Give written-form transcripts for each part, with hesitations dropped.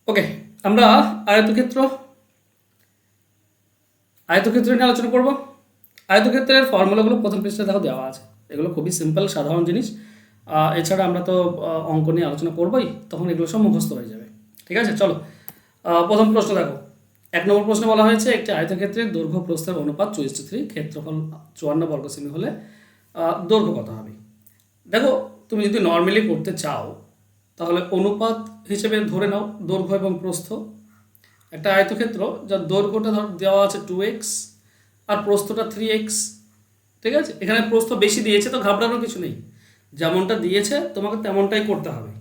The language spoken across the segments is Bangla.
ওকে, আমরা আয়তক্ষেত্র আয়তক্ষেত্র নিয়ে আলোচনা করব। আয়তক্ষেত্রের ফর্মুলাগুলো প্রথম পৃষ্ঠায় দেখো দেওয়া আছে। এগুলো খুবই সিম্পল সাধারণ জিনিস। এছাড়া আমরা তো অঙ্ক নিয়ে আলোচনা করবোই, তখন এগুলো সব মুখস্থ হয়ে যাবে। ঠিক আছে, চলো প্রথম প্রশ্ন দেখো। 1 নম্বর প্রশ্নে বলা হয়েছে একটি আয়তক্ষেত্রের দৈর্ঘ্য প্রস্থের অনুপাত 2:3, ক্ষেত্রফল 54 বর্গ সেমি হলে দৈর্ঘ্য কত হবে। দেখো, তুমি যদি নর্মালি করতে চাও তাহলে অনুপাত হিসেবে ধরে নাও দৈর্ঘ্য এবং প্রস্থ। একটা আয়তক্ষেত্র যার দৈর্ঘ্যটা দেওয়া আছে 2x আর প্রস্থটা 3x। ঠিক আছে, এখানে প্রস্থ বেশি দিয়েছে তো ঘাবড়ানোর কিছু নেই, যেমনটা দিয়েছে তোমাকে তেমনটাই করতে হবে।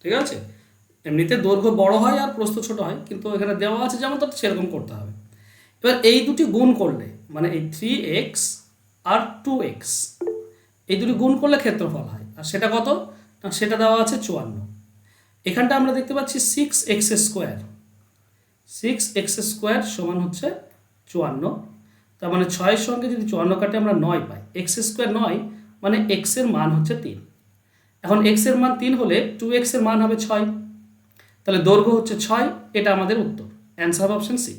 ঠিক আছে, এমনিতে দৈর্ঘ্য বড় হয় আর প্রস্থ ছোট হয়, কিন্তু এখানে দেওয়া আছে যেমন তো সেরকম করতে হবে। এবার এই দুটি গুণ করলে, মানে এই 3x আর 2x, এই দুটি গুণ করলে ক্ষেত্রফল হয়। আর সেটা কত না, সেটা দেওয়া আছে 54। এখানটা আমরা দেখতে পাচ্ছি 6x²। 6x² সমান হচ্ছে 54। তার মানে 6-এর সঙ্গে যদি 54 কাটে আমরা 9 পাই। x² 9, মানে x এর মান হচ্ছে 3। এখন x এর মান 3 হলে 2x এর মান হবে 6। তাহলে দৈর্ঘ্য হচ্ছে 6, এটা আমাদের উত্তর। অ্যান্সার হবে অপশন সি।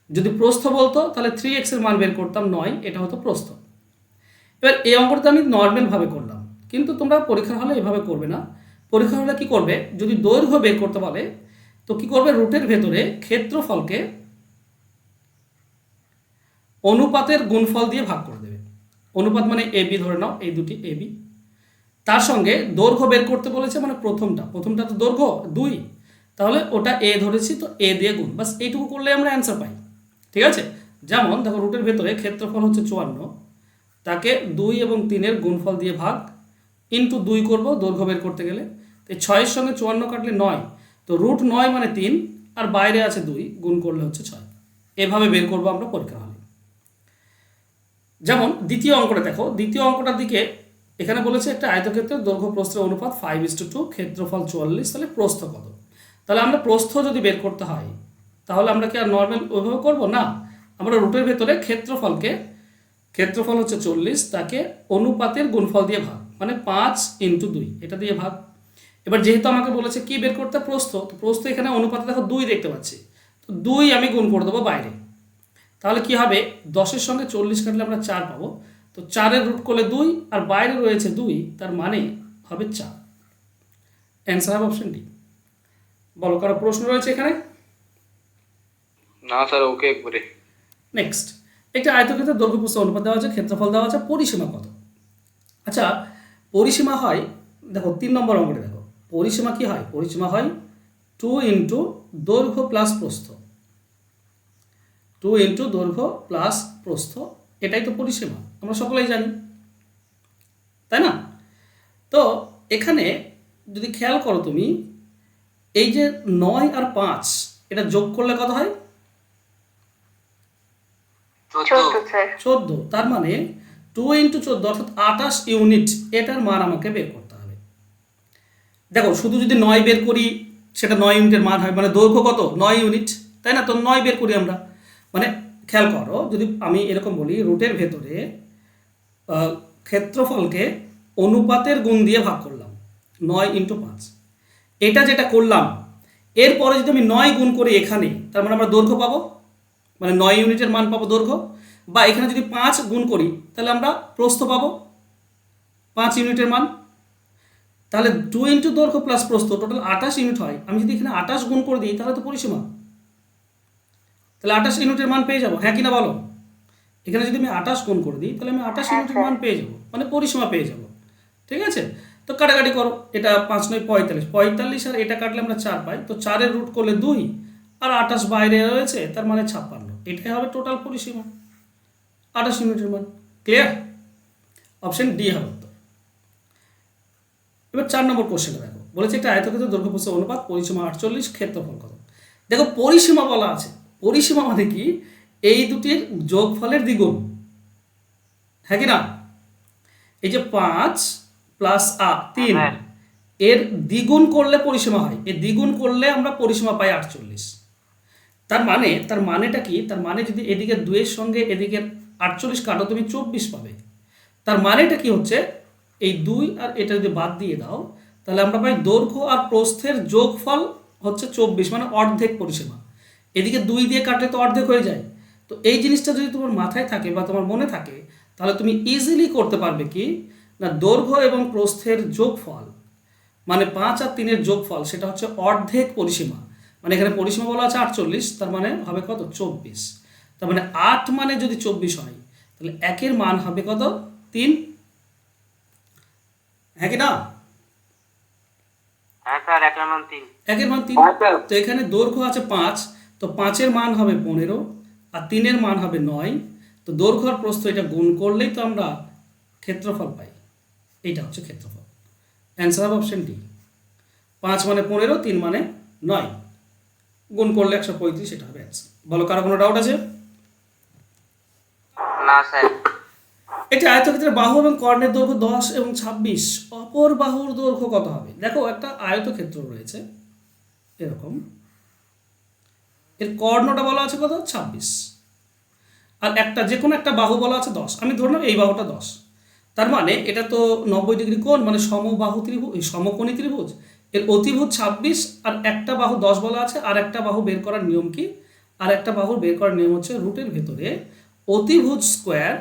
যদি প্রস্থ বলতো তাহলে 3x এর মান বের করতাম 9, এটা হতো প্রস্থ। এবার এই অঙ্কটা আমি নর্মালভাবে করলাম, কিন্তু তোমরা পরীক্ষার হলে এভাবে করবে না। পরীক্ষার হলে কি করবে, যদি দৈর্ঘ্য বের করতে বলে তো কি করবে, রুটের ভেতরে ক্ষেত্রফলকে অনুপাতের গুণফল দিয়ে ভাগ করে দেবে। অনুপাত মানে এবি ধরে নাও, এই দুটি এবি। তার সঙ্গে দৈর্ঘ্য বের করতে বলেছে, মানে প্রথমটা তো দৈর্ঘ্য 2, তাহলে ওটা এ ধরেছি তো এ দিয়ে গুণ, বাস এইটুকু করলে আমরা অ্যান্সার পাই। ঠিক আছে, যেমন দেখো রুটের ভেতরে ক্ষেত্রফল হচ্ছে 54, তাকে 2 এবং 3-এর গুণফল দিয়ে ভাগ ইন্টু 2 করবো দৈর্ঘ্য বের করতে গেলে। তো 6-এর সঙ্গে 54 কাটলে 9, তো রুট 9 মানে 3, আর বাইরে আছে 2, গুণ করলে হচ্ছে 6। এভাবে বের করবো আমরা পরীক্ষা হলে। যেমন দ্বিতীয় অঙ্কটা দেখো, দ্বিতীয় অঙ্কটার দিকে এখানে বলেছে একটা আয়তক্ষেত্রের দৈর্ঘ্য প্রস্থের অনুপাত 5:2, ক্ষেত্রফল 44, তাহলে প্রস্থ কত। তাহলে আমরা প্রস্থ যদি বের করতে হয় তাহলে আমরা কি আর নর্মাল ওইভাবে করবো না, আমরা রুটের ভেতরে ক্ষেত্রফল হচ্ছে 40, তাকে অনুপাতের গুণফল দিয়ে ভাগ, মানে 5x2, এটা দিয়ে ভাগ। এবার যেহেতু আমাকে বলেছে কি বের করতে, প্রস্থ, তো প্রস্থ এখানে অনুপাতে দেখো 2 দেখতে পাচ্ছি, তো 2 আমি গুণ করে দেবো বাইরে। তাহলে কি হবে, 10-এর সঙ্গে 40 কাটলে আমরা 4 পাবো, তো 4-এর রুট করলে 2, আর বাইরে রয়েছে 2, তার মানে হবে 4। অ্যান্সার হবে অপশন ডি। বলো, কারো প্রশ্ন রয়েছে এখানে? না স্যার, ওকে একবারে। নেক্সট, একটা আয়তক্ষেত্রের দৈর্ঘ্য প্রস্থ অনুপাত দেওয়া আছে, ক্ষেত্রফল দেওয়া আছে, পরিসীমা কত। আচ্ছা, পরিসীমা হয়, দেখো 3 নম্বর অঙ্কটা দেখো, পরিসীমা কি হয়, পরিসীমা হয় 2 ইন্টু দৈর্ঘ্য প্লাস প্রস্থ। 2 ইন্টু দৈর্ঘ্য প্লাস প্রস্থ, এটাই তো পরিসীমা, আমরা সকলেই জানি, তাই না? তো এখানে যদি খেয়াল করো তুমি, এই যে 9 আর 5, এটা যোগ করলে কত হয়, 14। তার মানে 2 ইন্টু 14 অর্থাৎ 28 ইউনিট, এটার মান আমাকে বের করতে হবে। দেখো, শুধু যদি 9 বের করি সেটা 9 ইউনিটের মান হয়, মানে দৈর্ঘ্য কত, 9 ইউনিট, তাই না? তো 9 বের করি আমরা, মানে খেয়াল করো, যদি আমি এরকম বলি রুটের ভেতরে ক্ষেত্রফলকে অনুপাতের গুণ দিয়ে ভাগ করলাম, 9x5, এটা যেটা করলাম, এরপরে যদি আমি 9 গুণ করি এখানে, তার মানে আমরা দৈর্ঘ্য পাবো, মানে 9 ইউনিটের মান পাবো দৈর্ঘ্য। বা এখানে যদি 5 গুণ করি তাহলে আমরা প্রস্থ পাবো 5 ইউনিটের মান। তাহলে 2 ইন্টু দৈর্ঘ্য প্লাস প্রস্থ টোটাল 28 ইউনিট হয়। আমি যদি এখানে 28 গুণ করে দিই তাহলে তো পরিসীমা, তাহলে 28 ইউনিটের মান পেয়ে যাবো, হ্যাঁ কিনা বলো? এখানে যদি আমি 28 গুণ করে দিই তাহলে আমি 28 ইউনিটের মান পেয়ে যাবো, মানে পরিসীমা পেয়ে যাবো। ঠিক আছে, তো কাটাকাটি করো, এটা 5 9 45, 45 আর এটা কাটলে আমরা 4 পাই, তো 4-এর রুট করলে 2, আর 28 বাইরে রয়েছে, তার মানে 56, এটাই হবে টোটাল পরিসীমা, 28 ইউনিটের মান। ক্লিয়ার? অপশন ডি হবে উত্তর। এবার 4 নম্বর কোশ্চেনটা দেখো, বলেছে একটা আয়তক্ষেত্রের দৈর্ঘ্য প্রস্থ অনুপাত, পরিসীমা 48, ক্ষেত্রফল কত। দেখো, পরিসীমা বলা আছে, পরিসীমা মানে কি, এই দুটির যোগফলের দ্বিগুণ, হ্যাঁ কি না? এই যে 5 প্লাস 3, এর দ্বিগুণ করলে পরিসীমা হয়, এর দ্বিগুণ করলে আমরা পরিসীমা পাই 48। তার মানেটা কি, তার মানে যদি এদিকে 2-এর সঙ্গে এদিকে 48 কাটো তুমি 24 পাবে। তার মানেটা কি হচ্ছে, এই 2 আর এটা যদি বাদ দিয়ে দাও তাহলে আমরা পাই দৈর্ঘ্য আর প্রস্থের যোগফল হচ্ছে 24, মানে অর্ধেক পরিসীমা। এদিকে 2 দিয়ে কাটলে তো অর্ধেক হয়ে যায়। তো এই জিনিসটা যদি তোমার মাথায় থাকে বা তোমার মনে থাকে, তাহলে তুমি ইজিলি করতে পারবে কি না, দৈর্ঘ্য এবং প্রস্থের যোগফল মানে 5 আর 3-এর যোগফল, সেটা হচ্ছে অর্ধেক পরিসীমা। মানে এখানে পরিসীমা বলা আছে 48, তার মানে হবে কত 24। তার মানে 8 মানে যদি 24 হয়, তাহলে 1-এর মান হবে কত 3। হ্যাঁ কি না? হ্যাঁ স্যার, 1-3। 1-এর মান 3। তো এখানে দৈর্ঘ্য আছে 5, তো 5-এর মান হবে 15 আর 3-এর মান হবে 9। তো দৈর্ঘ্য আর প্রস্থ এটা গুণ করলেই তো আমরা ক্ষেত্রফল পাই। এইটা হচ্ছে ক্ষেত্রফল। অ্যান্সার হবে অপশন ডি। 5 মানে 15, 3 মানে 9, গুণ করলে 135, এটা হবে অ্যান্সার। বলো, কারো কোনো ডাউট আছে? না স্যার। এটি আয়তক্ষেত্রের বাহু এবং কর্ণের দৈর্ঘ্য 10 এবং 26, অপর বাহুর দৈর্ঘ্য কত হবে? দেখো, একটা আয়তক্ষেত্র রয়েছে এরকম, এর কর্ণটা বলা আছে কত 26, আর একটা যে কোনো একটা বাহু বলা আছে 10। আমি ধরলাম এই বাহুটা 10, তার মানে এটা তো 90 ডিগ্রি কোণ, মানে সমবাহু ত্রিভুজ, সমকোণী ত্রিভুজ। এর অতিভুজ 26 আর একটা বাহু 10 বলা আছে। আর একটা বাহু বের করার নিয়ম কি? আর একটা বাহু বের করার নিয়ম হচ্ছে রুটের ভেতরে অতিভুজ স্কোয়ার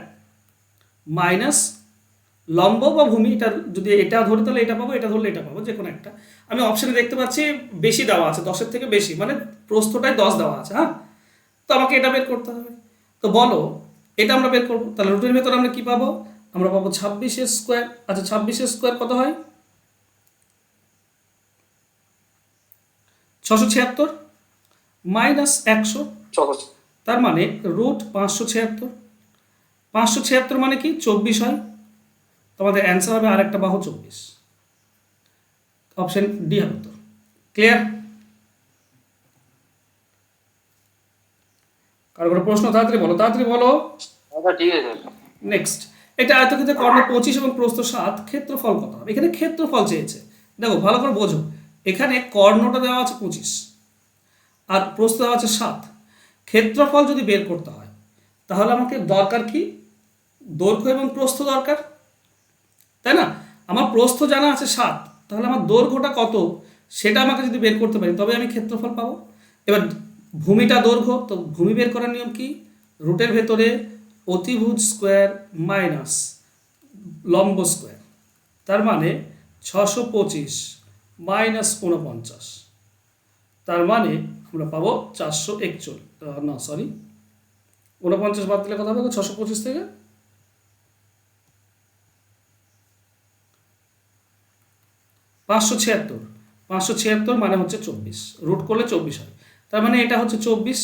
মাইনাস লম্ব বা ভূমি। এটা যদি এটা ধরি তাহলে এটা পাবো, এটা ধরলে এটা পাবো, যে কোনো একটা। আমি অপশানে দেখতে পাচ্ছি বেশি দেওয়া আছে, 10-এর থেকে বেশি, মানে প্রস্থটাই 10 দেওয়া আছে। হ্যাঁ, তো আমাকে এটা বের করতে হবে। তো বলো, এটা আমরা বের করবো, তাহলে রুটের ভেতরে আমরা কি পাবো? আমরা পাবো 26-এর স্কোয়ার। আচ্ছা, 26-এর স্কোয়ার কত হয়? 676 মাইনাস 100, তার মানে রুট 576। 576 মানে কি 24 হয়। তোমাদের অ্যান্সার হবে আর একটা বাহু 24। অপশন ডি হবে তো। ক্লিয়ার? কারো কোনো প্রশ্ন? তাড়াতাড়ি বলো, তাড়াতাড়ি বলো। আচ্ছা ঠিক আছে। নেক্সট, এটা আয়তক্ষেত্রের কর্ণ 25 এবং প্রস্থ 7, ক্ষেত্রফল কত হবে? এখানে ক্ষেত্রফল চেয়েছে। দেখো ভালো করে বোঝো, এখানে কর্ণটা দেওয়া আছে 25 আর প্রস্থ দেওয়া আছে 7। ক্ষেত্রফল যদি বের করতে হয়, তাহলে আমাকে দরকার কি? দৈর্ঘ্য এবং প্রস্থ দরকার, তাই না? আমার প্রস্থ জানা আছে 7, তাহলে আমার দৈর্ঘ্যটা কত সেটা আমাকে যদি বের করতে পারি, তবে আমি ক্ষেত্রফল পাবো। এবার ভূমিটা দৈর্ঘ্য, তো ভূমি বের করার নিয়ম কি? রুটের ভেতরে অতিভুজ স্কোয়ার মাইনাস লম্ব স্কোয়ার, তার মানে 625 মাইনাস 49, তার মানে আমরা পাবো 441। না সরি, 49 বাদ দিলে কত হবে? 625 থেকে 576। 576 মানে হচ্ছে 24, রুট করলে 24 হয়, তার মানে এটা হচ্ছে 24।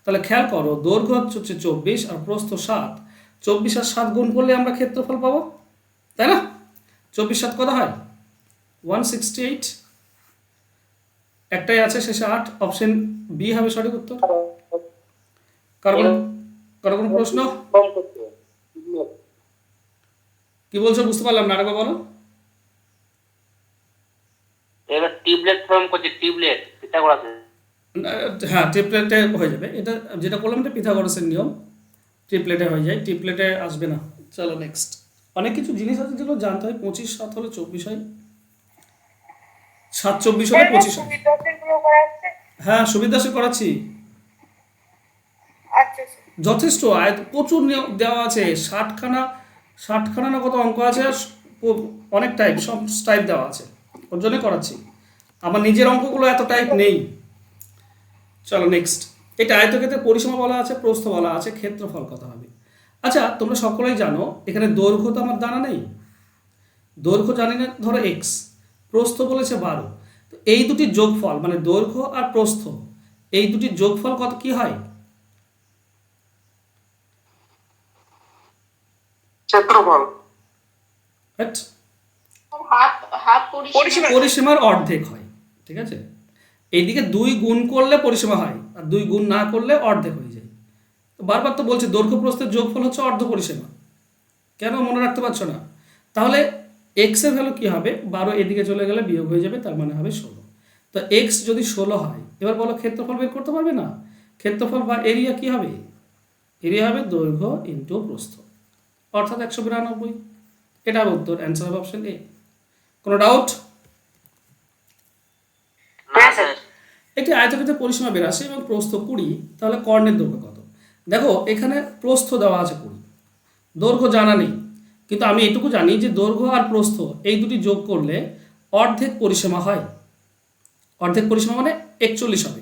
তাহলে খেয়াল করো, দৈর্ঘ্য হচ্ছে 24 আর প্রস্থ 7। 24 আর 7 গুণ করলে আমরা ক্ষেত্রফল পাবো, তাই না? 24 7 কত হয়? 168। একটাই আছে শেষে 8, অপশন বি হবে সঠিক উত্তর। কারো কোনো কারো কোনো প্রশ্ন? কি বলছো বুঝতে পারলাম না, আরেকবার বলো। এবার টিবলেট ফর্ম করছে, টিবলেট পিথাগোরাস। হ্যাঁ, ট্রিপলেটে হয়ে যাবে। এটা যেটা বললাম এটা পিথাগোরাসের নিয়ম, ট্রিপলেটে হয়ে যায়, ট্রিপলেটে আসবে না। চলো নেক্সট। অনেক কিছু জিনিস আছে যেগুলো জানতে হয়। 25 7 হলে 24 হয়, 7 24 হলে 25 হয়। হ্যাঁ, সুবিধা সে করাচ্ছি। যথেষ্ট প্রচুর নিয়ম দেওয়া আছে। 60খানা, 60খানা না কত অঙ্ক আছে, আর অনেক টাইপ, সব টাইপ দেওয়া আছে, ওর জন্য করাচ্ছি। আমার নিজের অঙ্কগুলো এত টাইপ নেই। চলো নেক্সট। এটা আয়তক্ষেত্রের পরিসীমা বলা আছে, প্রস্থ বলা আছে, ক্ষেত্রফল কত হবে? আচ্ছা, তোমরা সকলেই জানো এখানে দৈর্ঘ্য তো আমার জানা নেই, দৈর্ঘ্য জানি না, ধরো এক্স, প্রস্থ বলেছে 12। তো এই দুটির যোগফল মানে দৈর্ঘ্য আর প্রস্থ, এই দুটির যোগফল কত কি হয়? ক্ষেত্রফল। রাইট? পরিসীমা পরিসীমার অর্ধেক হয়, ঠিক আছে? এইদিকে 2 গুণ করলে পরিসীমা হয়, আর 2 গুণ না করলে অর্ধেক হয়ে যায়। তো বারবার তো বলছে দৈর্ঘ্য প্রস্থের যোগফল হচ্ছে অর্ধ পরিসীমা, কেন মনে রাখতে পারছো না? তাহলে এক্স এর ভ্যালু কি হবে? 12 এদিকে চলে গেলে বিয়োগ হয়ে যাবে, তার মানে হবে 16। তো এক্স যদি 16 হয়, এবার বলো ক্ষেত্রফল বের করতে পারবে না? ক্ষেত্রফল বা এরিয়া কি হবে? এরিয়া হবে দৈর্ঘ্য ইন্টু প্রস্থ, অর্থাৎ 192। এটা হবে উত্তর, অ্যান্সার হবে অপশন এ। কোনো ডাউট? না স্যার। একটি আয়তক্ষেত্রের পরিসীমা 82 এবং প্রস্থ 20, তাহলে কর্ণের দৈর্ঘ্য কত? দেখো এখানে প্রস্থ দেওয়া আছে 20, দৈর্ঘ্য জানা নেই, কিন্তু আমি এটুকু জানি যে দৈর্ঘ্য আর প্রস্থ এই দুটি যোগ করলে অর্ধেক পরিসীমা হয়। অর্ধেক পরিসীমা মানে 41 হবে।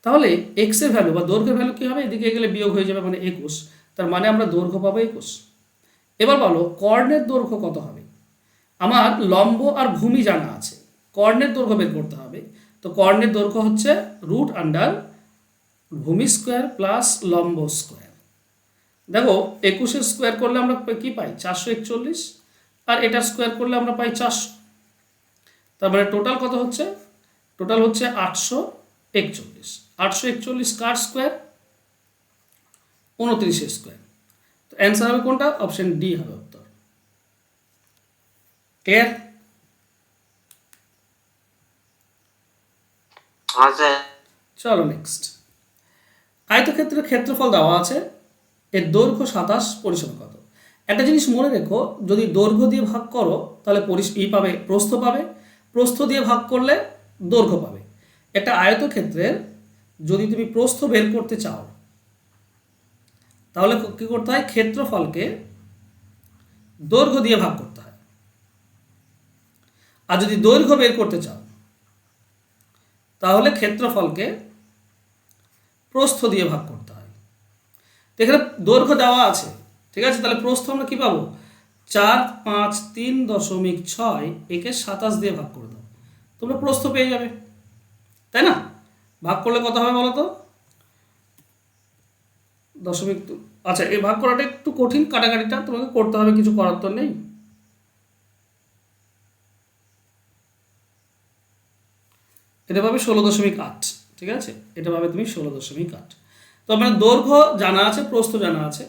তাহলে এক্স এর ভ্যালু বা দৈর্ঘ্যের ভ্যালু কী হবে? এদিকে গেলে বিয়োগ হয়ে যাবে, মানে 21, তার মানে আমরা দৈর্ঘ্য পাবো 21। এবার বলো কর্ণের দৈর্ঘ্য কত হবে? আমার লম্ব আর ভূমি জানা আছে, কর্ণের দৈর্ঘ্য বের করতে হবে। তো কর্ণের দৈর্ঘ্য হচ্ছে √আন্ডার ভূমি স্কোয়ার প্লাস লম্ব স্কোয়ার। দেখো 21 স্কোয়ার করলে আমরা কি পাই? 441, আর এটা স্কোয়ার করলে আমরা পাই 400। তার মানে টোটাল কত হচ্ছে? টোটাল হচ্ছে 841। 841 কার স্কোয়ার? 29 স্কোয়ার। তো অ্যান্সার হবে কোনটা? অপশন ডি হবে উত্তর। ক্লিয়ার? চলো নেক্সট। আয়তক্ষেত্রের ক্ষেত্রফল দেওয়া আছে, এর দৈর্ঘ্য 27, পরিসীমা কত? একটা জিনিস মনে রেখো, যদি দৈর্ঘ্য দিয়ে ভাগ করো তাহলে পাবে, প্রস্থ পাবে, প্রস্থ দিয়ে ভাগ করলে দৈর্ঘ্য পাবে। একটা আয়তক্ষেত্রের যদি তুমি প্রস্থ বের করতে চাও তাহলে কি করতে হয়? ক্ষেত্রফলকে দৈর্ঘ্য দিয়ে ভাগ করতে হয়। আর যদি দৈর্ঘ্য বের করতে চাও তাহলে ক্ষেত্রফলকে প্রস্থ দিয়ে ভাগ করতে হয়। তো এখানে দৈর্ঘ্য দেওয়া আছে, ঠিক আছে, তাহলে প্রস্থ আমরা কি পাবো? 453.6, একে 27 দিয়ে ভাগ করে দাও, তোমরা প্রস্থ পেয়ে যাবে, তাই না? ভাগ করলে কত হবে বলো তো? দশমিক। আচ্ছা, এই ভাগ করাটা একটু কঠিন, কাটাকাটিটা তোমাকে করতে হবে, কিছু করার তো নেই। এটা পাবে 16.8, ঠিক আছে, এটা পাবে তুমি 16.8। তো আমার দৈর্ঘ্য জানা আছে, প্রস্থ জানা আছে,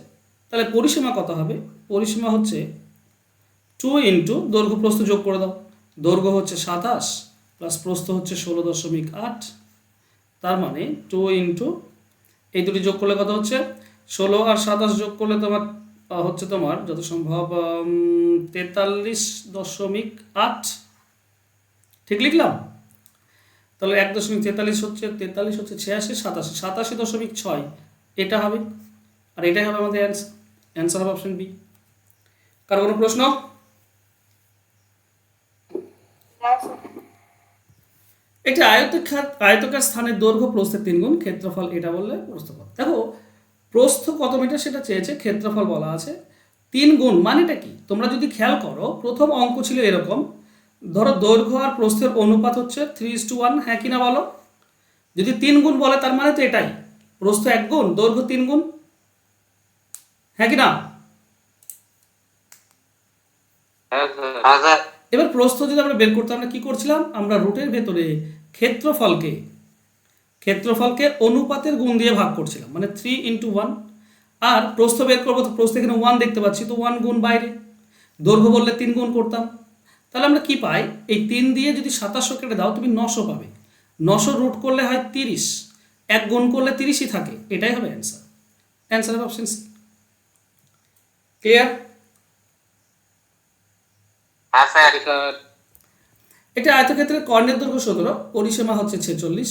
তাহলে পরিসীমা কত হবে? পরিসীমা হচ্ছে 2 ইন্টু দৈর্ঘ্য প্রস্থ যোগ করে দাও। দৈর্ঘ্য হচ্ছে 27 প্লাস প্রস্থ হচ্ছে 16.8, তার মানে 2 ইন্টু এই দুটি যোগ করলে কত হচ্ছে? 16 আর 27 যোগ করলে তোমার হচ্ছে তোমার যত সম্ভব 43.8, ঠিক লিখলাম? তাহলে 1.43 হচ্ছে 43 হচ্ছে 86, 87, 87.6 এটা হবে, আর এটাই হবে আমাদের অ্যান্সার। অ্যান্সার হবে অপশন বি। কার কোনো প্রশ্ন? একটি আয়তকার স্থানের দৈর্ঘ্য প্রস্থের 3 গুণ, ক্ষেত্রফল এটা বললে প্রস্থ কত। দেখো প্রস্থ কত মিটার সেটা চেয়েছে, ক্ষেত্রফল বলা আছে 3 গুণ, মানেটা কি? তোমরা যদি খেয়াল করো প্রথম অঙ্ক ছিল এরকম, ধরো দৈর্ঘ্য আর প্রস্থের অনুপাত হচ্ছে 3:1, হ্যাঁ কি না বলো? যদি 3 গুণ বলে তার মানে তো এটাই, প্রস্থ 1 গুণ, দৈর্ঘ্য 3 গুণ, হ্যাঁ কি না? এবার প্রস্থ যদি আমরা বের করতে, আমরা কি করছিলাম? আমরা রুটের ভেতরে ক্ষেত্রফলকে অনুপাতের গুণ দিয়ে ভাগ করছিলাম, মানে 3:1। আর প্রস্থ বের করবো, তো প্রস্থ এখানে 1 দেখতে পাচ্ছি, তো 1 গুণ বাইরে। দৈর্ঘ্য বললে 3 গুণ করতাম, তাহলে আমরা কি পাই? এই 3 দিয়ে যদি 2700 কেটে দাও তুমি 900 পাবে। 900 রুট করলে হয় 30, 1 গুণ করলে 30ই থাকে, এটাই হবে অ্যান্সার। অ্যান্সার হবে অপশন সি। ক্লিয়ার? এটা আয়তক্ষেত্রের কর্ণের দৈর্ঘ্য 17, পরিসীমা হচ্ছে 46,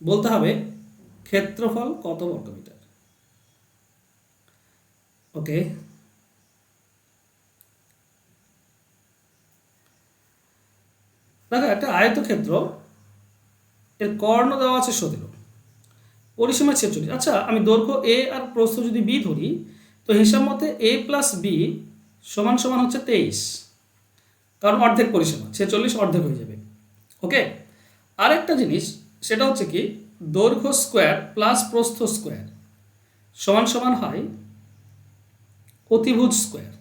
বলতে হবে ক্ষেত্রফল কত বর্গমিটার। ওকে, দেখো একটা আয়তক্ষেত্র, এর কর্ণ দেওয়া আছে 17, পরিসীমা 46। আচ্ছা, আমি দৈর্ঘ্য এ আর প্রস্থ যদি বি ধরি, তো হিসাব মতে এ প্লাস বি সমান সমান হচ্ছে 23, কারণ অর্ধেক পরিসীমা 46 অর্ধেক হয়ে যাবে। ওকে, আরেকটা জিনিস সেটা হচ্ছে কি, দৈর্ঘ্য স্কোয়ার প্লাস প্রস্থ স্কোয়ার সমান সমান হয় অতিভুজ স্কোয়ার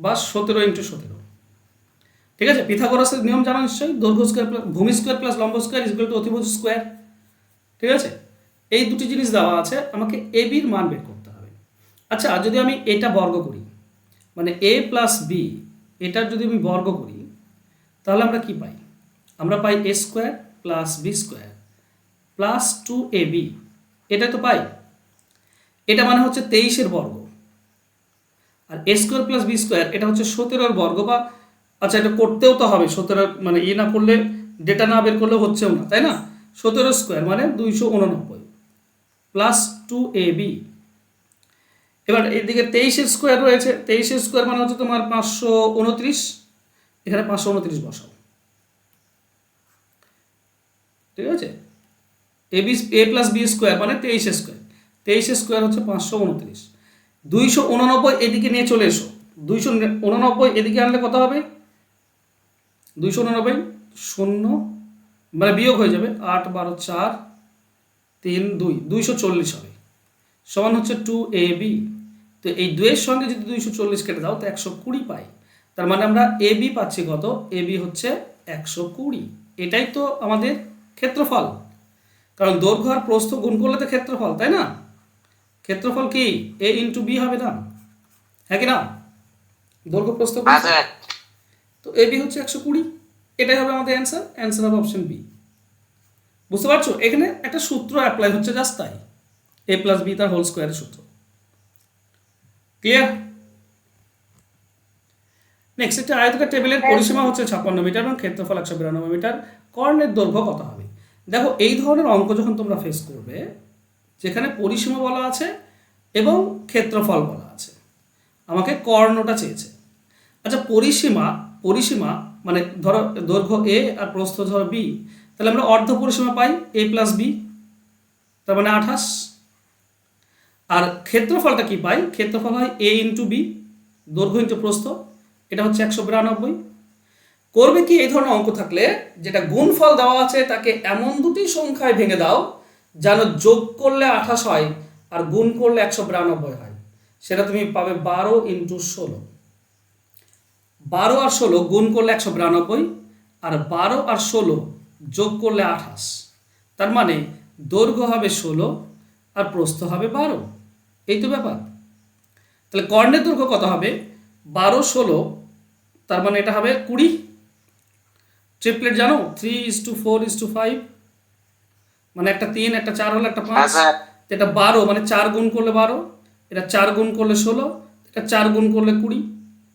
বা 17x17। ঠিক আছে, পিথাগোরাসের নিয়ম জানা নিশ্চয়ই, দৈর্ঘ্য স্কোয়ার প্লাস ভূমি স্কোয়ার প্লাস লম্ব স্কোয়ার ইজ ইকুয়াল টু অতিভুজ স্কোয়ার। ঠিক আছে, এই দুটি জিনিস দেওয়া আছে, আমাকে এ বির মান বের করতে হবে। আচ্ছা, যদি আমি এটা বর্গ করি, মানে এ প্লাস বি, এটার যদি আমি বর্গ করি তাহলে আমরা কি পাই? আমরা পাই A square plus B square plus 2ab, এটা তো পাই। এটা মানে হচ্ছে 23-এর বর্গ, আর A square plus B square এটা হচ্ছে 17-এর বর্গ, বা আচ্ছা এটা করতেও তো হবে 17, মানে না করলে ডেটা না বের করলে হচ্ছেও না, তাই না? 17 স্কোয়ার মানে 289 প্লাস 2ab। এবার এদিকে 23 স্কোয়ার রয়েছে, 23 স্কোয়ার মানে হচ্ছে তোমার 529, এখানে 529 বসাও, ঠিক আছে? এ প্লাস বি স্কোয়ার মানে 23 স্কোয়ার, 23 স্কোয়ার হচ্ছে 529, 289 এদিকে নিয়ে চলে এসো, 289 এদিকে আনলে কত হবে? 289 শূন্য মানে বিয়োগ হয়ে যাবে, 8 12 4 3 2, 240 হবে, সমান হচ্ছে 2ab। তো এই 2 এর সঙ্গে যদি 240 কেটে দাও তো 120 পাই। তার মানে আমরা ab পাচ্ছি কত? ab হচ্ছে 120। এটাই তো আমাদের ক্ষেত্রফল, কারণ দৈর্ঘ্য আর প্রস্থ গুণ করলে তো ক্ষেত্রফল, তাই না? ক্ষেত্রফল কি a ইন্টু বি হবে না, হ্যাঁ কি না? দৈর্ঘ্য প্রস্থ গুণ, তো ab হচ্ছে 120, এটাই হবে আমাদের অ্যান্সার। অ্যান্সার হবে অপশন বি। বুঝতে পারছো? এখানে একটা সূত্র অ্যাপ্লাই হচ্ছে, জাস্ট তাই, এ প্লাস বি তার হোল স্কোয়ারের সূত্র। ক্লিয়ার? নেক্সট, একটা আয়তকার টেবিলের পরিসীমা হচ্ছে 56 মিটার এবং ক্ষেত্রফল 192 মিটার, কর্ণের দৈর্ঘ্য কত হবে? দেখো, এই ধরনের অঙ্ক যখন তোমরা ফেস করবে, যেখানে পরিসীমা বলা আছে এবং ক্ষেত্রফল বলা আছে, আমাকে কর্ণটা চেয়েছে। আচ্ছা, পরিসীমা পরিসীমা মানে ধরো দৈর্ঘ্য এ আর প্রস্থ ধরো বি, তাহলে আমরা অর্ধ পরিসীমা পাই এ প্লাস বি, তার মানে 28। আর ক্ষেত্রফলটা কি পাই? ক্ষেত্রফল হয় এ ইন্টু বি, দৈর্ঘ্য ইন্টু প্রস্থ, এটা হচ্ছে 192। করবে কি, এই ধরনের অঙ্ক থাকলে যেটা গুণফল দেওয়া আছে তাকে এমন দুটি সংখ্যায় ভেঙে দাও যেন যোগ করলে 28 হয় আর গুণ করলে 192 হয়। সেটা তুমি পাবে 12 ইন্টু 16, 12 আর 16 গুণ করলে 192, আর 12 আর 16 যোগ করলে 28। তার মানে দৈর্ঘ্য হবে 16 আর প্রস্থ হবে 12। এই তো ব্যাপার। তাহলে কর্ণের দৈর্ঘ্য কত হবে? 12 16, তার মানে এটা হবে 20। ট্রিপলেট জানো? 3:4:5, মানে একটা 3 একটা 4 হলো একটা 5, এটা 12 মানে 4 গুণ করলে 12, এটা 4 গুণ করলে 16, এটা 4 গুণ করলে 20,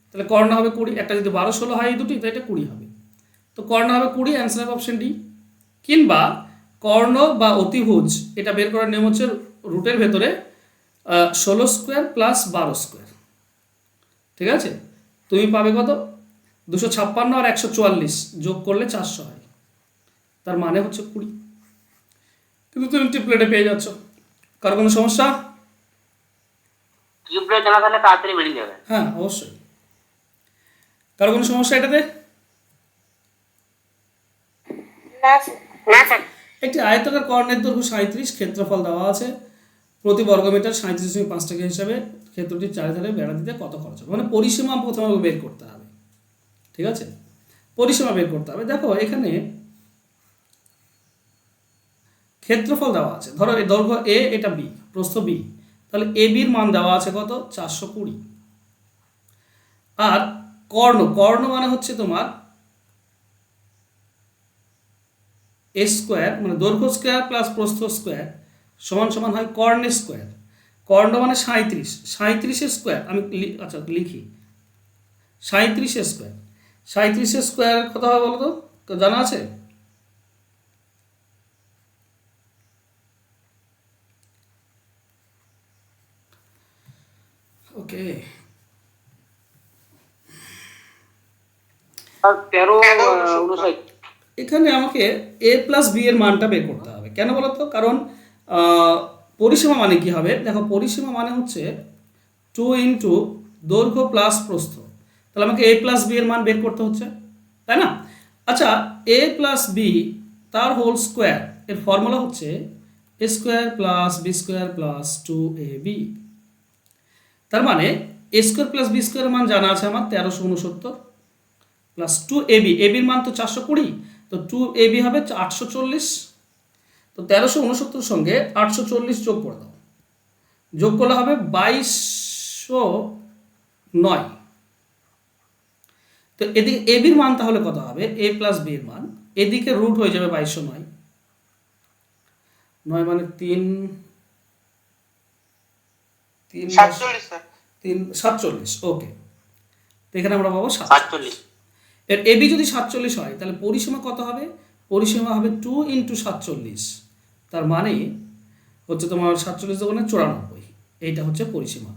তাহলে কর্ণ হবে 20। একটা যদি 12 16 হয় এই দুটি, তো এটা 20 হবে। তো কর্ণ হবে 20, অ্যান্সার হবে অপশন ডি। কিংবা কর্ণ বা অতিভুজ, এটা বের করার নিয়ম হচ্ছে রুটের ভেতরে 16 স্কোয়ার প্লাস 12 স্কোয়ার, ঠিক আছে? তুমি পাবে কত? 256 আর 144 যোগ করলে 400 হয়, তার মানে হচ্ছে 20। কিন্তু তুমি ট্রিপলেটে পেয়ে যাচ্ছ। কারো কোনো সমস্যা? টিউবলেট জানা থাকলে তাড়াতাড়ি বেরিয়ে যাবে। হ্যাঁ, অবশ্যই। কারো কোনো সমস্যা এটাতে? না স্যার। একটি আয়তাকার কর্ণের দৈর্ঘ্য 37, ক্ষেত্রফল দেওয়া আছে প্রতি বর্গমিটার 37.5 টাকা হিসাবে, ক্ষেত্রটির চারিধারে বেড়া দিতে কত খরচ হবে? মানে পরিসীমা প্রথমে বের করতে হবে, ঠিক আছে? পরিসীমা বের করতে হবে। দেখো, এখানে ক্ষেত্রফল দেওয়া আছে, ধরো এই দৈর্ঘ্য এ, এটা বি, প্রস্থ বি, তাহলে এ বির মান দেওয়া আছে কত? 420। আর কর্ণ মানে হচ্ছে তোমার এ স্কোয়ার, মানে দৈর্ঘ্য স্কোয়ার প্লাস প্রস্থ স্কোয়ার সমান সমান হয় কর্ণ স্কোয়ার। কর্ণ মানে 37, 37 স্কোয়ার, আমি আচ্ছা লিখি 37 স্কোয়ার। 37 স্কোয়ার কত হবে বলো তো, জানা আছে? ওকে, 13:59। এখানে আমাকে এ প্লাস বি এর মানটা বের করতে হবে। কেন বলো তো? কারণ পরিসীমা মানে কি হবে? দেখো, পরিসীমা মানে হচ্ছে 2 ইন্টু দৈর্ঘ্য প্লাস প্রস্থ, তাহলে আমাকে এ প্লাস বি এর মান বের করতে হচ্ছে, তাই না? আচ্ছা, এ প্লাস বি তার হোল স্কোয়ার, এর ফর্মুলা হচ্ছে a square plus B square plus 2ab। তার মানে এ স্কোয়ার প্লাস বি স্কোয়ারের মান জানা আছে আমার 1369 প্লাস 2ab, এবির মান তো 420, তো 2ab হবে 840। তো 1369 সঙ্গে 840 যোগ করে দাও, যোগ করলে হবে 2209। তো এদিকে এবির মান তাহলে কত হবে? এ প্লাস বি এর মান, এদিকে রুট হয়ে যাবে 2209, 9 মানে 3 47। ওকে, তো এখানে আমরা পাবো 47। এর এবি যদি 47 হয় তাহলে পরিসীমা কত হবে? পরিসীমা হবে 2 ইন্টু 47, তার মানে হচ্ছে তোমার 47 দোকানে 94, এইটা হচ্ছে পরিসীমা।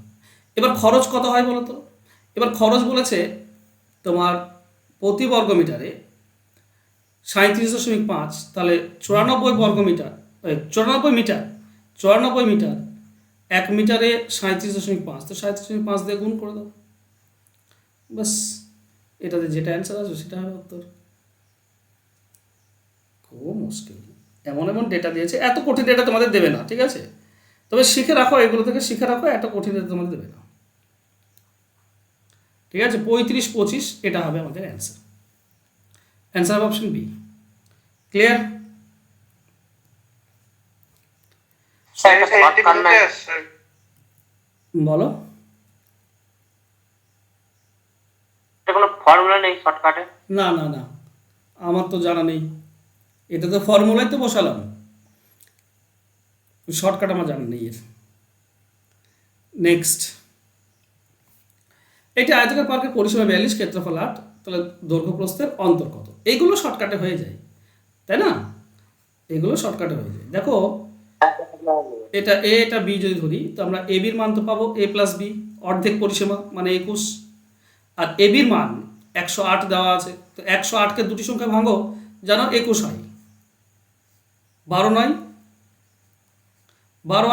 এবার খরচ কত হয় বলো তো? এবার খরচ বলেছে তোমার প্রতি বর্গমিটারে 37.5, তাহলে 94 বর্গমিটার 94 মিটার 94 মিটার, 1 মিটারে 37.5, তো 37.5 দিয়ে গুণ করে দাও, বাস। এটাতে যেটা অ্যান্সার আসবে সেটা হবে উত্তর। খুব মুশকিল, এমন এমন ডেটা দিয়েছে, এত কঠিন ডেটা তোমাদের দেবে না, ঠিক আছে? তবে শিখে রাখো, এগুলো থেকে শিখে রাখো, এত কঠিন ডেটা তোমাদের দেবে না, ঠিক আছে? 35-25 এটা হবে আমাদের অ্যান্সার। অ্যান্সার হবে অপশন বি। ক্লিয়ার? স্যার এটা শর্টকাট না, বলো। এটা কোনো ফর্মুলা নেই শর্টকাটে? না না না, আমার তো জানা নেই, এটা তো ফর্মুলায় তো বসালাম, শর্টকাট আমার জানা নেই এর। নেক্সট, এটা আয়তকার পার্কের পরিসীমা 42, ক্ষেত্রফল 8, তাহলে দৈর্ঘ্য প্রস্থের অন্তর কত? এইগুলো শর্টকাটে হয়ে যায়, তাই না? এগুলো শর্টকাটে হয়ে যায়। দেখো এটা এ, এটা বি যদি ধরি, তো আমরা এ বির মান তো পাবো a প্লাস বি, অর্ধেক পরিসীমা মানে 21, আর এ বির মান 108 দেওয়া আছে, তো 108কে দুটি সংখ্যা ভাঙো, জানো 21 হয়, 12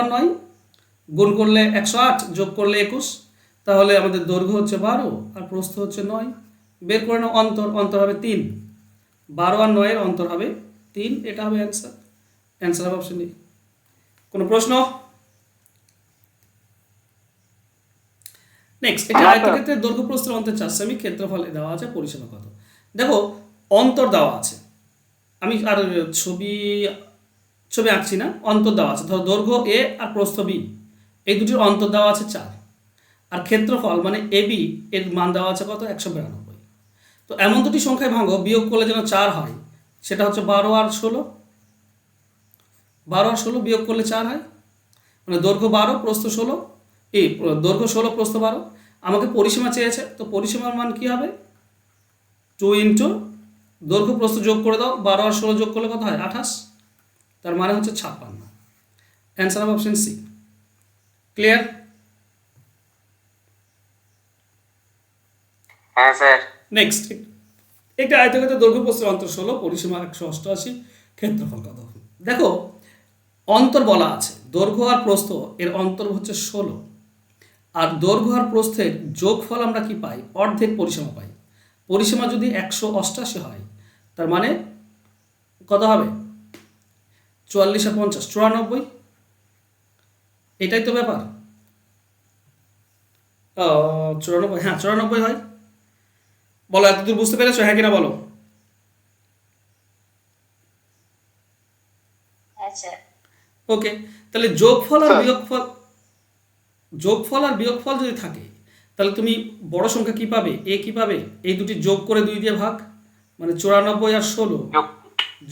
আর 9 গুণ করলে 108, যোগ করলে 21, তাহলে আমাদের দৈর্ঘ্য হচ্ছে 12 আর প্রস্থ হচ্ছে 9। বের করে নাও অন্তর, অন্তর হবে 3, 12 আর 9 এর অন্তর হবে 3, এটা হবে অ্যান্সার। অ্যান্সার হবে অপশন ডি। কোনো প্রশ্ন? নেক্সট, এটা আয়তক্ষেত্রের দৈর্ঘ্য প্রস্থের অন্তর 4 সেমি, ক্ষেত্রফল দেওয়া আছে, পরিসীমা কত? দেখো অন্তর দেওয়া আছে, আমি আর ছবি ছবি আঁকছি না, অন্তর দেওয়া আছে। ধরো দৈর্ঘ্য এ আর প্রস্থ বি, এই দুটির অন্তর দেওয়া আছে 4, আর ক্ষেত্রফল মানে এ বি এর মান দেওয়া আছে কত? 192। তো এমন দুটি সংখ্যায় ভাঙো বিয়োগ করলে যেন 4 হয়, সেটা হচ্ছে 12 আর 16, 12 আর 16 বিয়োগ করলে 4 হয়, মানে দৈর্ঘ্য 12 প্রস্থ 16, এই দৈর্ঘ্য 16 প্রস্থ 12। আমাকে পরিসীমা চেয়েছে, তো পরিসীমার মান কি হবে? 2 ইন্টু দৈর্ঘ্য প্রস্থ যোগ করে দাও, 12 আর 16 যোগ করলে কত হয়? 28, তার মানে হচ্ছে 56। অ্যান্সার হবে অপশন সি। ক্লিয়ার? হ্যাঁ স্যার। নেক্সট, একটা আয়তক্ষেত্রের দৈর্ঘ্য প্রস্থের অন্তর 16, পরিসীমা 188, ক্ষেত্রফল কত? দেখো অন্তর বলা আছে, দৈর্ঘ্য আর প্রস্থ এর অন্তর হচ্ছে 16, আর দৈর্ঘ্য আর প্রস্থের যোগফল আমরা কি পাই? অর্ধেক পরিসীমা পাই। পরিসীমা যদি 188 হয়, তার মানে কত হবে? 44 আর 50 94, এটাই তো ব্যাপার। 94, হ্যাঁ 94 হয়। বলো এতদূর বুঝতে পেরেছো, হ্যাঁ কিনা বলো? ওকে, তাহলে যোগফল আর বিয়োগফল, যোগফল আর বিয়োগফল যদি থাকে, তাহলে তুমি বড় সংখ্যা কি পাবে? এ কি পাবে? এই দুটি যোগ করে 2 দিয়ে ভাগ, মানে 94 আর 16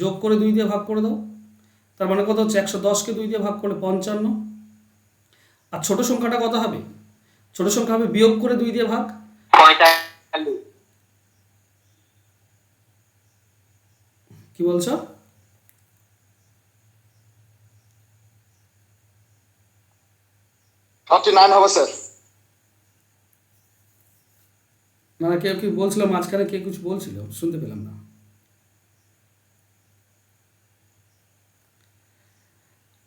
যোগ করে 2 দিয়ে ভাগ করে দাও, তার মানে কত হচ্ছে? 110কে 2 দিয়ে ভাগ করলে 55। আর ছোট সংখ্যাটা কত হবে? ছোট সংখ্যা হবে বিয়োগ করে 2 দিয়ে ভাগ, 45। কি বলছো? হবে স্যার। না না, কেউ কি বলছিল মাঝখানে, কে কিছু বলছিল, শুনতে পেলাম না।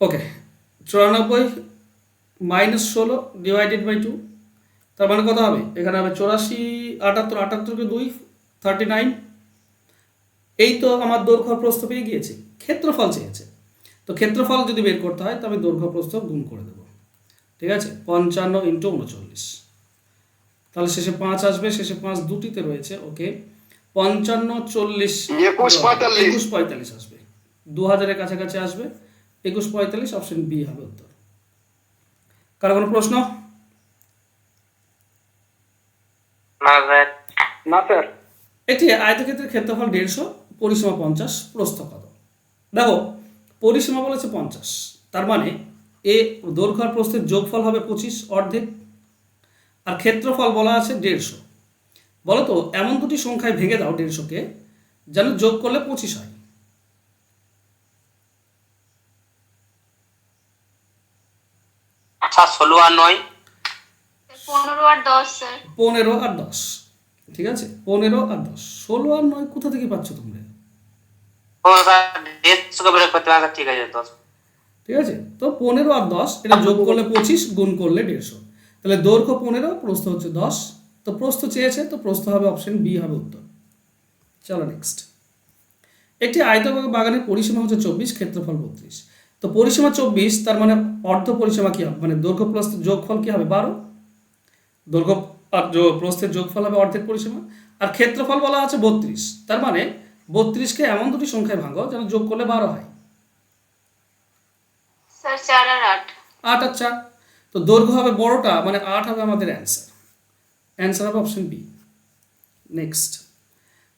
ওকে, 94 মাইনাস 16 ডিভাইডেড বাই 2, তার মানে কত হবে? এখানে হবে 84, 78, 78কে 2, 39। এই তো আমার দৈর্ঘ্য প্রস্থ পেয়ে গিয়েছি, ক্ষেত্রফল চেয়েছে, তো ক্ষেত্রফল যদি বের করতে হয় তো আমি দৈর্ঘ্য প্রস্থ গুণ করে দেবো, ঠিক আছে? 55 ইন্টু 39, তাহলে শেষে 5 আসবে, শেষে 5 দুটিতে রয়েছে, ওকে। 55, 40, 21, 45। 21, 45 আসবে, 2000-এর কাছাকাছি আসবে, 21, 45, অপশন বি হবে উত্তর। কারো কোনো প্রশ্ন? না স্যার। একটি আয়তক্ষেত্রের ক্ষেত্রফল 150, পরিসীমা 50, প্রস্থ কত? দেখো পরিসীমা বলেছে 50, তার মানে এ দৈর্ঘ্য আর প্রস্থের যোগফল হবে 25, অর্ধেক, আর ক্ষেত্রফল বলা আছে 150। বলো তো এমন দুটি সংখ্যায় ভেঙে দাও 150কে যেন যোগ করলে 25 হয়, 7 16 আর 9 15 আর 10 স্যার। 15 আর 10, ঠিক আছে, 15 আর 10, 16 আর 9 কোথা থেকে পাচ্ছ তোমরা? ও স্যার 150 কে ব্রেক করতে হবে, ঠিক আছে 10। ঠিক আছে, তো 15 আর 10 এটা যোগ করলে 25, গুণ করলে 150, তাহলে দৈর্ঘ্য 15, প্রস্থ হচ্ছে 10, তো প্রস্থ চেয়েছে, তো প্রস্থ হবে অপশন বি হবে উত্তর। চলো নেক্সট। একটি আয়তকার বাগানের পরিসীমা হচ্ছে 24, ক্ষেত্রফল 32, তো পরিসীমা 24, তার মানে অর্ধ পরিসীমা কি হবে, মানে দৈর্ঘ্য প্রস্থের যোগফল কি হবে 12, দৈর্ঘ্য আর প্রস্থের যোগফল হবে অর্ধেক পরিসীমা, আর ক্ষেত্রফল বলা আছে 32, তার মানে 32কে এমন দুটি সংখ্যায় ভাঙো যেন যোগ করলে 12 হয়। স্যার 4 আর 8। 8 আর 4, তো দৈর্ঘ্য হবে বড়টা, মানে 8 হবে আমাদের অ্যান্সার। অ্যান্সার হবে অপশন বি। নেক্সট,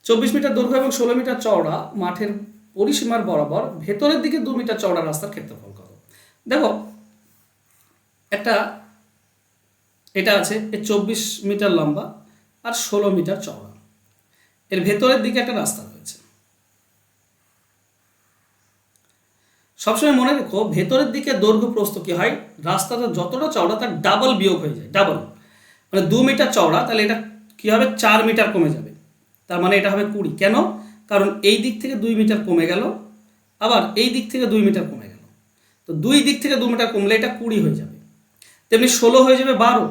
24 মিটার দৈর্ঘ্য এবং 16 মিটার চওড়া মাঠের পরিসীমার বরাবর ভেতরের দিকে 2 মিটার চওড়া রাস্তার ক্ষেত্রফল কত? দেখো একটা এটা আছে, এর 24 মিটার লম্বা আর 16 মিটার চওড়া, এর ভেতরের দিকে একটা রাস্তা রয়েছে। সবসময় মনে রেখো, ভেতরের দিকে দৈর্ঘ্য প্রস্থ কি হয়, রাস্তাটা যতটা চওড়া তার ডাবল বিয়োগ হয়ে যায়, ডাবল, মানে 2 মিটার চওড়া, তাহলে এটা কি হবে 4 মিটার কমে যাবে, তার মানে এটা হবে 20। কেন? কারণ এই দিক থেকে 2 মিটার কমে গেল, আবার এই দিক থেকে 2 মিটার কমে গেল, তো দুই দিক থেকে 2 মিটার কমলে এটা 20 হয়ে যাবে। তেমনি 16 হয়ে যাবে 12,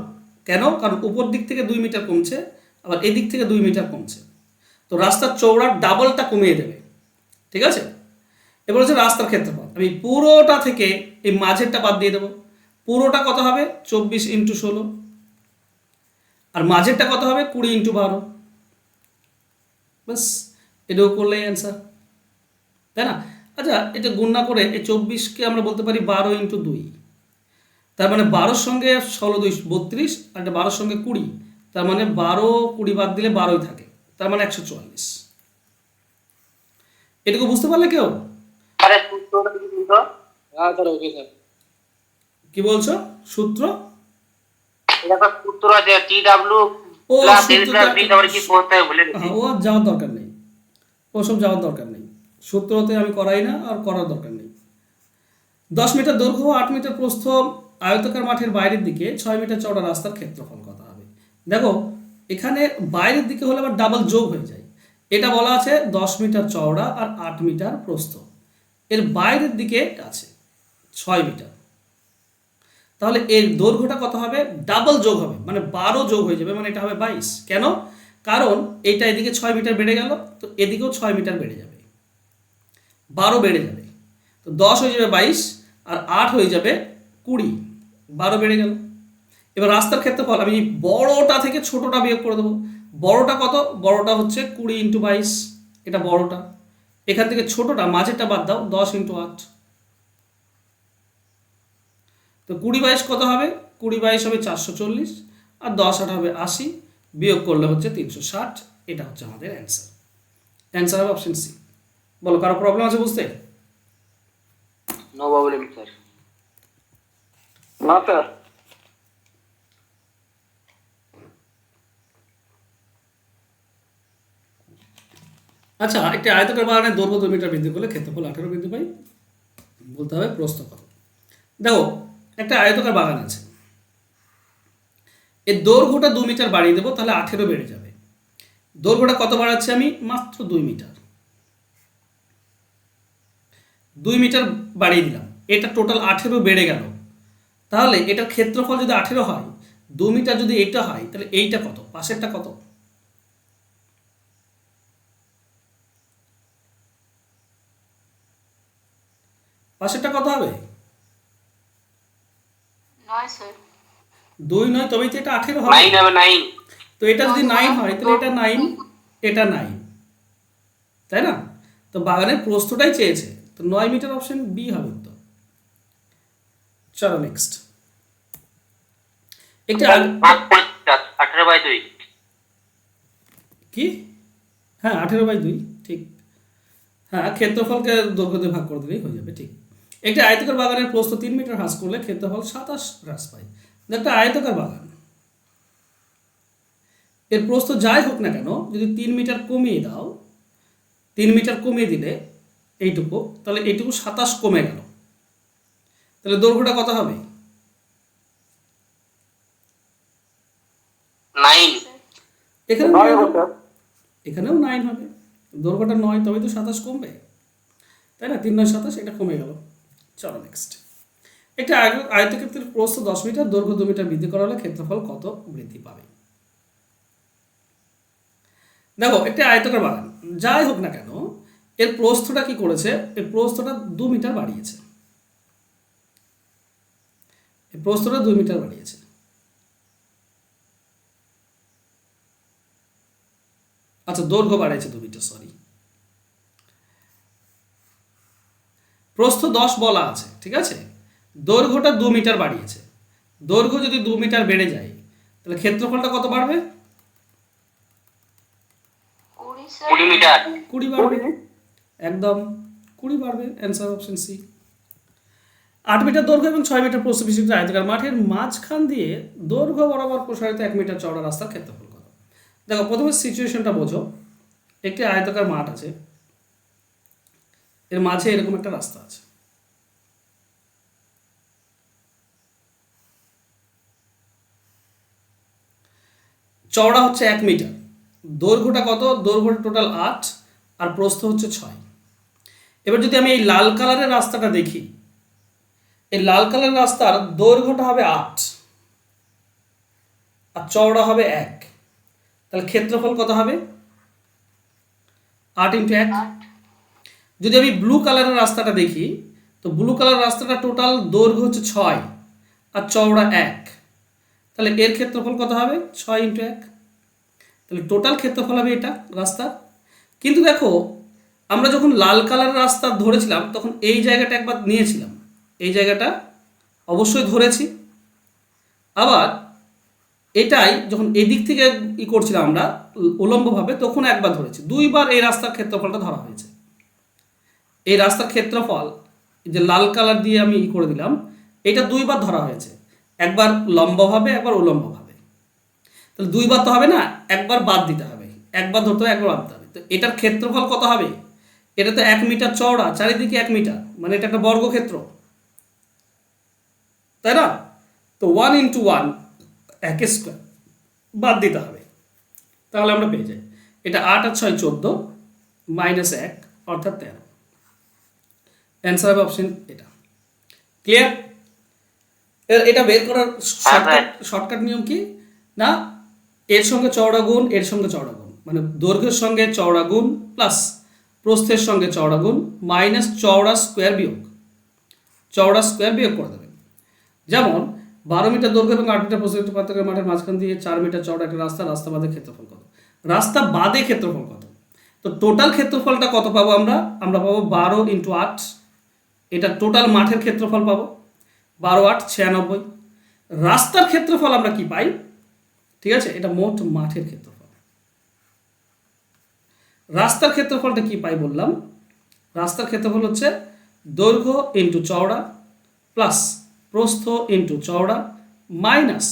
কেন? কারণ উপর দিক থেকে 2 মিটার কমছে, আবার এই দিক থেকে 2 মিটার কমছে, তো রাস্তার চওড়ার ডাবলটা কমিয়ে দেবে, ঠিক আছে। এবার হচ্ছে রাস্তার ক্ষেত্রফল, আমি পুরোটা থেকে এই মাঝেরটা বাদ দিয়ে দেবো, পুরোটা কত হবে 24 ইন্টু 16, আর মাঝেরটা কত হবে 20 ইন্টু 12, বাস এটাও করলেই অ্যান্সার, তাই না? আচ্ছা, এটা গুণ না করে এই 24কে আমরা বলতে পারি 12 ইন্টু 2, তার মানে 12-র সঙ্গে 16 2 32, আর এটা 12-র সঙ্গে 20, তার মানে 12 20 বাদ দিলে 12ই থাকে, তার মানে 144। এটুকু বুঝতে পারলে কেউ? আরে সূত্রটা কি বলতো? হ্যাঁ স্যার, ওকে স্যার। কি বলছো? সূত্র? এটা তো সূত্র আছে TW ও প্লাস L সূত্রটা, প্লাস B তারপরে কি করতে হবে বলে দিচ্ছি। হ্যাঁ, ও আর যাওয়ার দরকার নেই, ওসব যাওয়ার দরকার নেই, সূত্রতে আমি করাই না, আর করার দরকার নেই। 10 মিটার দৈর্ঘ্য 8 মিটার প্রস্থ আয়তাকার মাঠের বাইরের দিকে 6 মিটার চওড়া রাস্তার ক্ষেত্রফল কত হবে? দেখো এখানে বাইরের দিকে হলে আবার ডাবল যোগ হয়ে যায়, এটা বলা আছে 10 মিটার চওড়া আর 8 মিটার প্রস্থ, এর বাইরের দিকে আছে 6 মিটার, তাহলে এর দৈর্ঘ্যটা কত হবে, ডাবল যোগ হবে, মানে 12 যোগ হয়ে যাবে, মানে এটা হবে 22। কেন? কারণ এইটা এদিকে 6 মিটার বেড়ে গেল, তো এদিকেও 6 মিটার বেড়ে যাবে, 12 বেড়ে যাবে, তো 10 হয়ে যাবে 22, আর 8 হয়ে যাবে 20, 12 বেড়ে গেল। এবার রাস্তার ক্ষেত্রফল আমি বড়টা থেকে ছোটটা বিয়োগ করে দেবো, বড়টা কত, বড়টা হচ্ছে 20 ইন্টু 22, এটা বড়টা, এখান থেকে ছোটটা মাঝেরটা বাদ দাও 10 ইন্টু 8, তো 20 22 কত হবে, 20 22 হবে 440, আর 10 8 হবে 80, বিয়োগ করলে হচ্ছে 360, এটা হচ্ছে আমাদের অ্যান্সার। অ্যান্সার হবে অপশন সি। বলো, কারো প্রবলেম আছে বুঝতে? No problem sir. না স্যার। আচ্ছা, একটা আয়তাকার বাগানের দৈর্ঘ্য 2 মিটার বৃদ্ধি করলে ক্ষেত্রফল 18 বৃদ্ধি পাই, বলতে হবে প্রস্থ কত। দেখো একটা আয়তাকার বাগান আছে, এর দৈর্ঘ্যটা 2 মিটার বাড়িয়ে দেবো, তাহলে 18 বেড়ে যাবে। দৈর্ঘ্যটা কত বাড়াচ্ছি আমি, মাত্র 2 মিটার, 2 মিটার বাড়িয়ে দিলাম, এটা টোটাল 18 বেড়ে গেল, তাহলে এটার ক্ষেত্রফল যদি 18 হয়, 2 মিটার যদি এইটা হয়, তাহলে এইটা কত, পাশেরটা কত? পাশেরটা কত হবে? 9 স্যার। 2 নয়, তবেই তো এটা 18 হবে। 9 হবে 9। তো এটা যদি 9 হয়, তাহলে এটা 9, এটা 9, তাই না? তো বাগানের প্রস্থটাই চেয়েছে, তো 9 মিটার, অপশন বি হবে উত্তর। চলো নেক্সট। একটি 18/2। কি? হ্যাঁ 18/2, ঠিক। হ্যাঁ, ক্ষেত্রফলকে দৈর্ঘ্য দিয়ে ভাগ করে দিলেই হয়ে যাবে, ঠিক। একটি আয়তাকার বাগানের প্রস্থ 3 মিটার হ্রাস করলে ক্ষেত্রফল 27 হ্রাস পায়। একটা আয়তাকার বাগান, এর প্রস্থ যাই হোক না কেন, যদি 3 মিটার কমিয়ে দাও, 3 মিটার কমিয়ে দিলে এইটুকু, তাহলে এইটুকু 27 কমে গেল, তাহলে দৈর্ঘ্যটা কত হবে? 9 এখানে নয় 9 হবে হবে। স্যার। এখানেও 9 হবে। দৈর্ঘ্যটা 9, তবে তো 27 কমবে, তাই না? 3 9 27, এটা কমে গেল। চলো নেক্সট। একটা আয়তক্ষেত্রের প্রস্থ 10 মিটার, দৈর্ঘ্য 2 মিটার বৃদ্ধি করা হলে ক্ষেত্রফল কত বৃদ্ধি পাবে? দেখো, একটা আয়তকার বাগান যাই হোক না কেন, এর প্রস্থটা কি করেছে? এর প্রস্থটা 2 মিটার বাড়িয়েছে। এর প্রস্থটা 2 মিটার বাড়িয়েছে। আচ্ছা, দৈর্ঘ্য বাড়িয়েছে 2 মিটার, সরি। প্রস্থ 10 বলা আছে, ঠিক আছে? দৈর্ঘ্যটা 2 মিটার বাড়িয়েছে। দৈর্ঘ্য যদি 2 মিটার বেড়ে যায়, তাহলে ক্ষেত্রফলটা কত বাড়বে? 20 স্যার। 20 মিটার 20 বাড়বে। একদম 20 বাড়বে। Answer option C. 8 মিটার দৈর্ঘ্য এবং 6 মিটার প্রস্থ বিশিষ্ট আয়তাকার মাঠের মাঝখান দিয়ে দৈর্ঘ্য বরাবর প্রসারিত 1 মিটার চওড়া রাস্তার ক্ষেত্রফল কত? দেখো, প্রথমে সিচুয়েশনটা বোঝো। একটি আয়তাকার মাঠ আছে, এর মাঝে এরকম একটা রাস্তা আছে। চওড়া হচ্ছে 1 মিটার। দৈর্ঘ্যটা কত? দৈর্ঘ্যটা টোটাল 8 আর প্রস্থ হচ্ছে 6। এবার যদি আমি এই লাল কালারের রাস্তাটা দেখি, এই লাল কালারের রাস্তার দৈর্ঘ্যটা হবে 8 আর চওড়া হবে 1, তাহলে ক্ষেত্রফল কত হবে? 8 × 1। 8 যদি আমি ব্লু কালারের রাস্তাটা দেখি, তো ব্লু কালার রাস্তাটা টোটাল দৈর্ঘ্য হচ্ছে 6 আর চওড়া 1, তাহলে এর ক্ষেত্রফল কত হবে? 6 × 1। তাহলে টোটাল ক্ষেত্রফল হবে এটা রাস্তা। কিন্তু দেখো, আমরা যখন লাল কালারের রাস্তা ধরেছিলাম তখন এই জায়গাটা একবার নিয়েছিলাম, এই জায়গাটা অবশ্যই ধরেছি। আবার এটাই যখন এদিক থেকে করছিলাম আমরা উলম্বভাবে, তখন একবার ধরেছি। 2বার এই রাস্তার ক্ষেত্রফলটা ধরা হয়েছে। এই রাস্তার ক্ষেত্রফল যে লাল কালার দিয়ে আমি করে দিলাম, এটা 2বার ধরা হয়েছে, একবার লম্বভাবে একবার উলম্বভাবে। তাহলে 2বার তো হবে না, একবার বাদ দিতে হবে। একবার ধরতে হবে, একবার বাদ দিতে হবে। তো এটার ক্ষেত্রফল কত হবে? এটা তো 1 মিটার চওড়া, চারিদিকে 1 মিটার, মানে এটা একটা বর্গক্ষেত্র, তাই না? তো 1 × 1 1 স্কোয়ার বাদ দিতে হবে, তাহলে আমরা পেয়ে যাই এটা 8 আর 6 14 -1 অর্থাৎ 13। অ্যান্সার হবে অপশন এটা। ক্লিয়ার? এটা বের করার শর্টকাট নিয়ম কি না, এর সঙ্গে চওড়া গুণ এর সঙ্গে চওড়া গুণ, মানে দৈর্ঘ্যের সঙ্গে চওড়া গুণ প্লাস প্রস্থের সঙ্গে চওড়া গুণ মাইনাস চওড়া স্কোয়ার বিয়োগ, চওড়া স্কোয়ার বিয়োগ করে দেবেন। যেমন 12 মিটার দৈর্ঘ্য এবং 8 মিটার প্রস্থ পার্থক্যের মাঠের মাঝখান দিয়ে 4 মিটার চওড়া একটা রাস্তা, রাস্তা বাদে ক্ষেত্রফল কত? রাস্তা বাদে ক্ষেত্রফল কত? তো টোটাল ক্ষেত্রফলটা কত পাবো আমরা? আমরা পাবো 12 × 8, এটা টোটাল মাঠের ক্ষেত্রফল পাবো 12 8 96। রাস্তার ক্ষেত্রফল আমরা কি পাই? ঠিক আছে, এটা মোট মাঠের ক্ষেত্রফল। রাস্তার ক্ষেত্রফলটা কি পাই বললাম? রাস্তার ক্ষেত্রফল হচ্ছে দৈর্ঘ্য ইন্টু চওড়া প্লাস প্রস্থ ইন্টু চওড়া মাইনাস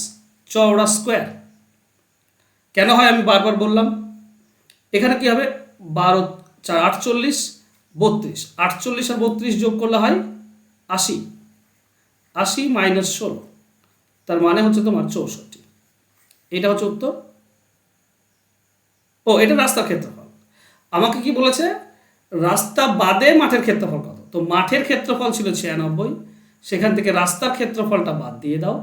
চওড়া স্কোয়ার। কেন হয় আমি বারবার বললাম। এখানে কি হবে? 12 4 48 32, 48 আর 32 যোগ করলে হয় 80, 80 - 16, তার মানে হচ্ছে তোমার 64। এটা হচ্ছে উত্তর। ও, এটা রাস্তার ক্ষেত্রফল। আমাকে কি বলেছে? রাস্তা বাদে মাঠের ক্ষেত্রফল কত? তো মাঠের ক্ষেত্রফল ছিল 96, সেখান থেকে রাস্তার ক্ষেত্রফলটা বাদ দিয়ে দাও,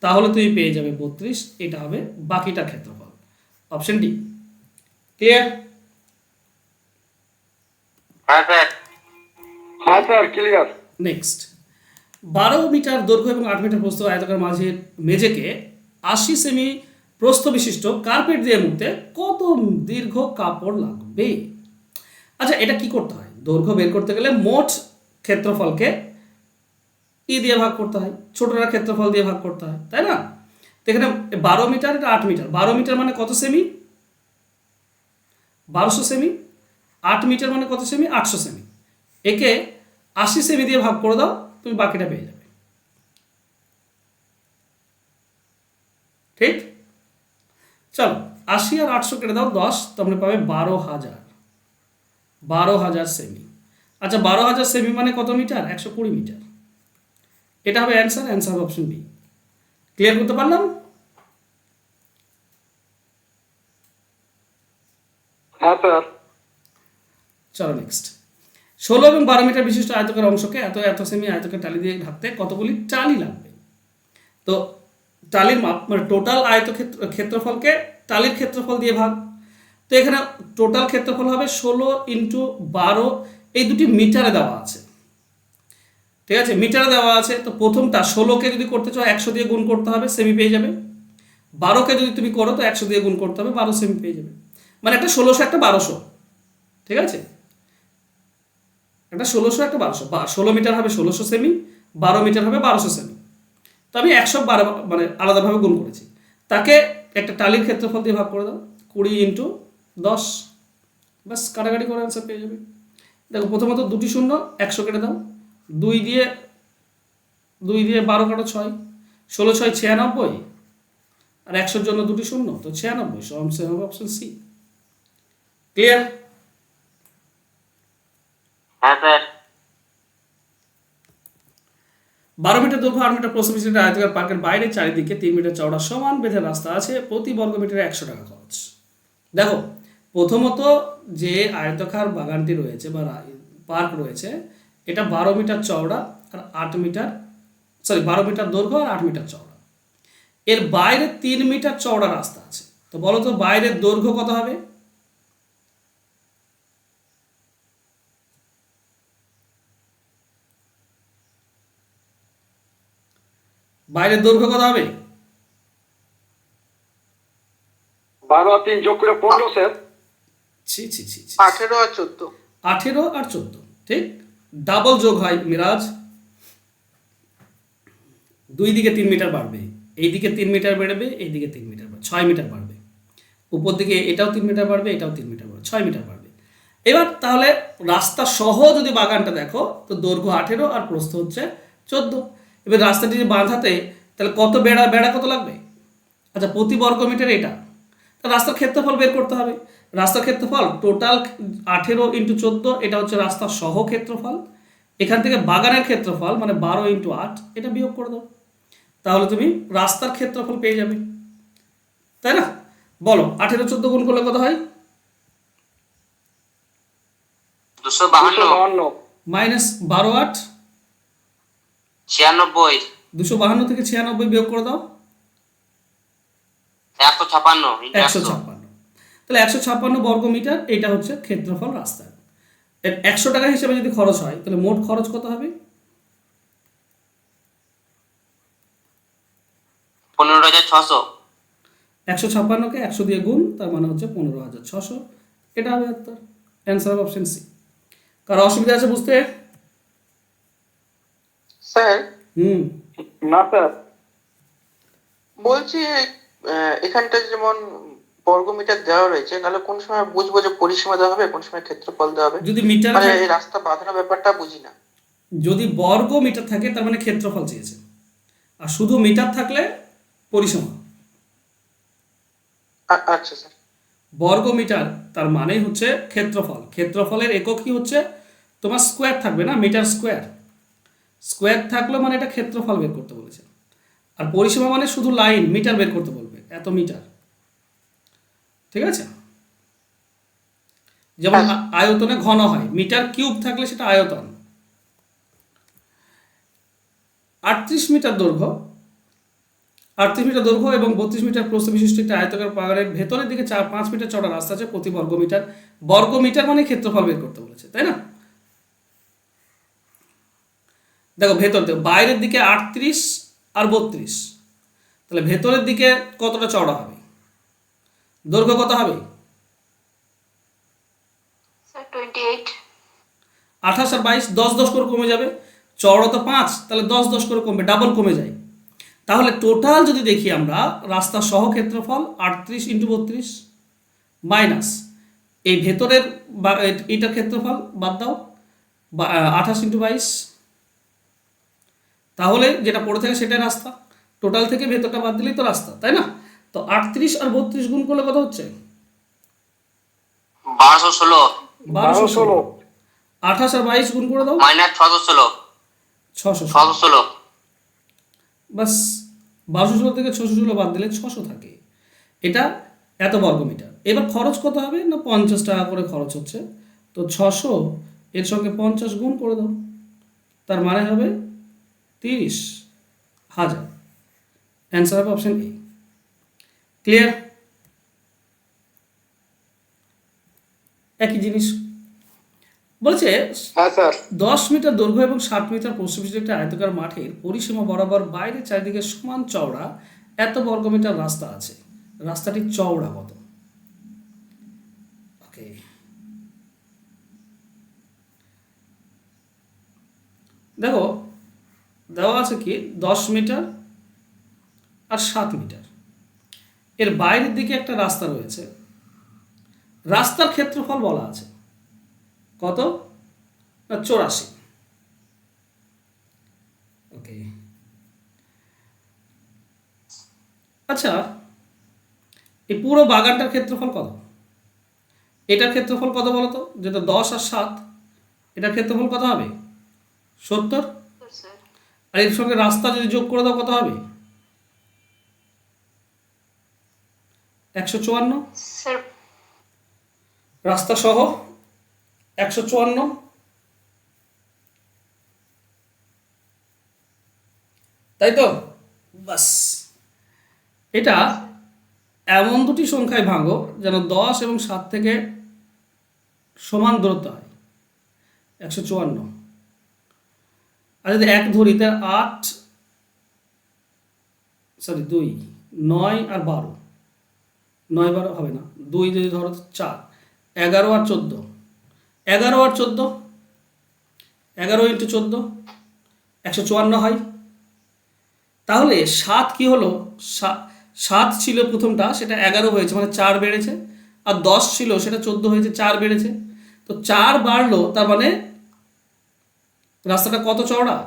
তাহলে তুমি পেয়ে যাবে 32। এটা হবে বাকিটা ক্ষেত্রফল। Option D. ক্লিয়ার? হ্যাঁ স্যার হ্যাঁ স্যার, ক্লিয়ার। নেক্সট, 12 মিটার দৈর্ঘ্য এবং 8 মিটার প্রস্থ আয়তাকার মাঝের মেঝেকে 80 সেমি প্রস্থ বিশিষ্ট কার্পেট দিয়ে মুড়তে কত দীর্ঘ কাপড় লাগবে? আচ্ছা, এটা কি করতে হয়? দৈর্ঘ্য বের করতে গেলে মোট ক্ষেত্রফলকে দিয়ে ভাগ করতে হয়, ছোটরা ক্ষেত্রফল দিয়ে ভাগ করতে হয়, তাই না? তো এখানে 12 মিটার, এটা 8 মিটার। 12 মিটার মানে কত সেমি? 1200 সেমি। 8 মিটার মানে কত সেমি? 800 সেমি। একে 80 সেমি দিয়ে ভাগ করে দাও, তুমি বাকিটা পেয়ে যাবে। ঠিক? চলো, 80 আর 800 কেটে দাও 10, তোমরা পাবে 12,000। 12,000 সেমি। আচ্ছা, 12,000 সেমি মানে কত মিটার? 120 মিটার। এটা হবে অ্যান্সার। অ্যান্সার হবে অপশন বি। ক্লিয়ার করতে পারলাম? হ্যাঁ স্যার। চলো নেক্সট। 16 এবং 12 মিটার বিশিষ্ট আয়তকার অংশকে এত এত সেমি আয়তকার টালি দিয়ে ঢাকতে কতগুলি টালি লাগবে? তো টালির মাপ মানে টোটাল ক্ষেত্রফলকে টালির ক্ষেত্রফল দিয়ে ভাগ। তো এখানে টোটাল ক্ষেত্রফল হবে 16 ইন্টু 12, এই দুটি মিটারে দেওয়া আছে, ঠিক আছে, মিটারে দেওয়া আছে। তো প্রথমটা 16কে যদি করতে চাও 100 দিয়ে গুণ করতে হবে, সেমি পেয়ে যাবে। 12কে যদি তুমি করো তো 100 দিয়ে গুণ করতে হবে, 12 সেমি পেয়ে যাবে। মানে একটা 1600 একটা 1200, ঠিক আছে, একটা 1600 একটা 1200, 16 মিটার হবে 1600 সেমি, 12 মিটার হবে 1200 সেমি। তো আমি 112 মানে আলাদাভাবে গুণ করেছি, তাকে একটা টালির ক্ষেত্রফল দিয়ে ভাগ করে দাও, 20 ইন্টু 10, বাস কাটাকাটি করে অ্যান্সার পেয়ে যাবে। দেখো প্রথমত দুটি শূন্য 100 কেটে দাও, 2 দিয়ে 12 কাটো 6, 16 6 96, আর 100-র জন্য দুটি শূন্য, তো 96 সে হবে অপশন সি। ক্লিয়ার? হ্যাঁ স্যার। 12 মিটার দৈর্ঘ্য 8 মিটার প্রস্থ বিশিষ্ট আয়তাকার পার্কের বাইরে চারিদিকে 3 মিটার চওড়া সমান বেঁধে রাস্তা আছে, প্রতি বর্গ মিটারে 100 টাকা খরচ। দেখো প্রথমত যে আয়তাকার বাগানটি রয়েছে বা পার্ক রয়েছে, এটা 12 মিটার চওড়া আর 8 মিটার 12 মিটার দৈর্ঘ্য আর 8 মিটার চওড়া। এর বাইরে 3 মিটার চওড়া রাস্তা আছে। তো বলো তো বাইরের দৈর্ঘ্য কত হবে? বাইরের দৈর্ঘ্য কত হবে? 12 আর 3 যোগ করে 15 স্যার। ছি ছি ছি ছি। 18 আর 14। 18 আর 14, ঠিক, ডাবল যোগ হয় মিরাজ। দুই দিকে 3 মিটার বাড়বে, এই দিকে 3 মিটার বেড়েবে, এই দিকে 3 মিটার বাড়বে, 6 মিটার বাড়বে। উপর দিকে এটাও 3 মিটার বাড়বে, এটাও 3 মিটার বাড়বে, 6 মিটার বাড়বে। এবার তাহলে রাস্তা সহ যদি বাগানটা দেখো তো দৈর্ঘ্য 18 আর প্রস্থ হচ্ছে 14। এবার রাস্তাটি যদি বাঁধাতে তাহলে কত বেড়া বেড়া কত লাগবে? আচ্ছা প্রতি বর্গ মিটার এটা, তা রাস্তার ক্ষেত্রফল বের করতে হবে। রাস্তার ক্ষেত্রফল টোটাল 18 ইন্টু 14, এটা হচ্ছে রাস্তার সহ ক্ষেত্রফল। এখান থেকে বাগানের ক্ষেত্রফল মানে 12 ইন্টু 8, এটা বিয়োগ করে দাও, তাহলে তুমি রাস্তার ক্ষেত্রফল পেয়ে যাবে, তাই না? বলো 18 14 গুণ করলে কত হয়? 252 মাইনাস 12 8, 96 252 থেকে 96 বিয়োগ করে দাও, 156 156। তাহলে 156 বর্গ মিটার এটা হচ্ছে ক্ষেত্রফল রাস্তার। 100 টাকা হিসেবে যদি খরচ হয় তাহলে মোট খরচ কত হবে? 15600। 156কে 100 দিয়ে গুণ, তার মানে হচ্ছে 15600, এটা হবে উত্তর। অ্যান্সার হবে অপশন সি। কারো অসুবিধা আছে বুঝতে? স্যার না স্যার। বলছি এখানটা যেমন বর্গমিটার দেওয়া রয়েছে, তাহলে কোন সময় বুঝবো যে পরিসীমা দেওয়া হবে, কোন সময় ক্ষেত্রফল দেওয়া হবে? যদি মিটার মানে এই রাস্তা বাঁধানোর ব্যাপারটা বুঝি না। যদি বর্গ মিটার থাকে তার মানে ক্ষেত্রফল চেয়েছে, আর শুধু মিটার থাকলে পরিসীমা। আচ্ছা স্যার। বর্গ মিটার তার মানে হচ্ছে ক্ষেত্রফল, ক্ষেত্রফলের একক কি হচ্ছে তোমার স্কোয়ার থাকবে না, মিটার স্কোয়ার। স্কোয়ার থাকলো মানে এটা ক্ষেত্রফল বের করতে বলেছে। আর পরিসীমা মানে শুধু লাইন, মিটার বের করতে বলবে, এত মিটার, ঠিক আছে? যেমন আয়তনে ঘন হয়, মিটার কিউব থাকলে সেটা আয়তন। 38 মিটার দৈর্ঘ্য 38 মিটার দৈর্ঘ্য এবং 32 মিটার প্রস্থ বিশিষ্ট একটা আয়তাকার পাহাড়ের ভেতরের দিকে 5 মিটার চওড়া রাস্তা আছে, প্রতি বর্গ মিটার। বর্গ মিটার মানে ক্ষেত্রফল বের করতে বলেছে, তাই না? দেখো ভেতর থেকে বাইরের দিকে 38 আর 32, তাহলে ভেতরের দিকে কতটা চওড়া হবে? দৈর্ঘ্য কত হবে? স্যার 28। 28 আর 22 10 10 করে কমে যাবে, চওড়া তো 5, তাহলে 10 10 করে কমবে, ডাবল কমে যায়। তাহলে টোটাল যদি দেখি আমরা রাস্তার সহ ক্ষেত্রফল 38 ইন্টু 32 মাইনাস এই ভেতরের এটার ক্ষেত্রফল বাদ দাও 28 ইন্টু 22, তাহলে যেটা পড়ে থাকে সেটাই রাস্তা। টোটাল থেকে ভেতরটা বাদ দিলেই তো রাস্তা, তাই না? তো 38 আর 32 গুণ করলে কত হচ্ছে? 1216 1216। 28 আর 22 গুণ করে দাও, মাইনাস 616 616। বাস 1216 থেকে 616 বাদ দিলে 600 থাকে। এটা এত বর্গমিটার। এবার খরচ কত হবে না 50 টাকা করে খরচ হচ্ছে, তো 600 এর সঙ্গে 50 গুণ করে দাও, তার মানে হবে 30,000। অ্যান্সার হবে অপশন এ। ক্লিয়ার? একই জিনিস বলছে, হ্যাঁ স্যার 10 মিটার দৈর্ঘ্য এবং 60 মিটার প্রস্থ বিশিষ্ট একটি আয়তাকার মাঠের পরিসীমা বরাবর বাইরে চারিদিকে সমান চওড়া এত বর্গমিটার রাস্তা আছে, রাস্তাটি চওড়া কত? ওকে, দেখো দেওয়া আছে কি 10 মিটার আর 7 মিটার, এর বাইরের দিকে একটা রাস্তা রয়েছে, রাস্তার ক্ষেত্রফল বলা আছে কত না 84। ওকে, আচ্ছা এই পুরো বাগানটার ক্ষেত্রফল কত? এটার ক্ষেত্রফল কত বলো তো, যেটা 10 আর 7, এটার ক্ষেত্রফল কত হবে? 70। স্যার আর এর সঙ্গে রাস্তা যদি যোগ করে দাও কত হবে? 154। স্যার রাস্তা সহ 154। তাই তো? বাস, এটা এমন দুটি সংখ্যায় ভাঙো যেন 10 এবং 7 থেকে সমান দূরত্ব হয়, 154। আর যদি 1 ধরি তার 8 সরি 2 9 আর 12, 9 12 হবে না, 2 যদি ধরো 4, 11 আর 14, 11 আর 14, 11 ইন্টু 14 154 হয়। তাহলে 7 কি হলো, 7 ছিল প্রথমটা, সেটা 11 হয়েছে, মানে 4 বেড়েছে, আর 10 ছিল সেটা 14 হয়েছে, 4 বেড়েছে, তো 4 বাড়লো, তার মানে রাস্তাটা কত চওড়া?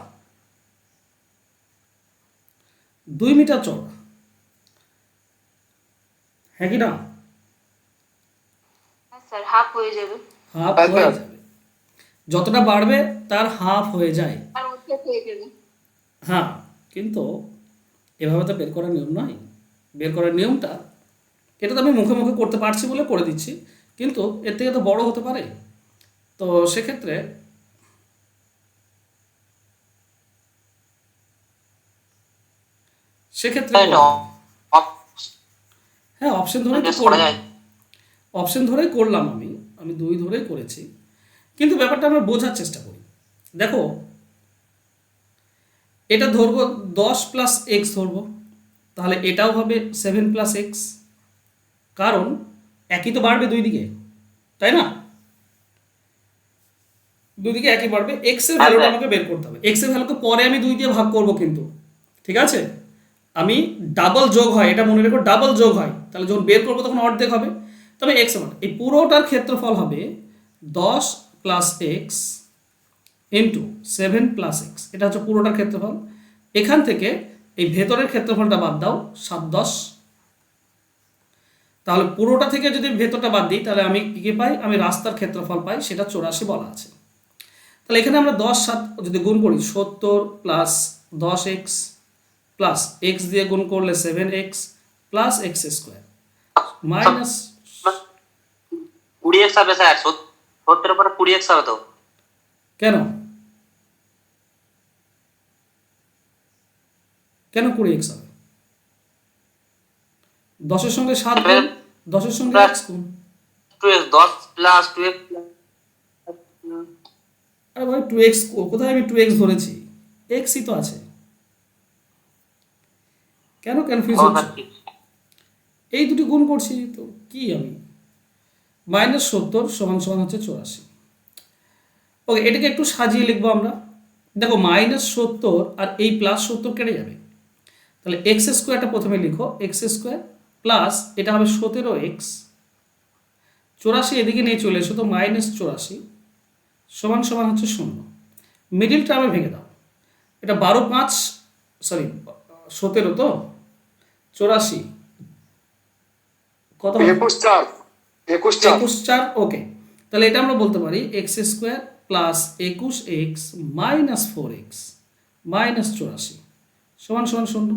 2 মিটার চওড়া। হ্যাঁ কি না? হ্যাঁ স্যার হাফ হয়ে যাবে, হাফ হ্যাঁ, হয়ে স্যার। যাবে, যতটা বাড়বে তার হাফ হয়ে যায়। আর অর্ধেক হয়ে যাবে। হ্যাঁ, কিন্তু এভাবে তো বের করার নিয়ম নয়। বের করার নিয়মটা, এটা তো আমি মুখে মুখে করতে পারছি বলে করে দিচ্ছি, কিন্তু এর থেকে তো বড় হতে পারে। তো সেক্ষেত্রে সেক্ষেত্রে এটা হ্যাঁ অপশন ধরেই তো guess করা করলাম, যায়। অপশন ধরেই করলাম, আমি 2 ধরেই করেছি, কিন্তু ব্যাপারটা আমরা বোঝার চেষ্টা করি। দেখো এটা ধরবো 10 প্লাস এক্স ধরবো, তাহলে এটাও হবে 7 প্লাস এক্স, কারণ একই তো বাড়বে দুই দিকে, তাই না? দুই দিকে একই বাড়বে, এক্স এর ভ্যালুটা আমাকে বের করতে হবে। এক্স এর ভ্যালুকে পরে আমি 2 দিয়ে ভাগ করব, কিন্তু ঠিক আছে, আমি ডাবল যোগ হয় এটা মনে রেখো, ডাবল যোগ হয়, তাহলে যখন বের করবো তখন অর্ধেক হবে। তবে এক্স আমার এই পুরোটার ক্ষেত্রফল হবে 10 plus x into 7 plus x, এটা হচ্ছে পুরোটার ক্ষেত্রফল। এখান থেকে এই ভেতরের ক্ষেত্রফলটা বাদ দাও, 7 10, তাহলে পুরোটা থেকে যদি ভেতরটা বাদ দিই তাহলে আমি কি পাই, আমি রাস্তার ক্ষেত্রফল পাই, সেটা 84 বলা আছে। তাহলে এখানে আমরা 10 7 যদি গুণ করি, 70 প্লাস 10 এক্স প্লাস এক্স দিয়ে গুণ করলে 7x plus x square minus, 20x হবে স্যার, 70 উপরে 20x হবে তো। কেন কেন 20x হবে? 10-এর সঙ্গে 7 গুণ, 10-এর সঙ্গে x গুণ, 2x 10 প্লাস 2x আরে ভাই 2x কোথায় আমি 2x ধরেছি, xই তো আছে, কেন কনফিউজ হচ্ছে? এই দুটি গুণ করছি তো কি আমি, -70 সমান সমান হচ্ছে 84। ওকে, এটাকে একটু সাজিয়ে লিখবো আমরা। দেখো -70 আর এই +70 কেটে যাবে, তাহলে এক্স স্কোয়ারটা প্রথমে লিখো, এক্স স্কোয়ার প্লাস এটা হবে 17x, 84 এদিকে নিয়ে চলে এসো, তো -84 সমান সমান হচ্ছে 0। মিডিল টার্মে ভেঙে দাও, এটা 12 5 সরি 17 তো 84 কত 21 4 21 4 21 4। ওকে, তাহলে এটা আমরা বলতে পারি x square plus 21x minus 4x minus 84 সমান সমান 0।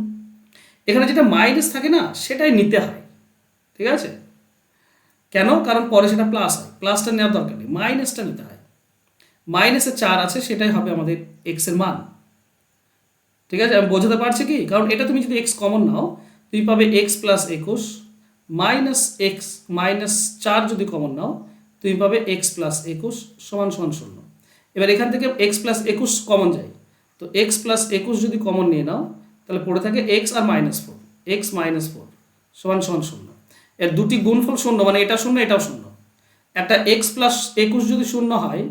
এখানে যেটা মাইনাস থাকে না সেটাই নিতে হয়, ঠিক আছে। কেন? কারণ পরে সেটা প্লাস হয়, প্লাসটা নেওয়ার দরকার নেই, মাইনাসটা নিতে হয়। মাইনাসে 4 আছে, সেটাই হবে আমাদের এক্স এর মান। ঠিক আছে, আমি বোঝাতে পারছি কি? কারণ এটা তুমি যদি এক্স কমন নাও, তুমি পাবে x plus 21 minus x minus 4 যদি কমন নাও, তুমি পাবে এক্স প্লাস 21 সমান সমান 0। এবার এখান থেকে এক্স প্লাস 21 কমন যায়, তো এক্স প্লাস 21 যদি কমন নিয়ে নাও, তাহলে পড়ে থাকে এক্স আর -4, এক্স -4 সমান সমান 0। এর দুটি গুণফল 0, মানে এটা 0 এটাও 0। একটা এক্স প্লাস 21 যদি 0 হয়,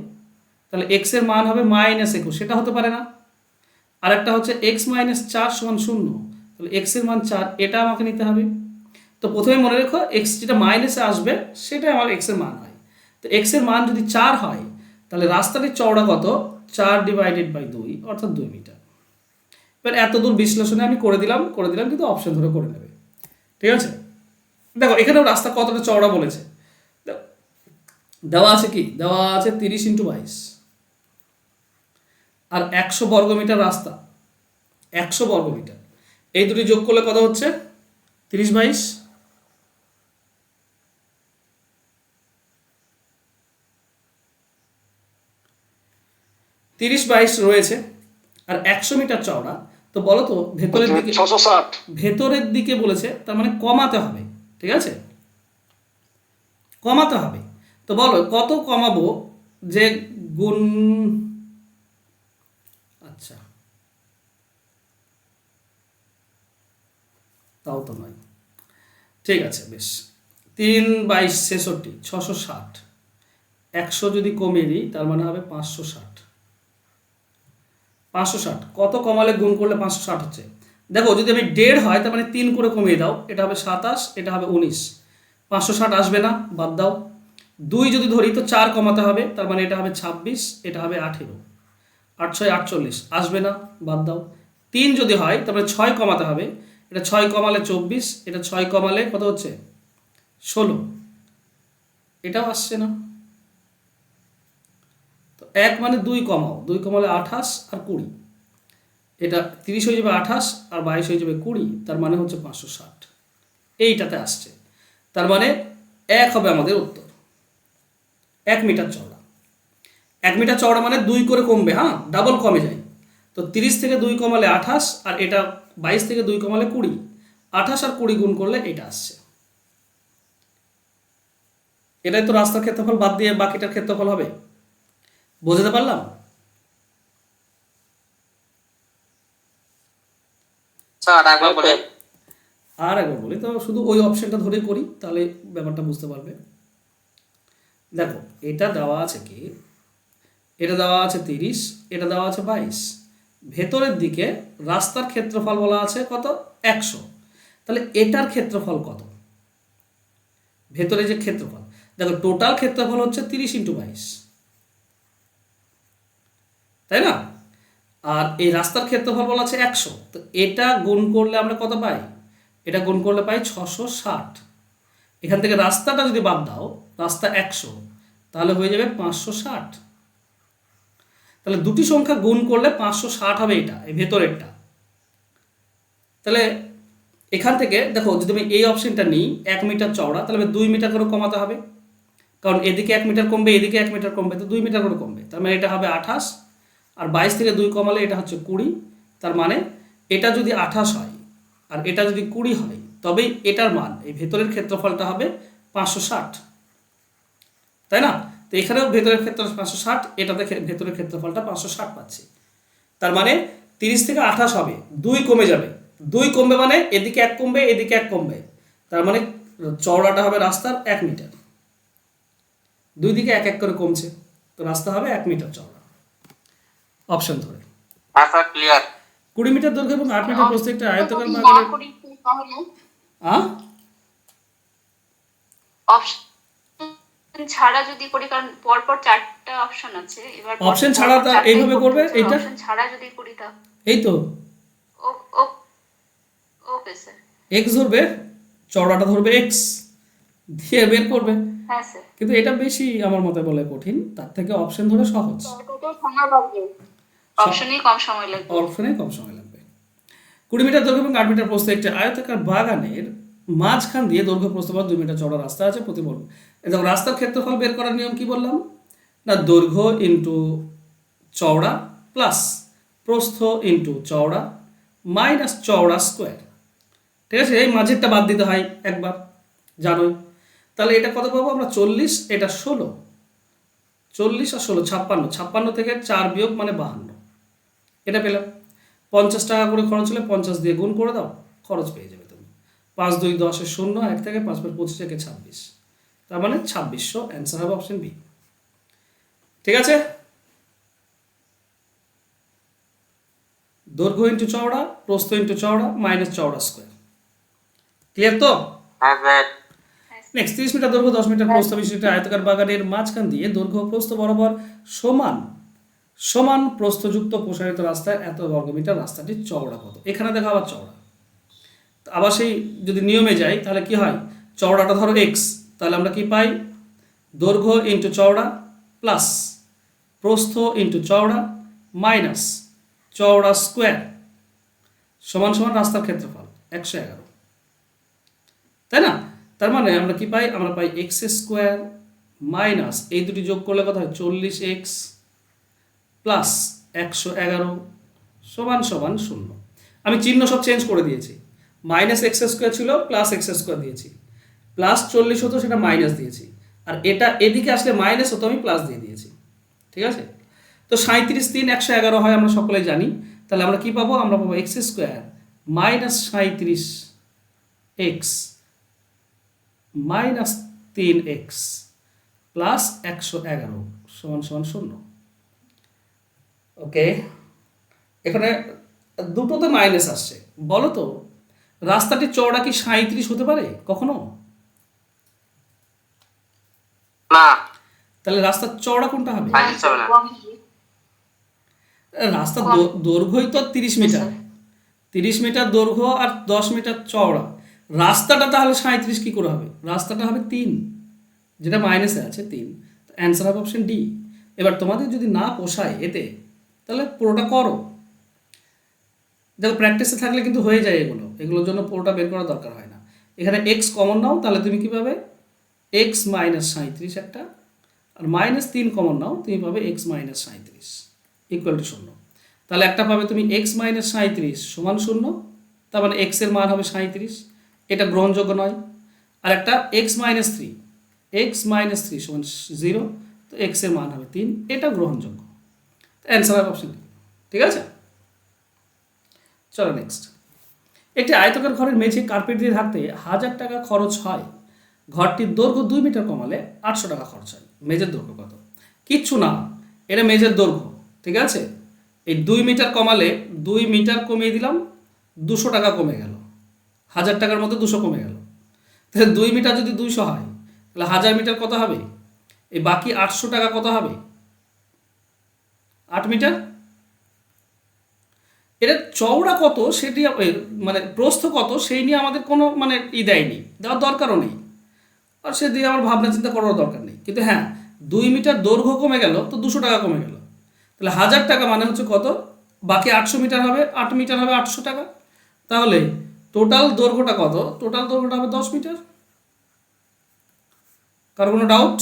তাহলে এক্স এর মান হবে -21, সেটা হতে পারে না। আর একটা হচ্ছে এক্স -4 সমান 0, তাহলে এক্স এর মান 4, এটা আমাকে নিতে হবে। তো প্রথমে মনে রেখো এক্স যেটা মাইনাসে আসবে সেটাই আমার এক্স এর মান হয়। তো এক্স এর মান যদি 4 হয়, তাহলে রাস্তাটির চওড়া কত? 4/2 অর্থাৎ 2 মিটার। এবার এত দূর বিশ্লেষণে আমি করে দিলাম, কিন্তু অপশন ধরে করে নেবে। ঠিক আছে, দেখো এখানেও রাস্তা কতটা চওড়া বলেছে, দেওয়া আছে কি? দেওয়া আছে 30 × 22 আর 100 বর্গমিটার রাস্তা, 100 বর্গমিটার। এই দুটি যোগ করলে কত হচ্ছে? 30/22। 30/22 রয়েছে আর 100 মিটার চওড়া। তো বলো তো ভেতরের দিকে, 660। ভেতরের দিকে বলেছে, তার মানে কমাতে হবে। ঠিক আছে, কমাতে হবে। তো বলো কত কমাবো যে গুণ, আচ্ছা তাও তো নয়। ঠিক আছে, বেশ, 3/22 = 660। 100 যদি কমিয়ে দিই, তার মানে হবে 560। 560 কত কমালে গুণ করলে 560 হচ্ছে? দেখো যদি আমি 1.5 হয়, তার মানে 3 করে কমিয়ে দাও, এটা হবে 27, এটা হবে 19। 560 আসবে না, বাদ দাও। 2 যদি ধরি তো 4 কমাতে হবে, তার মানে এটা হবে 26, এটা হবে 18। 8 × 6 = 48, আসবে না, বাদ দাও। 3 যদি হয়, তারপরে 6 কমাতে হবে, এটা 6 কমালে 24, এটা 6 কমালে কত হচ্ছে? 16, এটাও আসছে না। তো 1 মানে 2 কমাও, 2 কমালে 28 আর 20, এটা 30 হয়ে যাবে 28 আর 22 হয়ে যাবে 20, তার মানে হচ্ছে 560। এইটাতে আসছে, তার মানে 1 হবে আমাদের উত্তর। 1 মিটার চওড়া, 1 মিটার চওড়া মানে 2 করে কমবে, হ্যাঁ, ডাবল কমে যায়। তো 30 থেকে 2 কমালে 28, আর এটা 22 থেকে 2 কমালে 20, 28 আর 20 গুণ করলে এটা আসছে। এটাই তো রাস্তার ক্ষেত্রফল বাদ দিয়ে বাকিটার ক্ষেত্রফল হবে। বোঝাতে পারলাম? স্যার একবার বলেন। আর একবার বলি, তো শুধু ওই অপশনটা ধরে করি, তাহলে ব্যাপারটা বুঝতে পারবে। দেখো এটা দেওয়া আছে কি, এটা দেওয়া আছে 30, এটা দেওয়া আছে 22। ভেতরের দিকে রাস্তার ক্ষেত্রফল বলা আছে কত? 100। তাহলে এটার ক্ষেত্রফল কত? ভেতরে যে ক্ষেত্রফল, দেখো টোটাল ক্ষেত্রফল হচ্ছে 30 × 22, তাই না? আর এই রাস্তার ক্ষেত্রফল বলা আছে 100। তো এটা গুণ করলে আমরা কত পাই? এটা গুণ করলে পাই 660। এখান থেকে রাস্তাটা যদি বাদ দাও, রাস্তা 100, তাহলে হয়ে যাবে 560। তাহলে দুটি সংখ্যা গুণ করলে 560 হবে, এটা এই ভেতরেরটা। তাহলে এখান থেকে দেখো যদি আমি এই অপশনটা নিই, 1 মিটার চওড়া, তাহলে 2 মিটার করে কমাতে হবে, কারণ এদিকে 1 মিটার কমবে, এদিকে 1 মিটার কমবে, তো 2 মিটার করে কমবে। তার মানে এটা হবে 28, আর 22 থেকে 2 কমালে এটা হচ্ছে 20। তার মানে এটা যদি 28 হয় আর এটা যদি 20 হয়, তবেই এটার মান, এই ভেতরের ক্ষেত্রফলটা হবে 560, তাই না? তো এখানেও ভেতরের ক্ষেত্রফল 560, এটাতে ভেতরের ক্ষেত্রফলটা 560 পাচ্ছি। তার মানে 30 থেকে 28 হবে, 2 কমে যাবে, 2 কমবে মানে এদিকে 1 কমবে, এদিকে 1 কমবে, তার মানে চওড়াটা হবে রাস্তার 1 মিটার। 2 দিকে 1 1 করে কমছে, তো রাস্তা হবে 1 মিটার চওড়া। অপশন ধরে হ্যাঁ স্যার, ক্লিয়ার। 20 মিটার দৈর্ঘ্য এবং 8 মিটার প্রস্থ একটি আয়তাকার যদি না বাগানের করি তাহলে অপশন ছাড়া যদি করি, কারণ পরপর 4টা অপশন আছে, এবার অপশন ছাড়া তা এইভাবে করবে, এইটা অপশন ছাড়া যদি করি তা এই তো ওকে স্যার। x ধরবে, চওড়াটা ধরবে x দিয়ে বের করবে। হ্যাঁ স্যার, কিন্তু এটা বেশি আমার মতে বলে কঠিন, তার থেকে অপশন ধরে সহজ। অপশনেই কম সময় লাগবে। অপশনে কম সময় লাগবে। 20 মিটার দৈর্ঘ্য এবং 8 মিটার প্রস্থ একটি আয়তাকার বাগানের মাঝখান দিয়ে দৈর্ঘ্য প্রস্থ বরাবর 2 মিটার চওড়া রাস্তা আছে প্রতি বর্গ। এই দেখো রাস্তার ক্ষেত্রফল বের করার নিয়ম কি বললাম না, দৈর্ঘ্য ইন্টু চওড়া প্লাস প্রস্থ ইন্টু চওড়া মাইনাস চওড়া স্কোয়ার। ঠিক আছে, এই মাঝেরটা বাদ দিতে হয় একবার, জানোই। তাহলে এটা কত পাবো আমরা? 40, এটা 16। 40 আর 16 56। 56 থেকে 4 বিয়োগ মানে 52, এটা পেলাম। 50 টাকা করে খরচ হলে 50 দিয়ে গুণ করে দাও, খরচ পেয়ে যাবে তুমি। 5 2 10 0, 1 থেকে 5 25 থেকে 26, তার মানে 2600। অ্যান্সার হবে অপশন বি। ঠিক আছে, দৈর্ঘ্য ইন্টু চওড়া, প্রস্থ ইন্টু চওড়া মাইনাস চওড়া স্কোয়ার। ক্লিয়ার তো? হ্যাঁ স্যার। নেক্সট, 30 মিটার দৈর্ঘ্য 10 মিটার প্রস্থ বিশিষ্ট আয়তাকার বাগানের মাঝখান দিয়ে দৈর্ঘ্য প্রস্থ বরাবর সমান সমান প্রস্থযুক্ত প্রসারিত রাস্তায় এত বর্গমিটার রাস্তাটি চওড়া কত? এখানে দেখো আবার চওড়া, আবার সেই যদি নিয়মে যাই তাহলে কি হয়, চওড়াটা ধরো এক্স, তাহলে আমরা কি পাই? দৈর্ঘ্য ইন্টু চওড়া প্লাস প্রস্থ ইন্টু চওড়া মাইনাস চওড়া স্কোয়ার সমান সমান রাস্তার ক্ষেত্রফল 111, তাই না? তার মানে আমরা কি পাই? আমরা পাই এক্স স্কোয়ার মাইনাস এই দুটি যোগ করলে কত হয়? 40x প্লাস 111 সমান সমান 0। আমি চিহ্ন সব চেঞ্জ করে দিয়েছি, মাইনাস এক্স স্কোয়ার ছিল প্লাস এক্স স্কোয়ার দিয়েছি, প্লাস 40 হতো সেটা মাইনাস দিয়েছি, আর এটা এদিকে আসলে মাইনাস হতো আমি প্লাস দিয়ে দিয়েছি। ঠিক আছে, তো 37 3 111 হয় আমরা সকলেই জানি। তাহলে আমরা কি পাবো? আমরা পাবো x square minus 37x minus 3x plus 111 সমান সমান 0। ওকে, এখানে দুটোতে মাইনাস আসছে। বলো তো রাস্তাটির চওড়া কি 37 হতে পারে কখনো? না, তাহলে রাস্তার চওড়া কোনটা হবে? সাঁইত্রিশ হবে না। রাস্তার দৈর্ঘ্যই তো 30 মিটার, 30 মিটার দৈর্ঘ্য আর 10 মিটার চওড়া, রাস্তাটা তাহলে 37 কি করে হবে? রাস্তাটা হবে 3, যেটা মাইনাসে আছে 3। অ্যান্সার হবে অপশন ডি। এবার তোমাদের যদি না পোষায় এতে, তাহলে পুরোটা করো। দেখো প্র্যাকটিসে থাকলে কিন্তু হয়ে যায় এগুলো, এগুলোর জন্য পুরোটা বের করা দরকার হয় না। এখানে এক্স কমন নাও, তাহলে তুমি কি পাবে? এক্স মাইনাস 37 একটা, আর মাইনাস 3 কমন নাও, তুমি পাবে এক্স মাইনাস 37 ইকুয়াল টু 0। তাহলে একটা পাবে তুমি এক্স মাইনাস 37 সমান 0, তার মানে এক্স এর মান হবে 37, এটা গ্রহণযোগ্য নয়। আর একটা এক্স মাইনাস 3 সমান 0, তো এক্স এর মান হবে 3, এটা গ্রহণযোগ্য। অ্যান্সার হবে অপশন ডি। ঠিক আছে, চলো নেক্সট। একটি আয়তাকার ঘরের মেঝে কার্পেট দিয়ে ঢাকতে 1000 টাকা খরচ হয়, ঘরটির দৈর্ঘ্য 2 মিটার কমালে 800 টাকা খরচ হয়, মেঝের দৈর্ঘ্য কত? কিচ্ছু না, এটা মেঝের দৈর্ঘ্য। ঠিক আছে, এই 2 মিটার কমালে 2 মিটার কমিয়ে দিলাম, 200 টাকা কমে গেল, 1000 টাকার মধ্যে 200 কমে গেল। তাহলে 2 মিটার যদি 200 হয়, তাহলে 1000 মিটার কত হবে? এই বাকি 800 টাকা কত হবে? 8 মিটার। এটা চওড়া কত সেটি মানে প্রস্থ কত সেই নিয়ে আমাদের কোনো মানে দেয়নি, দেওয়ার দরকারও নেই, আর সে দিয়ে আমার ভাবনা চিন্তা করার দরকার নেই। কিন্তু হ্যাঁ, 2 মিটার দৈর্ঘ্য কমে গেল, তো 200 টাকা কমে গেল, তাহলে 1000 টাকা মানে হচ্ছে কত? বাকি 800 মিটার হবে, 8 মিটার হবে 800 টাকা, তাহলে টোটাল দৈর্ঘ্যটা কত? টোটাল দৈর্ঘ্যটা হবে 10 মিটার। কারো কোনো ডাউট?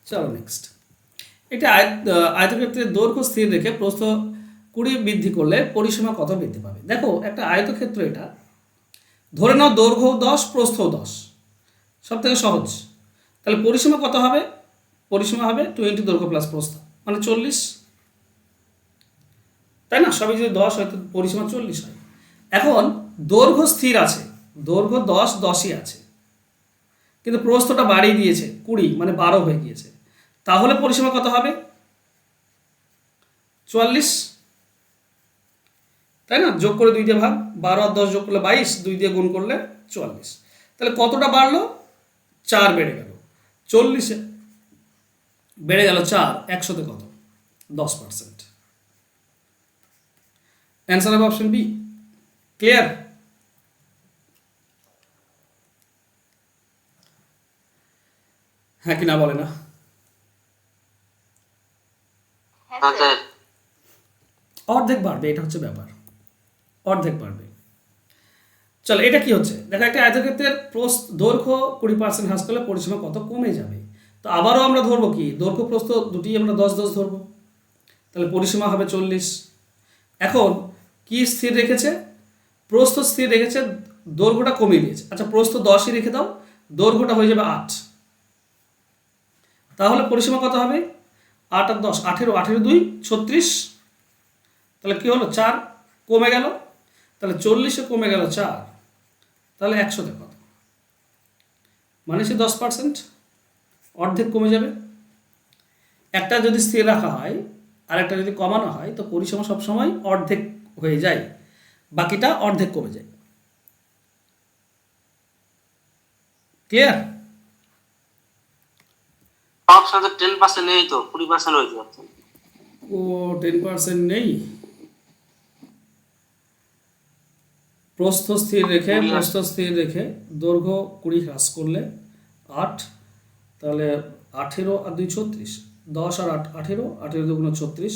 চলো নেক্সট। এটা আয়তক্ষেত্রের দৈর্ঘ্য স্থির রেখে প্রস্থ 20 বৃদ্ধি করলে পরিসীমা কত বৃদ্ধি পাবে? দেখো একটা আয়তক্ষেত্র, এটা ধরে নাও দৈর্ঘ্য 10 প্রস্থ 10, সব থেকে সহজ। তাহলে পরিসীমা কত হবে? পরিসীমা হবে 20 দৈর্ঘ্য প্লাস প্রস্থ মানে 40, তাই না? সবই যদি 10 হয় তো পরিসীমা 40 হয়। এখন দৈর্ঘ্য স্থির আছে, দৈর্ঘ্য 10 10ই আছে, কিন্তু প্রস্থটা বাড়িয়ে দিয়েছে 20 মানে 12 হয়ে গিয়েছে, তাহলে পরিসীমা কত হবে? 44, তাই না? যোগ করে 2 দিয়ে ভাগ, 12 আর 10 যোগ করলে 22, 2 দিয়ে গুণ করলে 44। তাহলে কতটা বাড়লো? 4 বেড়ে গেল, 40 বেড়ে গেল 4, 100তে কত? 10%। অ্যান্সার হবে অপশন বি। ক্লিয়ার? হ্যাঁ কি না বলে না? হ্যাঁ হ্যাঁ স্যার। স্যার। অর্ধেক বাড়বে, এটা হচ্ছে ব্যাপার, অর্ধেক বাড়বে। চলো এটা কি হচ্ছে দেখো, একটা আয়তক্ষেত্রের দৈর্ঘ্য 20% হ্রাস করলে পরিসীমা কত কমে যাবে। তো আবারও আমরা ধরবো কি, দৈর্ঘ্য প্রস্থ দুটি আমরা 10 ধরবো, তাহলে পরিসীমা হবে 40। এখন কি স্থির রেখেছে, প্রস্থ স্থির রেখেছে, দৈর্ঘ্যটা কমিয়ে দিয়েছে। আচ্ছা প্রস্থ 10ই রেখে দাও, দৈর্ঘ্যটা হয়ে যাবে 8, তাহলে পরিসীমা কত হবে 8 আর 10 18, 18 2 36, তাহলে কি হলো 4 কমে গেল, তাহলে 40-এ কমে গেল 4, তাহলে 100-তে কত, মানে সে 10%, অর্ধেক কমে যাবে। একটা যদি স্থির রাখা হয় আর একটা যদি কমানো হয় তো পরিসীমা সবসময় অর্ধেক হয়ে যায়, বাকিটা অর্ধেক কমে যায়। ক্লিয়ার? অপশন তো 10% নেই, তো 20% হয়ে যাচ্ছে। ও 10% নেই, প্রস্থ স্থির রেখে দৈর্ঘ্য 20 হ্রাস করলে 8, তাহলে 18 আর 2 36, 10 আর 8 18, 18 2 36।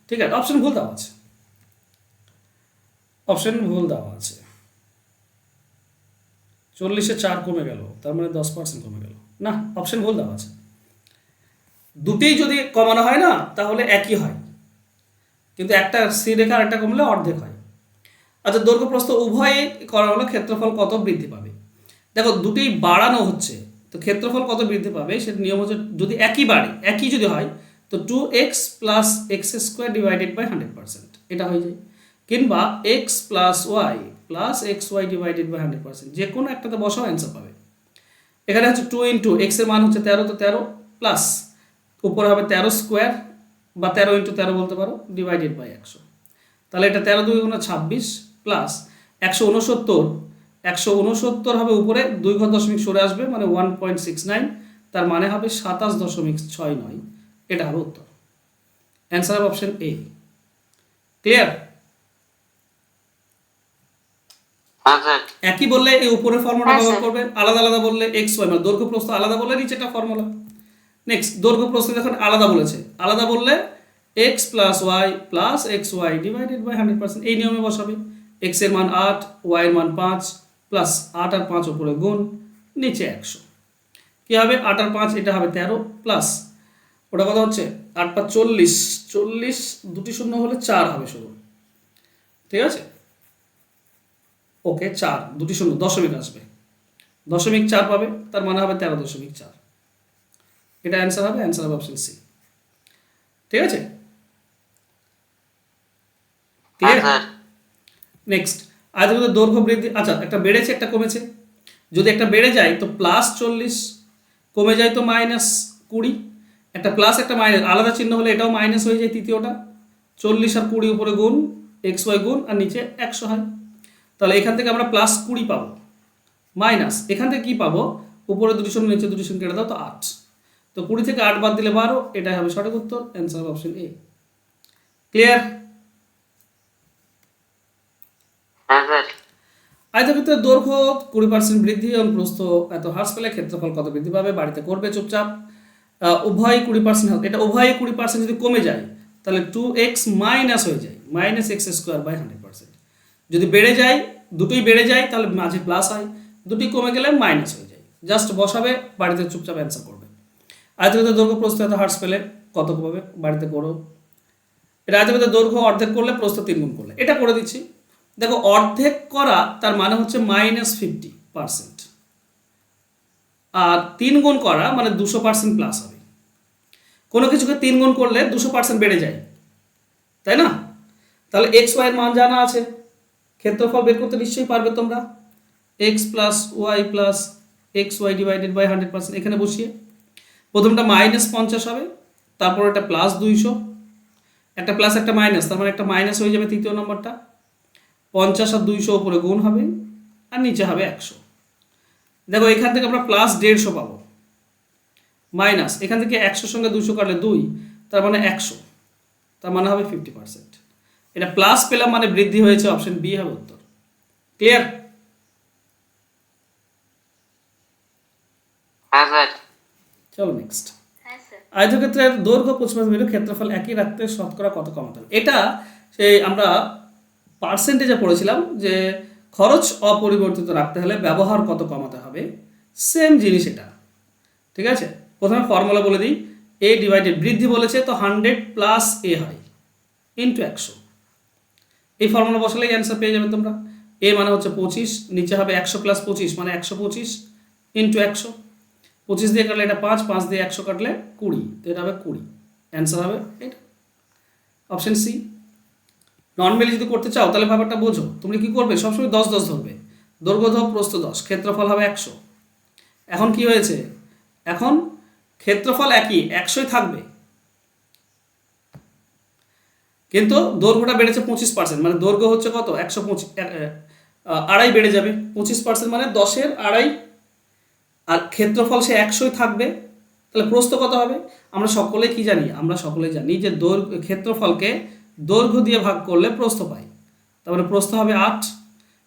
ঠিক আছে, অপশন ভুল দেওয়া আছে, অপশন ভুল দেওয়া আছে। 40-এ 4 কমে গেল, তার মানে 10% কমে গেল না, অপশন ভুল দেওয়া আছে। দুটেই যদি কমানো হয় না তাহলে একই হয়, কিন্তু একটা স্থির রেখা আর একটা কমলে অর্ধেক হয়। আচ্ছা দৈর্ঘ্য প্রস্থ উভয়ে করা হলো, ক্ষেত্রফল কত বৃদ্ধি পাবে। দেখো দুটোই বাড়ানো হচ্ছে, তো ক্ষেত্রফল কত বৃদ্ধি পাবে সেটা নিয়ম হচ্ছে, যদি একই বাড়ে, একই যদি হয় তো 2x plus x square divided by 100%, এটা হয়ে যায়। কিংবা x plus y plus x y divided by 100%, যে কোনো একটাতে বসাও অ্যান্সার পাবে। এখানে হচ্ছে 2 ইন্টু এক্সের মান হচ্ছে 13, তো 13 প্লাস উপরে হবে 13 স্কোয়ার বা 13 ইন্টু 13 বলতে পারো, ডিভাইডেড বাই 100, তাহলে এটা 13 2 গুণ 26 প্লাস 169 হবে উপরে, 2 ঘর দশমিক সরে আসবে মানে 1.69, তার মানে হবে 27.69, এটা হবে উত্তর। অ্যান্সার হবে অপশন এ। ক্লিয়ার? হ্যাঁ স্যার। একই বললে এই উপরের ফর্মুলাটা হ্যাঁ, ব্যবহার স্যার। করবে, আলাদা আলাদা বললে এক্স ওয়াই মানে দৈর্ঘ্য প্রস্থ আলাদা বললে নিচেটা ফর্মুলা। নেক্সট দৈর্ঘ্য প্রস্থ দেখুন আলাদা বলেছে, আলাদা বললে x plus y plus x y divided by 100%, এই নিয়মে বসাবে। এক্স এর মান 8, ওয়াই এর মান 5, প্লাস 8 আর 5 উপরে গুণ, নিচে 100। কী হবে 8 আর 5, এটা হবে 13 প্লাস ওটা কত হচ্ছে 8 5 40, 40 দুটি শূন্য হলে 4 হবে শুধু, ঠিক আছে। ওকে 4 দুটি শূন্য দশমিক আসবে, 0.4 পাবে, তার মানে হবে 13.4, এটা অ্যান্সার হবে অপশন সি। ঠিক আছে, হ্যাঁ ক্লিয়ার? স্যার। নেক্সট আয়তক্ষেত্রের দৈর্ঘ্য বৃদ্ধি, আচ্ছা একটা বেড়েছে একটা কমেছে, যদি একটা বেড়ে যায় তো প্লাস 40, কমে যায় তো মাইনাস 20, একটা প্লাস একটা মাইনাস আলাদা চিহ্ন হলে এটাও মাইনাস হয়ে যায় তৃতীয়টা, 40 আর 20 উপরে গুণ এক্স ওয়াই গুণ আর নিচে 100 হয়, তাহলে এখান থেকে আমরা প্লাস 20 পাবো, মাইনাস এখান থেকে কী পাবো, উপরে দুটি শূন্য নিচে দুটি শূন্য কেটে দাও তো 8, তো 20 থেকে 8 বাদ দিলে 12, এটাই হবে সঠিক উত্তর, অ্যান্সার হবে অপশন এ। ক্লিয়ার? হ্যাঁ স্যার। আয়তক্ষেত্রের দৈর্ঘ্য 20% বৃদ্ধি এবং প্রস্থ এত হ্রাস পেলে ক্ষেত্রফল কত বৃদ্ধি পাবে, বাড়িতে করবে চুপচাপ। উভয় 20% এটা উভয় 20% যদি কমে যায় তাহলে 2x মাইনাস হয়ে যায়, মাইনাস এক্স স্কোয়ার বাই 100%। যদি বেড়ে যায়, দুটোই বেড়ে যায় তাহলে মাঝে প্লাস হয়, দুটি কমে গেলে মাইনাস হয়ে যায়, জাস্ট বসাবে, বাড়িতে চুপচাপ অ্যান্সার করবে। আয়তক্ষেত্রের দৈর্ঘ্য প্রস্থ এত হ্রাস পেলে কত কমাবে, বাড়িতে করো। এটা আয়তক্ষেত্রের দৈর্ঘ্য অর্ধেক করলে প্রস্থ 3 গুণ করলে, এটা করে দিচ্ছি। দেখো অর্ধেক করা তার মানে হচ্ছে -50%, আর 3 গুণ করা মানে 200% প্লাস হবে। কোনো কিছুকে 3 গুণ করলে 200% বেড়ে যায়, তাই না? তাহলে এক্স ওয়াই এর মান জানা আছে, ক্ষেত্রফল বের করতে নিশ্চয়ই পারবে তোমরা, x plus y plus x y divided by 100%, এখানে বসিয়ে প্রথমটা -50 হবে, তারপর এটা প্লাস 200, একটা প্লাস একটা মাইনাস, তার মানে একটা মাইনাস হয়ে যাবে তৃতীয় নম্বরটা, 50 আর 200 উপরে গুণ হবে আর নিচে হবে 100। দেখো এখান থেকে আমরা প্লাস 150 পাবো, মাইনাস এখান থেকে 100 সঙ্গে 200 কাটলে 2, তার মানে 100, তার মানে হবে 50%। এটা প্লাস পেলাম মানে বৃদ্ধি হয়েছে, অপশন বি হবে উত্তর। ক্লিয়ার? হ্যাঁ স্যার। চলো নেক্সট। হ্যাঁ স্যার। আয়তক্ষেত্রের দৈর্ঘ্য 25 মিটার, ক্ষেত্রফল একই রাখতে শতকরা কত কমাতে হবে। এটা সেই আমরা পার্সেন্টেজে পড়েছিলাম যে খরচ অপরিবর্তিত রাখতে হলে ব্যবহার কত কমাতে হবে, সেম জিনিস এটা। ঠিক আছে, প্রথমে ফর্মুলা বলে দিই। এ ডিভাইডেড, বৃদ্ধি বলেছে তো 100 প্লাস এ হয় ইন্টু 100। এই ফর্মুলা বসালেই অ্যান্সার পেয়ে যাবে তোমরা। এ মানে হচ্ছে 25, নিচে হবে 100 প্লাস 25 মানে 125 ইন্টু 100। 25 দিয়ে কাটলে এটা 5, 5 দিয়ে 100 কাটলে 20, তো এটা হবে 20। অ্যান্সার হবে এটা, অপশন সি। নর্মালি যদি করতে চাও তাহলে ব্যাপারটা বোঝো, তুমি কি করবে, সবসময় 10 10 ধরবে। দৈর্ঘ্য 10, প্রস্থ 10, ক্ষেত্রফল হবে 100। এখন কি হয়েছে, এখন ক্ষেত্রফল একই 100ই থাকবে, কিন্তু দৈর্ঘ্যটা বেড়েছে 25%, মানে দৈর্ঘ্য হচ্ছে কত 125, আড়াই বেড়ে যাবে। 25% মানে 10-এর আড়াই, আর ক্ষেত্রফল সে 100ই থাকবে। তাহলে প্রস্থ কত হবে, আমরা সকলে কি জানি, আমরা সকলে জানি যে ক্ষেত্রফলকে দৈর্ঘ্য দিয়ে ভাগ করলে প্রস্থ পাই। তারপরে প্রস্থ হবে 8,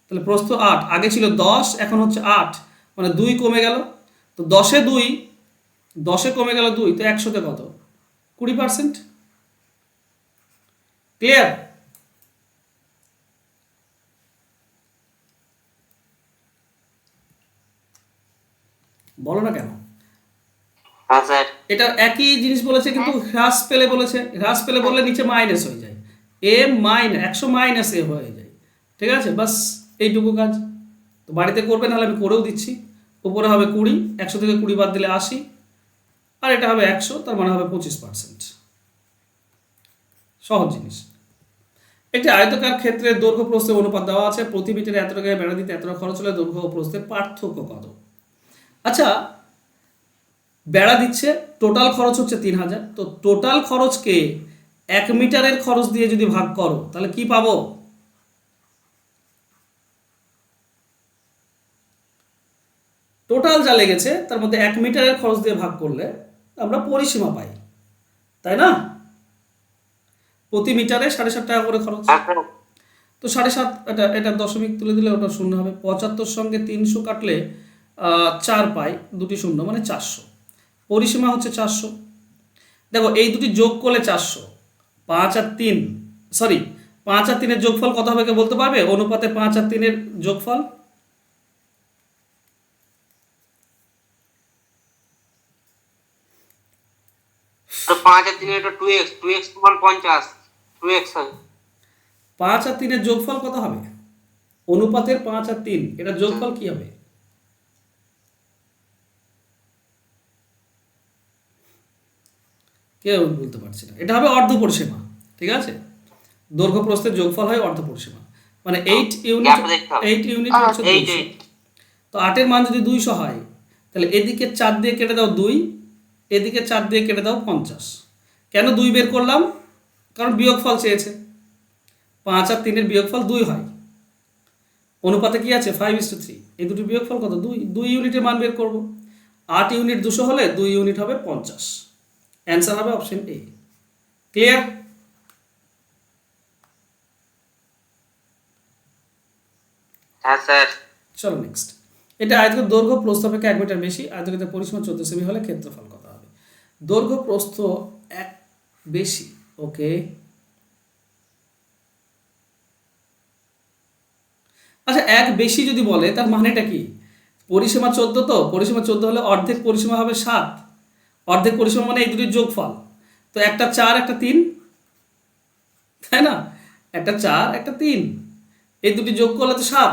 তাহলে প্রস্থ 8, আগে ছিল 10 এখন হচ্ছে 8, মানে 2 কমে গেল। তো 10-এ 2, 10-এ কমে গেল 2, তো 100-তে কত, 20%। ক্লিয়ার? বলো না কেন? হ্যাঁ স্যার। এটা একই জিনিস বলেছে কিন্তু হ্রাস পেলে বলেছে, হ্রাস পেলে বললে নিচে মাইনাস হয়ে যায়, এ মাইনাস 100 মাইনাস এ হয়ে যায়। ঠিক আছে, বাস এইটুকু কাজ। তো বাড়িতে করবে, নাহলে আমি করেও দিচ্ছি। উপরে হবে 20, 100 থেকে 20 বাদ দিলে 80, আর এটা হবে 100, তার মানে হবে 25%। সহজ জিনিস। একটি আয়তকার ক্ষেত্রে দৈর্ঘ্য প্রস্থের অনুপাত দেওয়া আছে, প্রতি মিটারে এত টাকায় বেড়া দিতে এত টাকা খরচ হলে দৈর্ঘ্য ও প্রস্থের পার্থক্য কত। আচ্ছা, বেড়া দিচ্ছে, টোটাল খরচ হচ্ছে 3000, তো টোটাল খরচকে 1 মিটারের খরচ দিয়ে যদি ভাগ করো তাহলে কি পাবো, টোটাল যা লেগেছে তার মধ্যে 1 মিটারের খরচ দিয়ে ভাগ করলে আমরা পরিসীমা পাই, তাই না? প্রতি মিটারে 7.5 টাকা করে খরচ, হ্যাঁ স্যার। তো 7.5, এটা এটা দশমিক তুলে দিলে ওটা শূন্য হবে। 75 সঙ্গে 300 কাটলে 4 পাই, দুটি শূন্য মানে 400, পরিসীমা হচ্ছে 400। দেখো এই দুটি যোগ করলে 400, 5 আর 3, সরি 5 আর 3-এর যোগফল কত হবে কে বলতে পারবে, অনুপাতে 5 আর 3-এর যোগফল? তো 5 আর 3 এটা 2x, 2x সমান 50, 2x হয়। 5 আর 3-এর যোগফল কত হবে, অনুপাতের 5 আর 3 এটা যোগফল কি হবে? কেউ বলতে পারছে না, এটা হবে অর্ধ পরিসীমা। ঠিক আছে, দৈর্ঘ্য প্রস্থের যোগফল হয় অর্ধ পরিসীমা, মানে 8 ইউনিট, গ্যাপটা দেখতে হবে। 8 ইউনিট হচ্ছে 8, 200। 8। তো 8-এর মান যদি 200 হয় তাহলে এদিকে 4 দিয়ে কেটে দাও 2, এদিকে 4 দিয়ে কেটে দাও 50। কেন 2 বের করলাম, কারণ বিয়োগফল চেয়েছে, 5 আর 3-এর বিয়োগফল 2 হয়, অনুপাতে কি আছে 5:3, এই দুটি বিয়োগফল কত, 2, 2 ইউনিটের মান বের করব। 8 ইউনিট 200 হলে 2 ইউনিট হবে 50, অ্যান্সার হবে অপশন এ। ক্লিয়ার? হ্যাঁ স্যার। চলো নেক্সট। এটা আয়তকের দৈর্ঘ্য প্রস্থ অপেক্ষা 1 মিটার বেশি, আয়তকের পরিসীমা 14 সেমি হলে ক্ষেত্রফল কত হবে। দৈর্ঘ্য প্রস্থ 1 বেশি, ওকে। আচ্ছা, 1 বেশি যদি বলে তার মানেটা কি, পরিসীমা 14, তো পরিসীমা 14 হলে অর্ধেক পরিসীমা হবে 7, অর্ধেক পরিসীমা মানে এই দুটির যোগফল, তো একটা 4 একটা 3, তাই না, একটা 4 একটা 3, এই দুটি যোগ করলে তো 7,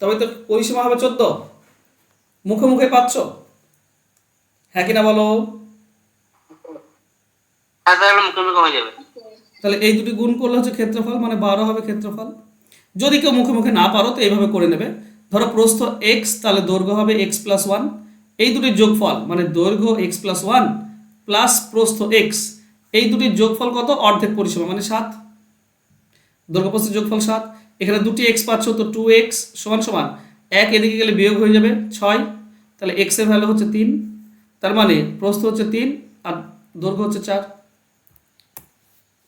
তবে তো পরিসীমা হবে 14। মুখে মুখে পাচ্ছ, হ্যাঁ কিনা বলো? হ্যাঁ স্যার, মুখে মুখে হয়ে যাবে। তাহলে এই দুটি গুণ করলে হচ্ছে ক্ষেত্রফল, মানে 12 হবে ক্ষেত্রফল। যদি কেউ মুখে মুখে না পারো তো এইভাবে করে নেবে, ধরো প্রস্থ x, তাহলে দৈর্ঘ্য হবে x + 1, এই দুটির যোগফল মানে দৈর্ঘ্য x + 1 প্লাস প্রস্থ x, এই দুটির যোগফল কত, অর্ধেক পরিসীমা মানে 7, দৈর্ঘ্য প্রস্থের যোগফল 7। এখানে দুটি x পাচ্ছ, তো 2x সমান সমান 1 এদিকে গেলে বিয়োগ হয়ে যাবে 6, তাহলে x এর ভ্যালু হচ্ছে 3, তার মানে প্রস্থ হচ্ছে 3 আর দৈর্ঘ্য হচ্ছে 4,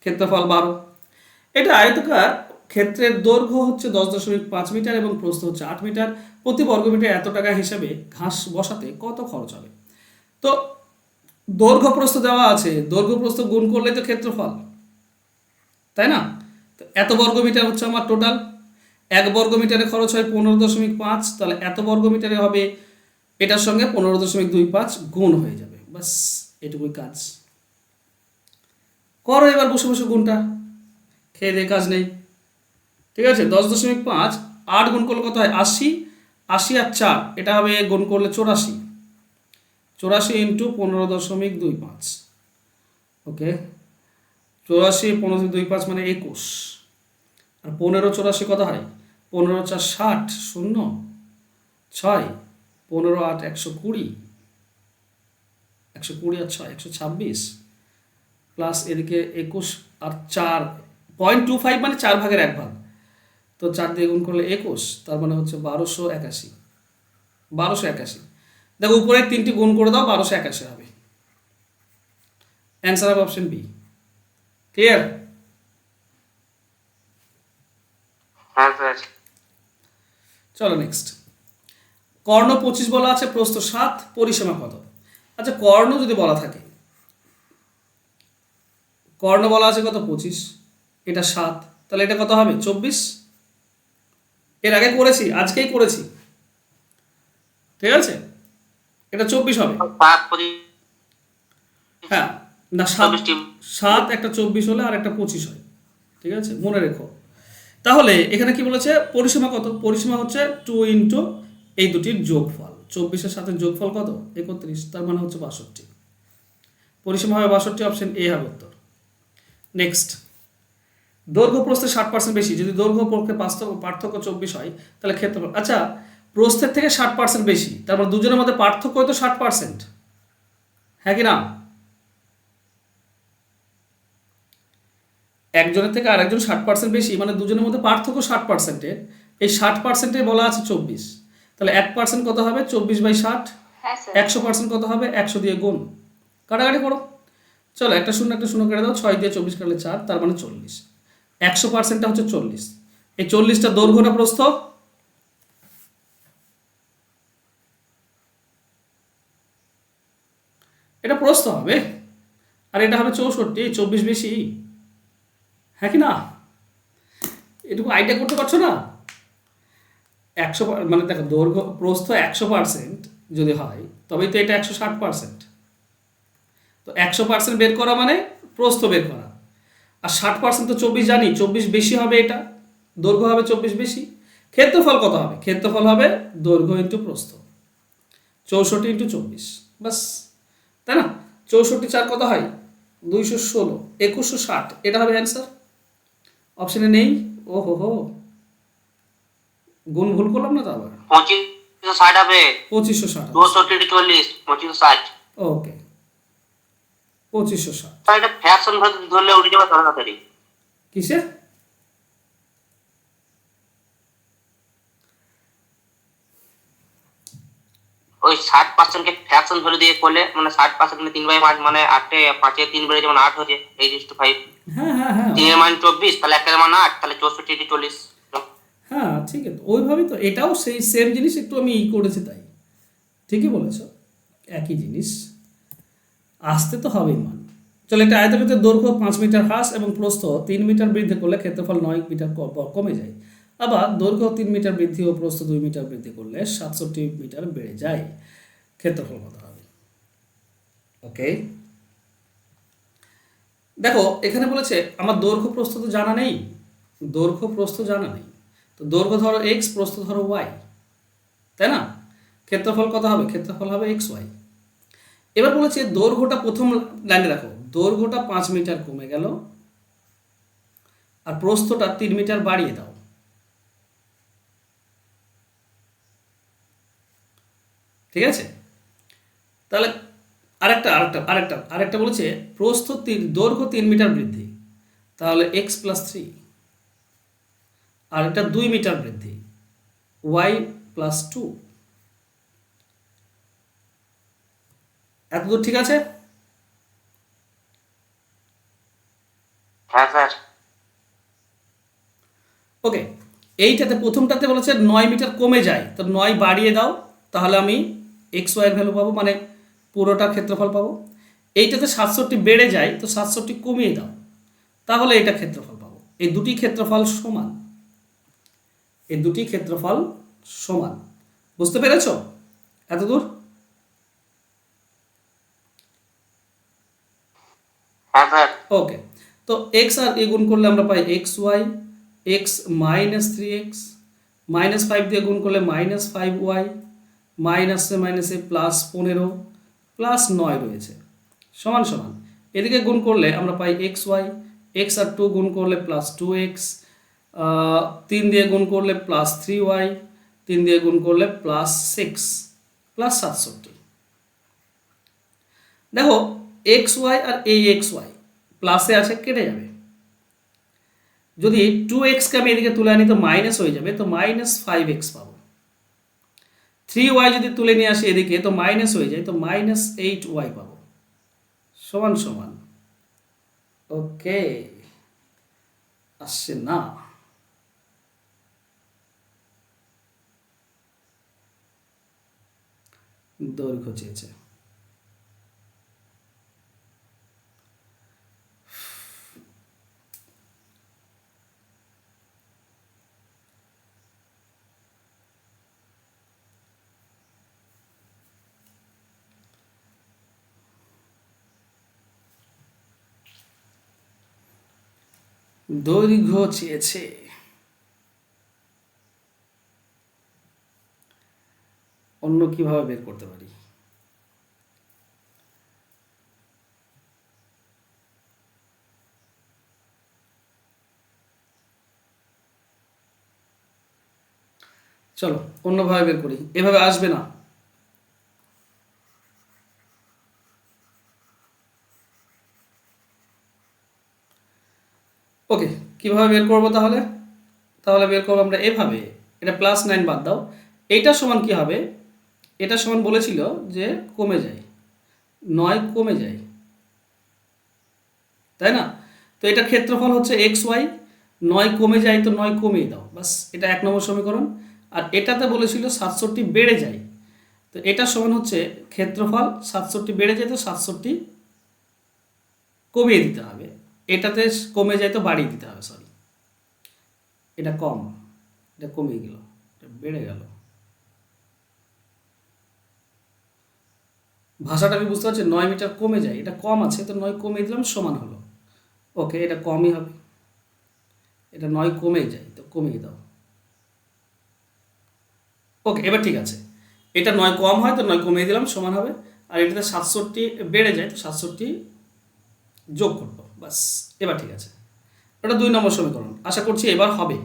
ক্ষেত্রফল 12। এটা আয়তকার ক্ষেত্রের দৈর্ঘ্য হচ্ছে 10.5 মিটার এবং প্রস্থ হচ্ছে 8 মিটার, প্রতি বর্গমিটার এত টাকা হিসাবে ঘাস বসাতে কত খরচ হবে। তো দৈর্ঘ্য প্রস্থ দেওয়া আছে, দৈর্ঘ্য প্রস্থ গুণ করলে তো ক্ষেত্রফল, তাই না? তো এত বর্গমিটার হচ্ছে আমার টোটাল। 1 বর্গমিটারে খরচ হয় 15.5, তাহলে এত বর্গমিটারে হবে এটার সঙ্গে 15.25 গুণ হয়ে যাবে। বাস এটুকুই কাজ। করো এবার বসে বসে গুণটা, খেয়ে দিয়ে কাজ নেই। ঠিক আছে, 10.5 8 গুণ করলে কত হয় 80, 80 আর 4 এটা হবে গুণ করলে 84, 84 ইন্টু 15.25। ওকে, 84 15.25 মানে 21, আর 15 84 কত হয় 15 4 60 0 6 15 8 120, 120 আর 6 126 প্লাস এদিকে 21 আর 4 0.25 মানে 4 ভাগের 1 ভাগ, তো 4 দিয়ে গুণ করলে 21, তার মানে হচ্ছে 1281। 1281, দেখো উপরে 3টি গুণ করে দাও 1281 হবে। অ্যান্সার হবে অপশন বি। ক্লিয়ার? হ্যাঁ স্যার। চলো নেক্সট। কর্ণ 25 বলা আছে, প্রস্থ 7, পরিসীমা কত? আচ্ছা, কর্ণ যদি বলা থাকে, কর্ণ বলা আছে কত 25, এটা 7, তাহলে এটা কত হবে 24। এর আগে করেছি, আজকেই করেছি, ঠিক আছে, এটা 24 হবে। 7 25 হ্যাঁ না, 7 একটা 24 হলে আর একটা 25 হয়, ঠিক আছে, মনে রেখো। তাহলে এখানে কি বলেছে, পরিসীমা কত? পরিসীমা হচ্ছে 2 ইন্টু এই দুটির যোগফল, 24-এর সাথে যোগফল কত 31, তার মানে হচ্ছে 62। পরিসীমা হবে 62, অপশন এ হবে উত্তর। নেক্সট, দৈর্ঘ্য প্রস্থে 60% বেশি, যদি দৈর্ঘ্য পক্ষে পার্থক্য 24 হয় তাহলে ক্ষেত্রফল, আচ্ছা প্রস্থের থেকে 60% বেশি, তারপর দুজনের মধ্যে পার্থক্য হয়তো 60%, হ্যাঁ কি না? একজনের থেকে আরেকজন 60% বেশি, মানে দুজনের মধ্যে পার্থক্য 60%-এর, এই 60%-এ বলা আছে 24, তাহলে 1% কত হবে 24/60, হ্যাঁ স্যার। 100% কত হবে 100 দিয়ে গুণ, কাটাকাটি করো। চলো একটা শূন্য কেটে দাও, 6 দিয়ে 24 কাটলে 4, তার মানে 40। 100%টা হচ্ছে 40, এই 40টা দৈর্ঘ্যটা প্রস্থ, এটা প্রস্থ হবে, আর এটা হবে 64, 24 বেশি, হ্যাঁ কি না? এটুকু আইডিয়া করতে পারছো না? 100 মানে দেখো দৈর্ঘ্য প্রস্থ 100% যদি হয় তবেই তো এটা 160%, তো 100% বের করা মানে প্রস্থ বের করা, আর 60% তো 24 জানি, 24 বেশি হবে, এটা দৈর্ঘ্য হবে 24 বেশি। ক্ষেত্রফল কত হবে? ক্ষেত্রফল হবে দৈর্ঘ্য ইন্টু প্রস্থ, 64 ইন্টু 24, বাস, তাই না? 64 4 কত হয় 216, 2160, এটা হবে অ্যান্সার। অপশনে নেই, ও হো, গুণ ভুল করলাম না তো আবার, 2560 হবে। 2560, 240 40 2560। ওকে 2560। স্যার এটা ফ্র্যাকশন ধরলে উঠে যাবে তাড়াতাড়ি। কিসে? ওই 60% কে ফ্র্যাকশন ধরে দিয়ে করলে মানে 60% মানে 3/5 মানে 8 5 3 বেড়ে যেমন 8 হচ্ছে 8:5। হ্যাঁ হ্যাঁ হ্যাঁ 3 এর মান 24, তাহলে 1 এর মান 8, তাহলে 64 × 40। হ্যাঁ ঠিক আছে, ওইভাবেই তো, এটাও সেই সেম জিনিস, একটু আমি করেছি তাই, ঠিকই বলেছ, একই জিনিস, আসতে তো হবেই মান। চলো, একটা আয়তক্ষেত্রের দৈর্ঘ্য 5 মিটার হ্রাস এবং প্রস্থ 3 মিটার বৃদ্ধি করলে ক্ষেত্রফল 9 মিটার কমে যায়, আবার দৈর্ঘ্য 3 মিটার বৃদ্ধি ও প্রস্থ 2 মিটার বৃদ্ধি করলে 67 মিটার বেড়ে যায়, ক্ষেত্রফল কত হবে? ওকে, দেখো এখানে বলেছে আমার দৈর্ঘ্য প্রস্থ তো জানা নেই, দৈর্ঘ্য প্রস্থ জানা নেই, তো দৈর্ঘ্য ধরো এক্স, প্রস্থ ধরো ওয়াই, তাই না? ক্ষেত্রফল কত হবে? ক্ষেত্রফল হবে এক্স ওয়াই। এবার বলেছে দৈর্ঘ্যটা, প্রথম লাইনে রাখো, দৈর্ঘ্যটা 5 মিটার কমে গেল আর প্রস্থটা 3 মিটার বাড়িয়ে দাও, ঠিক আছে? তাহলে আরেকটা বলেছে প্রস্থ দৈর্ঘ্য 3 মিটার বৃদ্ধি, তাহলে এক্স প্লাস 3, আর এটা 2 মিটার বৃদ্ধি, ওয়াই প্লাস 2। এতদূর ঠিক আছে? হ্যাঁ স্যার। ওকে, এইটাতে প্রথমটাতে বলেছে 9 মিটার কমে যায়, তো 9 বাড়িয়ে দাও, তাহলে আমি এক্স ওয়াইয়ের ভ্যালু পাবো, মানে পুরোটার ক্ষেত্রফল পাবো। এইটাতে 67 বেড়ে যায়, তো 67 কমিয়ে দাও, তাহলে এটা ক্ষেত্রফল পাবো। এই দুটি ক্ষেত্রফল সমান, এই দুটি ক্ষেত্রফল সমান। বুঝতে পেরেছ এতদূর? হ্যাঁ স্যার। ওকে, তো এক্স আর এ গুণ করলে আমরা পাই x y, x minus 3x, -5 দিয়ে গুণ করলে -5y, মাইনাসে মাইনাসে +15 +9 রয়েছে সমান সমান। এদিকে গুণ করলে আমরা পাই এক্স ওয়াই, এক্স আর 2 গুণ করলে +2x, 3 দিয়ে গুণ করলে +3y, 3 দিয়ে গুণ করলে +6 +67। দেখো এক্স ওয়াই আর এই এক্স ওয়াই প্লাসে আছে, কেটে যাবে। যদি 2xকে আমি এদিকে তুলে আনি তো মাইনাস হয়ে যাবে, তো -5x পাবো। 3y যদি তুলে নিয়ে আসি এদিকে তো মাইনাস হয়ে যায়, তো -8y পাবো সমান সমান। ওকে, আসছে না? দৈর্ঘ্য চেয়েছে। দৈর্ঘ্য চেয়েছে। অন্য কিভাবে বের করতে পারি? চলো অন্যভাবে বের করি, এভাবে আসবে না। ওকে, কিভাবে বের করবো তাহলে? তাহলে বের করবো আমরা এভাবে, এটা +9 বাদ দাও, এইটা সমান কি হবে? এটা সমান বলেছিল যে কমে যায়, 9 কমে যায়, তাই না? তো এটা ক্ষেত্রফল হচ্ছে এক্স ওয়াই, 9 কমে যায় তো 9 কমিয়ে দাও, বাস। এটা 1 নম্বর সমীকরণ। আর এটাতে বলেছিল 67 বেড়ে যায়, তো এটা সমান হচ্ছে ক্ষেত্রফল 67 বেড়ে যায় তো 67 কমিয়ে দিতে হবে। এটাতে কমে যায় তো বাড়িয়ে দিতে হবে, সরি, এটা কম, এটা কমিয়ে গেল, এটা বেড়ে গেল। ভাষাটা আমি বুঝতে পারছি, 9 মিটার কমে যায়, এটা কম আছে তো 9 কমিয়ে দিলাম সমান হলো। ওকে, এটা কমই হবে, এটা 9 কমে যায় তো কমিয়ে দাও। ওকে, এবার ঠিক আছে, এটা 9 কম হয় তো 9 কমিয়ে দিলাম সমান হবে। আর এটাতে 67 বেড়ে যায় তো 67 যোগ করবো, বাস। এবার ঠিক আছে, এটা 2 নম্বর সমীকরণ। আশা করছি এবার হবে,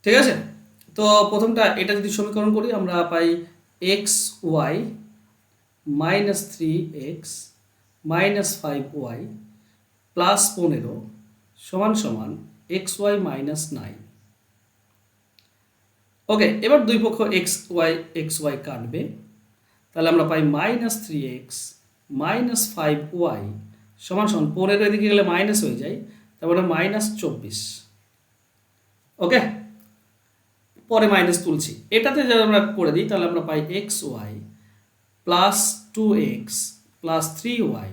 ঠিক আছে? তো প্রথমটা, এটা যদি সমীকরণ করি আমরা পাই এক্স ওয়াই -3x -5y +15 সমান সমান এক্স ওয়াই -9। ওকে, এবার দুই পক্ষ এক্স ওয়াই কাটবে, তাহলে আমরা পাই -3x -5y সমান সমান 15 এদিকে গেলে মাইনাস হয়ে যায়, তারপরে -24। ওকে, পরে মাইনাস তুলছি। এটাতে যদি আমরা করে দিই তাহলে আমরা পাই এক্স ওয়াই +2x +3y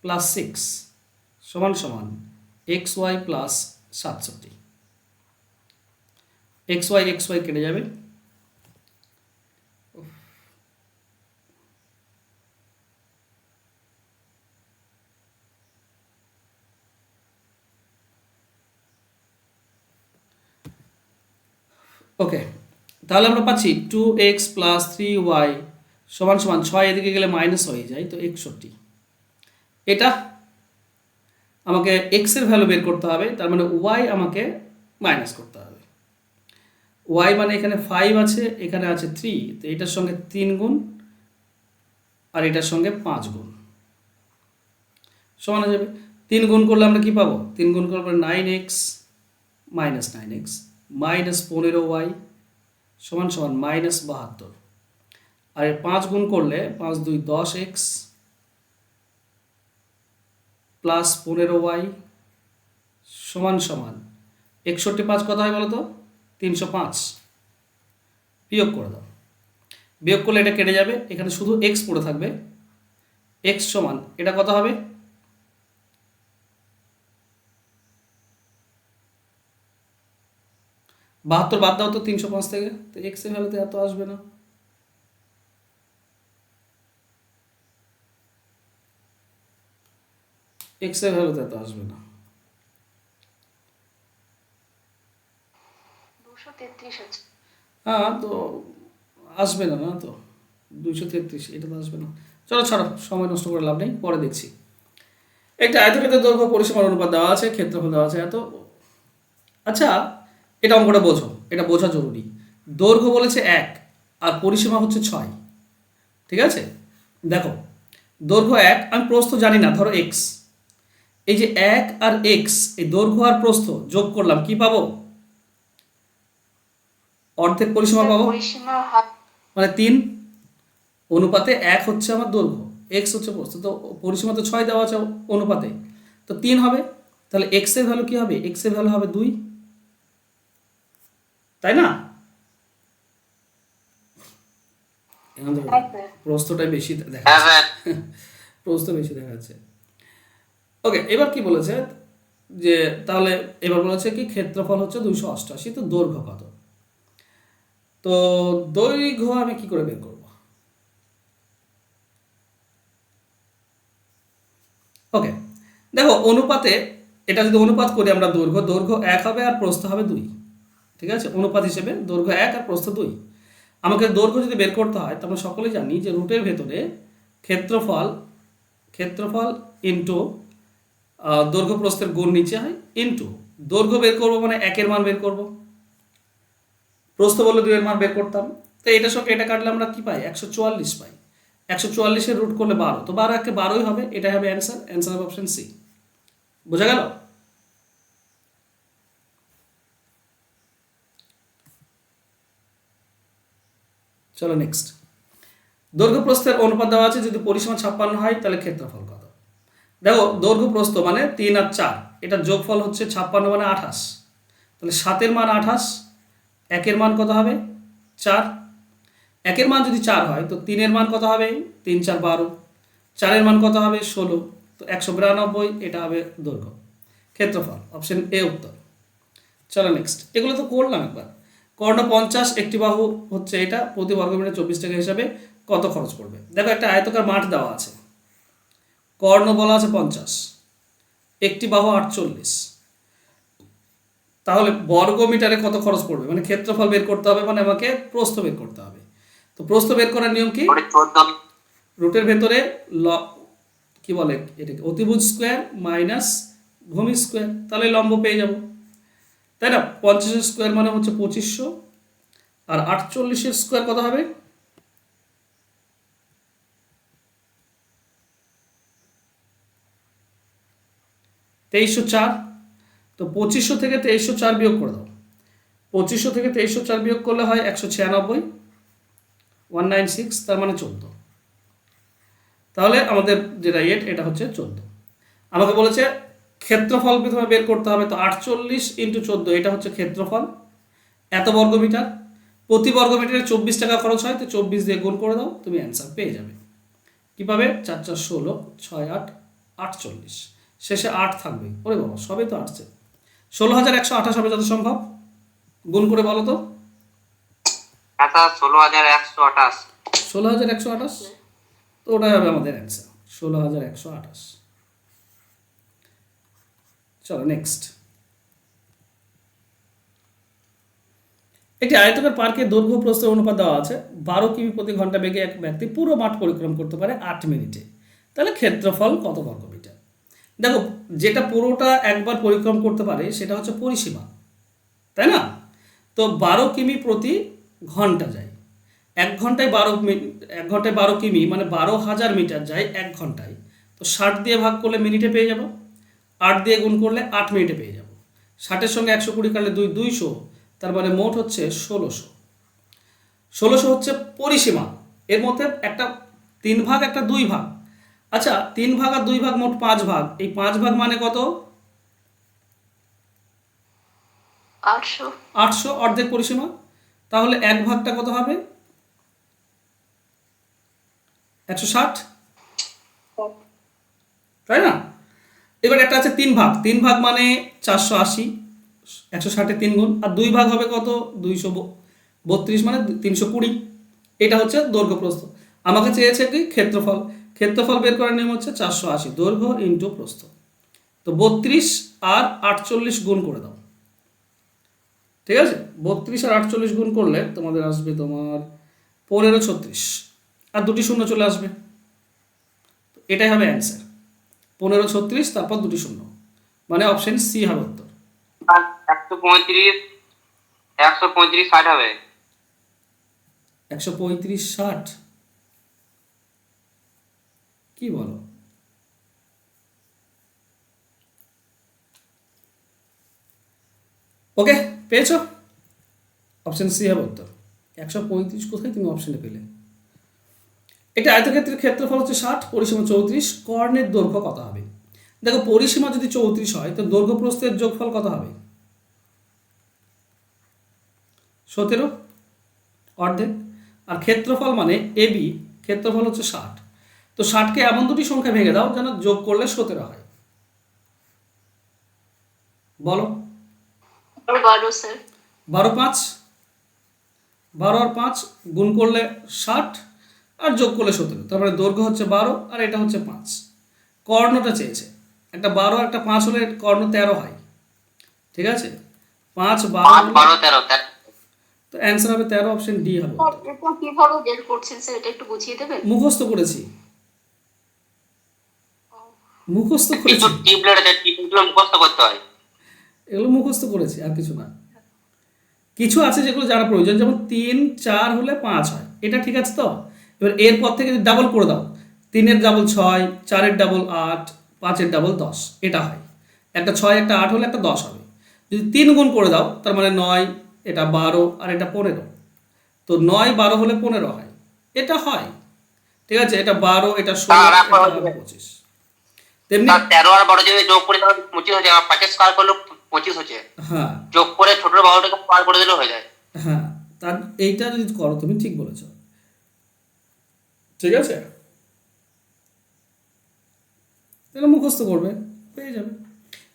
+6 সমান সমান এক্স ওয়াই +67। এক্স ওয়াই কেটে যাবে, ওকে। তাহলে আমরা পাচ্ছি 2x + 3y সমান সমান 6, এদিকে গেলে মাইনাস হয়ে যায় তো 61। এটা আমাকে x এর ভ্যালু বের করতে হবে, তার মানে y আমাকে মাইনাস করতে হবে। y মানে এখানে 5 আছে, এখানে আছে 3, তো এটার সঙ্গে 3 গুণ আর এটার সঙ্গে 5 গুণ সমান হয়ে যাবে। 3 গুণ করলে আমরা কি পাবো? 3 গুণ করলে 9x -9x -15y সমান সমান -72। আর 5 গুণ করলে 5 2 10x +15y সমান সমান 61 5 কত হয় বলো তো? 305। বিয়োগ করে দাও, বিয়োগ করলে এটা কেটে যাবে, এখানে শুধু x পড়ে থাকবে। x সমান এটা কত হবে? 72 বাদ দাও তো 305 থেকে, তো এক্স এর ভ্যালুতে এত আসবে না। এক্স এর ভ্যালুতে এত আসবে না। 233 হচ্ছে। হ্যাঁ, তো আসবে না, না তো 233 এটা তো আসবে না। চলো ছাড়ো, সময় নষ্ট করে লাভ নেই, পরে দেখছি। একটা আয়তক্ষেত্রের দৈর্ঘ্য পরিসীমার অনুপাত দেওয়া আছে, ক্ষেত্রফল দেওয়া আছে এত। আচ্ছা, এটা অঙ্কটা বোঝো, এটা বোঝা জরুরি। দৈর্ঘ্য বলেছে 1 আর পরিসীমা হচ্ছে 6, ঠিক আছে? দেখো, দৈর্ঘ্য 1, আমি প্রস্থ জানি না, ধরো এক্স। এই যে 1 আর এক্স, এই দৈর্ঘ্য আর প্রস্থ যোগ করলাম, কি পাবো? অর্ধেক পরিসীমা পাবো, পরিসীমা হাফ। মানে 3 অনুপাতে 1 হচ্ছে আমার দৈর্ঘ্য, এক্স হচ্ছে প্রস্থ, তো পরিসীমা তো 6 দেওয়া আছে অনুপাতে, তো 3 হবে। তাহলে এক্স এর ভ্যালু কি হবে? এক্স এর ভ্যালু হবে 2, তাই না? এখন দেখো, প্রস্থটাই বেশি দেখা হ্যাঁ যাচ্ছে, স্যার। প্রস্থ বেশি দেখা যাচ্ছে। ওকে, এবার কি বলেছে যে, তাহলে এবার বলেছে কি ক্ষেত্রফল হচ্ছে 288, তো দৈর্ঘ্য কত? তো দৈর্ঘ্য আমি কি করে বের করব? ওকে, দেখো অনুপাতে, এটা যদি অনুপাত করি আমরা, দৈর্ঘ্য 1 হবে আর প্রস্থ হবে 2, ঠিক আছে? অনুপাত হিসেবে দৈর্ঘ্য 1 আর প্রস্থ 2। আমাকে দৈর্ঘ্য যদি বের করতে হয়, তো আমরা সকলেই জানি যে রুটের ভেতরে ক্ষেত্রফল ইন্টু দৈর্ঘ্য প্রস্থের গুণ নিচে হয়, ইন্টু দৈর্ঘ্য বের করবো মানে 1 এর মান বের করব, প্রস্থ বললে 2 এর মান বের করতাম। তো এটার সঙ্গে এটা কাটলে আমরা কি পাই? 144 পাই। 144 এর রুট করলে 12, তো 12 একে 12ই হবে, এটা হবে অ্যান্সার। অ্যান্সার হবে অপশন সি। বোঝা গেল? চলো নেক্সট। দৈর্ঘ্য প্রস্থের অনুপাত দেওয়া আছে, যদি পরিসীমা 56 হয় তাহলে ক্ষেত্রফল কত? দেখো, দৈর্ঘ্য প্রস্থ মানে 3 আর 4, এটা যোগফল হচ্ছে 56 মানে 28, তাহলে 7 এর মান 28, 1 এর মান কত হবে? 4। 1 এর মান যদি 4 হয়, তো 3 এর মান কত হবে? 3 4 12, 4 এর মান কত হবে? 16, তো 192, এটা হবে দৈর্ঘ্য। ক্ষেত্রফল অপশন এ উত্তর। চলো নেক্সট, এগুলো তো করলাম একবার। কর্ণ 50, একটি বাহু হচ্ছে এটা, প্রতি বর্গমিটার 24 টাকা হিসাবে কত খরচ পড়বে? দেখো, একটা আয়তাকার মাঠ দেওয়া আছে, কর্ণ বলা আছে 50, একটি বাহু 48, তাহলে বর্গমিটারে কত খরচ পড়বে? মানে ক্ষেত্রফল বের করতে হবে, মানে আমাকে প্রস্থ বের করতে হবে। তো প্রস্থ বের করার নিয়ম কি? ওটা 14। রুটের ভেতরে কি বলে এটাকে, অতিভুজ স্কোয়ার মাইনাস ভূমি স্কোয়ার, তাহলে লম্ব পেয়ে যাব, তাই না? 50 স্কোয়ার মানে হচ্ছে 2500, আর 48 স্কোয়ার কত হবে? 2304। তো 2500 থেকে 2304 বিয়োগ করে দাও। 2500 থেকে 2304 বিয়োগ করলে হয় 196, 196, তার মানে 14। তাহলে আমাদের যেটা এটা হচ্ছে 14। আমাকে বলেছে ক্ষেত্রফল প্রথমে বের করতে হবে, তো 48 ইন্টু 14, এটা হচ্ছে ক্ষেত্রফল, এত বর্গমিটার। প্রতি বর্গমিটারে 24 টাকা খরচ হয়, তো 24 দিয়ে গুণ করে দাও, তুমি অ্যান্সার পেয়ে যাবে। কী পাবে? 4 4 16, 6 8 48, শেষে 8 থাকবে। ওরে বাবা, সবই তো আসছে। 16128 হবে যত সম্ভব, গুণ করে বলো তো। হ্যাঁ স্যার, 16128। 16128, তো ওটাই হবে আমাদের অ্যান্সার, 16128। চলো নেক্সট। একটি আয়তকার পার্কে দৈর্ঘ্য প্রস্থের অনুপাত দেওয়া আছে, 12 কিমি প্রতি ঘন্টা বেগে এক ব্যক্তি পুরো মাঠ পরিক্রম করতে পারে 8 মিনিটে, তাহলে ক্ষেত্রফল কত বর্গমিটার? দেখো, যেটা পুরোটা একবার পরিক্রম করতে পারে সেটা হচ্ছে পরিসীমা, তাই না? তো 12 কিমি প্রতি ঘন্টা যায়, 1 ঘন্টায় 12 কিমি মানে 12,000 মিটার যায় 1 ঘন্টায়, তো 60 দিয়ে ভাগ করলে মিনিটে পেয়ে যাব, 8 দিয়ে গুণ করলে 8 মিনিটে পেয়ে যাব, 60-এর সঙ্গে 120 কাটলে 200, তার মানে মোট হচ্ছে 1600। 1600 হচ্ছে পরিসীমা, এর মধ্যে একটা 3 ভাগ একটা 2 ভাগ। আচ্ছা, 3 ভাগ আর 2 ভাগ মোট 5 ভাগ, এই 5 ভাগ মানে কত? 800। 800, অর্ধেক পরিসীমা। তাহলে 1 ভাগটা কত হবে? 160, তাই না? এবার একটা আছে 3 ভাগ, 3 ভাগ মানে 480, 160-এ 3 গুণ, আর 2 ভাগ হবে কত, 232 মানে 320। এটা হচ্ছে দৈর্ঘ্য প্রস্থ। আমাকে চেয়েছে কি ক্ষেত্রফল। ক্ষেত্রফল বের করার নিয়ম হচ্ছে 480 দৈর্ঘ্য ইন্টু প্রস্থ। তো 32 আর 48 গুণ করে দাও, ঠিক আছে? 32 আর 48 গুণ করলে তোমাদের আসবে তোমার 1536, আর দুটি শূন্য চলে আসবে। তো এটাই হবে অ্যান্সার, 1536 তারপর দুটি শূন্য, মানে অপশন সি হবে উত্তর। 135 135 60 হবে। 135 60 কি বলো? ওকে, পেয়েছো? অপশন সি হবে উত্তর। 135 কোথায় তুমি অপশনে পেলে? এটা আয়তক্ষেত্রের ক্ষেত্রফল হচ্ছে 60, পরিসীমা 34, কর্ণের দৈর্ঘ্য কত হবে? দেখো পরিসীমা যদি 34 হয় তো দৈর্ঘ্য প্রস্থের যোগফল কত হবে? 17 অর্ধেক। আর ক্ষেত্রফল মানে এবি, ক্ষেত্রফল হচ্ছে 60। তো 60কে এমন দুটি সংখ্যা ভেঙে দাও যেন যোগ করলে 17 হয়। বলো। 12 স্যার। 12 5, 12 আর 5 গুণ করলে 60 আর যোগ করলে 17, তার মানে দৈর্ঘ্য হচ্ছে 12 আর এটা হচ্ছে 5। কর্ণটা চেয়েছে, একটা 12 একটা 5 হলে কর্ণ 13 হয়, ঠিক আছে? 5 12 5 12 13 তো অ্যান্সার হবে 13, অপশন ডি হবে স্যার উত্তর। এটা কিভাবে বের করছেন স্যার, এটা একটু বুঝিয়ে দেবেন? মুখস্থ করেছি, মুখস্থ কিছু করেছি, টিপলেট আছে, টিপগুলো মুখস্থ করতে হয়। এগুলো মুখস্থ করেছি, আর কিছু না। কিছু আছে যেগুলো জানা প্রয়োজন, যেমন 3 4 হলে 5 হয়, এটা ঠিক আছে তো? এবার এরপর থেকে যদি ডাবল করে দাও, 3-এর ডাবল 6, 4-এর ডাবল 8, 5-এর ডাবল 10, এটা হয়। একটা 6 একটা 8 হলে একটা 10 হবে। যদি 3 গুণ করে দাও তার মানে 9, এটা 12 আর এটা 15, তো 9 12 হলে 15 হয়, এটা হয়, ঠিক আছে? এটা 12, এটা 16, আর এটা হবে 25। তেমনি 13 আর 12 যদি যোগ করে তাহলে 25 হচ্ছে, আর 5 স্কয়ার করলে 25 হচ্ছে। হ্যাঁ যোগ করে ছোট 12টাকে স্কয়ার করে দিলেও হয়ে যায়। হ্যাঁ, তার এইটা যদি করো তুমি ঠিক বলেছ, ঠিক আছে? তাহলে মুখস্থ করবে, পেয়ে যাবে।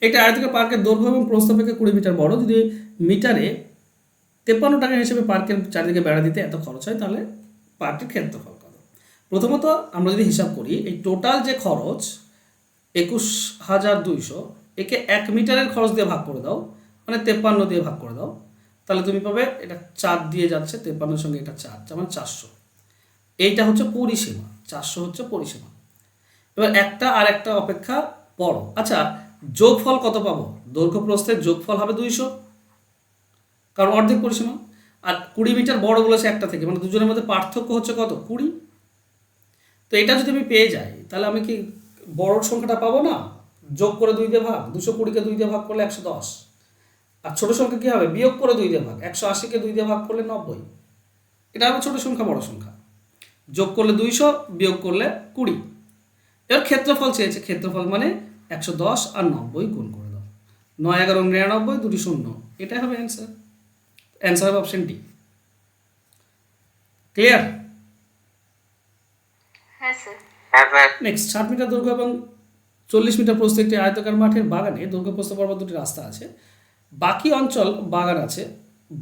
এটা আয়তকার পার্কের দৈর্ঘ্য এবং প্রস্থ অপেক্ষা 20 মিটার বড়। যদি মিটারে 53 টাকা হিসেবে পার্কের চারিদিকে বেড়া দিতে এত খরচ হয়, তাহলে পার্কের ক্ষেত্রফল কত? প্রথমত আমরা যদি হিসাব করি, এই টোটাল যে খরচ 21,200, একে 1 মিটারের খরচ দিয়ে ভাগ করে দাও, মানে 53 দিয়ে ভাগ করে দাও, তাহলে তুমি পাবে এটা 4 দিয়ে যাচ্ছে, 53-এর সঙ্গে এটা 4, যেমন 400। এইটা হচ্ছে পরিসীমা, 400 হচ্ছে পরিসীমা। এবার একটা আর একটা অপেক্ষা বড়। আচ্ছা, যোগফল কত পাবো? দৈর্ঘ্য প্রস্থের যোগফল হবে 200, কারণ অর্ধেক পরিসীমা। আর 20 মিটার বড় বলেছে একটা থেকে, মানে দুজনের মধ্যে পার্থক্য হচ্ছে কত? 20। তো এটা যদি আমি পেয়ে যাই তাহলে আমি কি বড় সংখ্যাটা পাবো না? যোগ করে 2 দিয়ে ভাগ, 220-কে 2 দিয়ে ভাগ করলে 110। আর ছোট সংখ্যা কি হবে? বিয়োগ করে 2 দিয়ে ভাগ, 180-কে 2 দিয়ে ভাগ করলে 90। এটা হবে ছোট সংখ্যা বড় সংখ্যা। যোগ করলে 200, বিয়োগ করলে 20। এবার ক্ষেত্রফল চেয়েছে, ক্ষেত্রফল মানে 110 আর 90 গুণ করে দাও, 9 11 99, দুটি শূন্য, এটাই হবে অ্যান্সার। অ্যান্সার হবে অপশন ডি। ক্লিয়ার? হ্যাঁ স্যার। হ্যাঁ স্যার। নেক্সট, 60 মিটার দৈর্ঘ্য এবং 40 মিটার প্রস্থ একটি আয়তাকার মাঠের বাগানে দৈর্ঘ্য প্রস্থ পরপর দুটি রাস্তা আছে, বাকি অঞ্চল বাগান আছে,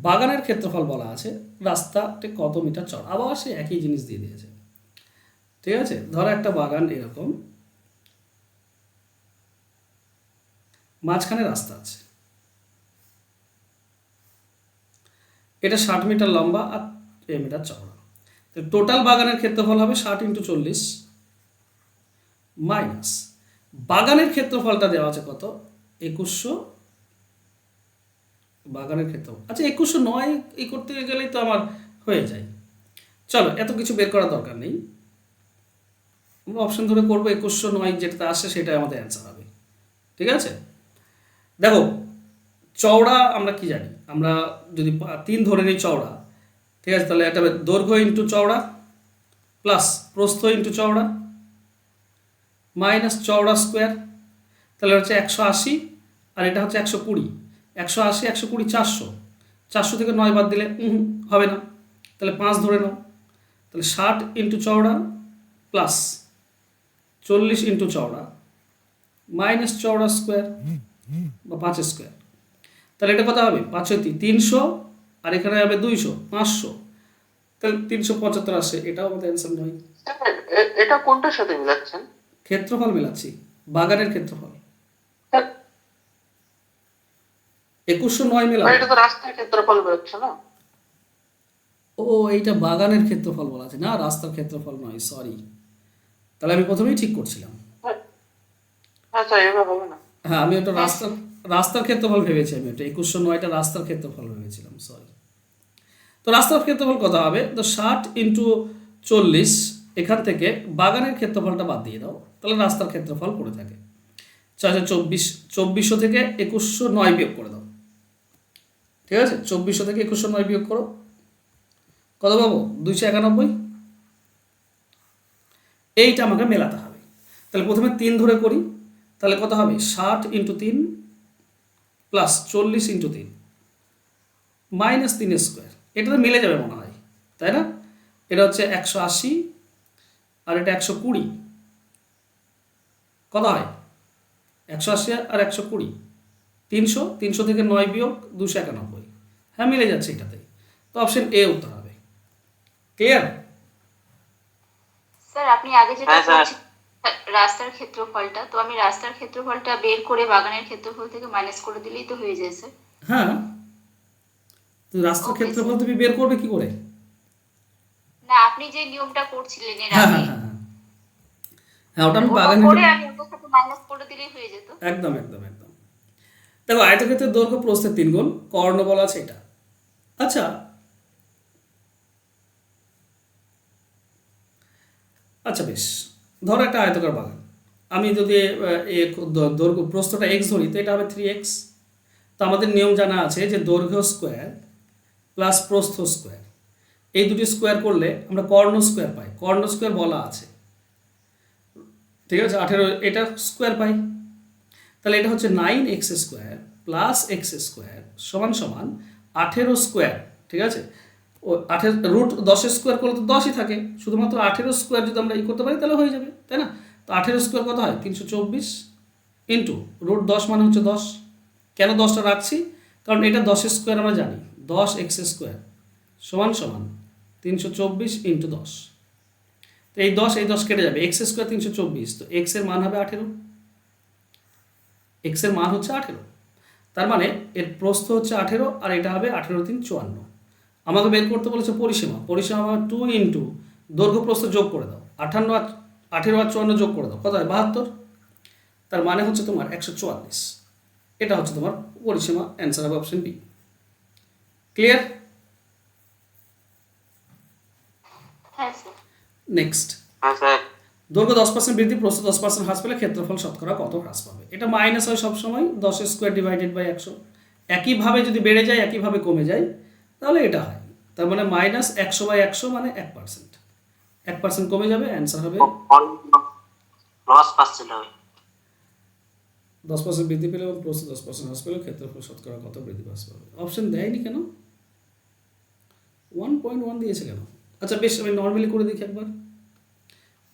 বাগানের ক্ষেত্রফল বলা আছে, রাস্তাটি কত মিটার চড়া? আবার সে একই জিনিস দিয়ে দিয়েছে, ঠিক আছে? ধরো একটা বাগান এরকম, মাঝখানে রাস্তা আছে, এটা 60 মিটার লম্বা আর 1 মিটার চওড়া। তো টোটাল বাগানের ক্ষেত্রফল হবে 60 × 40 মাইনাস বাগানের ক্ষেত্রফলটা দেওয়া আছে কত? 2100। বাগানের ক্ষেত্রফল, আচ্ছা 2100 নয়, এই করতে গেলেই তো আমার হয়ে যায়। চলো, এত কিছু বের করার দরকার নেই, আমরা অপশন ধরে করবো। 2100 নয় যেটা আসে সেটাই আমাদের অ্যান্সার হবে, ঠিক আছে? দেখো চওড়া আমরা কি জানি, আমরা যদি 3 ধরে নিই চওড়া, ঠিক আছে? তাহলে এটা দৈর্ঘ্য ইন্টু চওড়া প্লাস প্রস্থ ইন্টু চওড়া মাইনাস চওড়া স্কোয়ার, তাহলে হচ্ছে 180, আর এটা হচ্ছে 120। 180 120 400, 400 থেকে 9 বাদ দিলে হবে না, তাহলে 5 ধরে নাও। তাহলে 60 ইন্টু চওড়া প্লাস 40 ইন্টু চওড়া মাইনাস চওড়া স্কোয়ার বা 5 স্কোয়ার। তাহলে এটা কত হবে 5×300, আর এখানে হবে 200, 500, তাহলে 375 আসে, এটাও আমাদের অ্যান্সার নয়। স্যার, এটা কোনটার সাথে মিলাচ্ছেন? ক্ষেত্রফল মেলাচ্ছি, বাগানের ক্ষেত্রফল। স্যার, 2109 মেলাম। এটা তো রাস্তার ক্ষেত্রফল বেরোচ্ছে না? ও, এইটা বাগানের ক্ষেত্রফল বলা আছে না, রাস্তার ক্ষেত্রফল নয়, সরি। তাহলে আমি প্রথমেই ঠিক করছিলাম। হ্যাঁ স্যার, এভাবে হবে না। হ্যাঁ, আমি ওটা রাস্তার ক্ষেত্রফল ভেবেছি, আমি ওটা 2109টা রাস্তার ক্ষেত্রফল ভেবেছিলাম, সরি। তো রাস্তার ক্ষেত্রফল কত হবে? তো 60×40, এখান থেকে বাগানের ক্ষেত্রফলটা বাদ দিয়ে দাও, তাহলে রাস্তার ক্ষেত্রফল পড়ে থাকে 2400 থেকে 2109 বিয়োগ করে দাও। ঠিক আছে, 2400 থেকে 2109 বিয়োগ করো, কত পাবো? 291। এইটা আমাকে মেলাতে হবে। তাহলে প্রথমে 3 ধরে করি, তাহলে কত হবে? 60×3 প্লাস 40×3 মাইনাস 3 স্কোয়ার। এটা তো মিলে যাবে মনে হয়, তাই না? এটা হচ্ছে 180, আর এটা 120, কত হয়? 180 আর 120, 300 থেকে 9 বিয়োগ 291। হ্যাঁ, মিলে যাচ্ছে এটাতে। তো অপশন এ উত্তর হবে। ক্লিয়ার? স্যার আপনি আগে যেটা হ্যাঁ, স্যার। বলছেন রাস্তার ক্ষেত্রফলটা, তো আমি রাস্তার ক্ষেত্রফলটা বের করে বাগানের ক্ষেত্রফল থেকে মাইনাস করে দিলেই তো হয়ে যায় স্যার। হ্যাঁ, তো রাস্তার Okay, ক্ষেত্রফল তুমি বের করবে কি করে? না, আপনি যে নিয়মটা করছিলেন এর হ্যাঁ আগে, হ্যাঁ হ্যাঁ হ্যাঁ হ্যাঁ, ওটা আমি ওটা বাগানের করে আমি ওটার সাথে মাইনাস করে দিলেই হয়ে যেত। একদম একদম একদম। দেখো, আয়তক্ষেত্রের দৈর্ঘ্য প্রস্থের 3 গুণ, কর্ণ বলা আছে এটা। আচ্ছা আচ্ছা, বেশ, ধরো একটা আয়তকার বাগান। আমি যদি দৈর্ঘ্য প্রস্থটা x ধরি, তো এটা হবে 3x। তো আমাদের নিয়ম জানা আছে যে দৈর্ঘ্য স্কোয়ার প্লাস প্রস্থ স্কোয়ার, এই দুটি স্কোয়ার করলে আমরা কর্ণ স্কোয়ার পাই। কর্ণ স্কোয়ার বলা আছে, ঠিক আছে, 18, এটা স্কোয়ার পাই। তাহলে এটা হচ্ছে 9x square plus x square সমান সমান 18 স্কোয়ার। ঠিক আছে, ও 18 রুট 10 স্কোয়ার করলে তো 10ই থাকে, শুধুমাত্র 18 স্কোয়ার যদি আমরা করতে পারি তাহলে হয়ে যাবে, তাই না? তো 18 স্কোয়ার কত হয়? 324 ইন্টু রুট 10 মানে হচ্ছে 10। কেন 10টা রাখছি? কারণ এটা 10 স্কোয়ার আমরা জানি, 10x স্কোয়ার সমান সমান 324 ইন্টু 10। তো এই 10 কেটে যাবে, এক্স স্কোয়ার 324, তো এক্স এর মান হবে 18। এক্স এর মান হচ্ছে 18, তার মানে এর প্রস্থ হচ্ছে 18, আর এটা হবে 18×3 54। আমাকে বের করতে বলেছে পরিসীমা। পরিসীমা 2 ইন্টু দৈর্ঘ্য প্রস্থ যোগ করে দাও, 18 আর 54 যোগ করে দাও, কত হয়? 72। তার মানে হচ্ছে তোমার 144। এটা হচ্ছে তোমার পরিসীমা, অ্যান্সার হবে অপশন বি। ক্লিয়ার? হ্যাঁ স্যার। নেক্সট, হ্যাঁ স্যার। দৈর্ঘ্য 10% বৃদ্ধি, প্রস্থ 10% হ্রাস পেলে ক্ষেত্রফল শতকরা কত হ্রাস পাবে? এটা মাইনাস হয় সবসময়, 10 স্কোয়ার ডিভাইডেড বাই 100। একইভাবে যদি বেড়ে যায়, একইভাবে কমে যায়, তাহলে এটা হয়। তার মানে মাইনাস 100/100 মানে 1%। 1% কমে যাবে, অ্যান্সার হবে লস পার্সেন্ট হবে। 10% বৃদ্ধি পেলে এবং প্রস্থ 10% হ্রাস পেলে ক্ষেত্রফল শতকরা কত বৃদ্ধি হ্রাস পাবে? অপশন দেয়নি কেন? 1.1 দিয়েছে কেন? আচ্ছা বেশ, আমি নর্মালি করে দেখি একবার।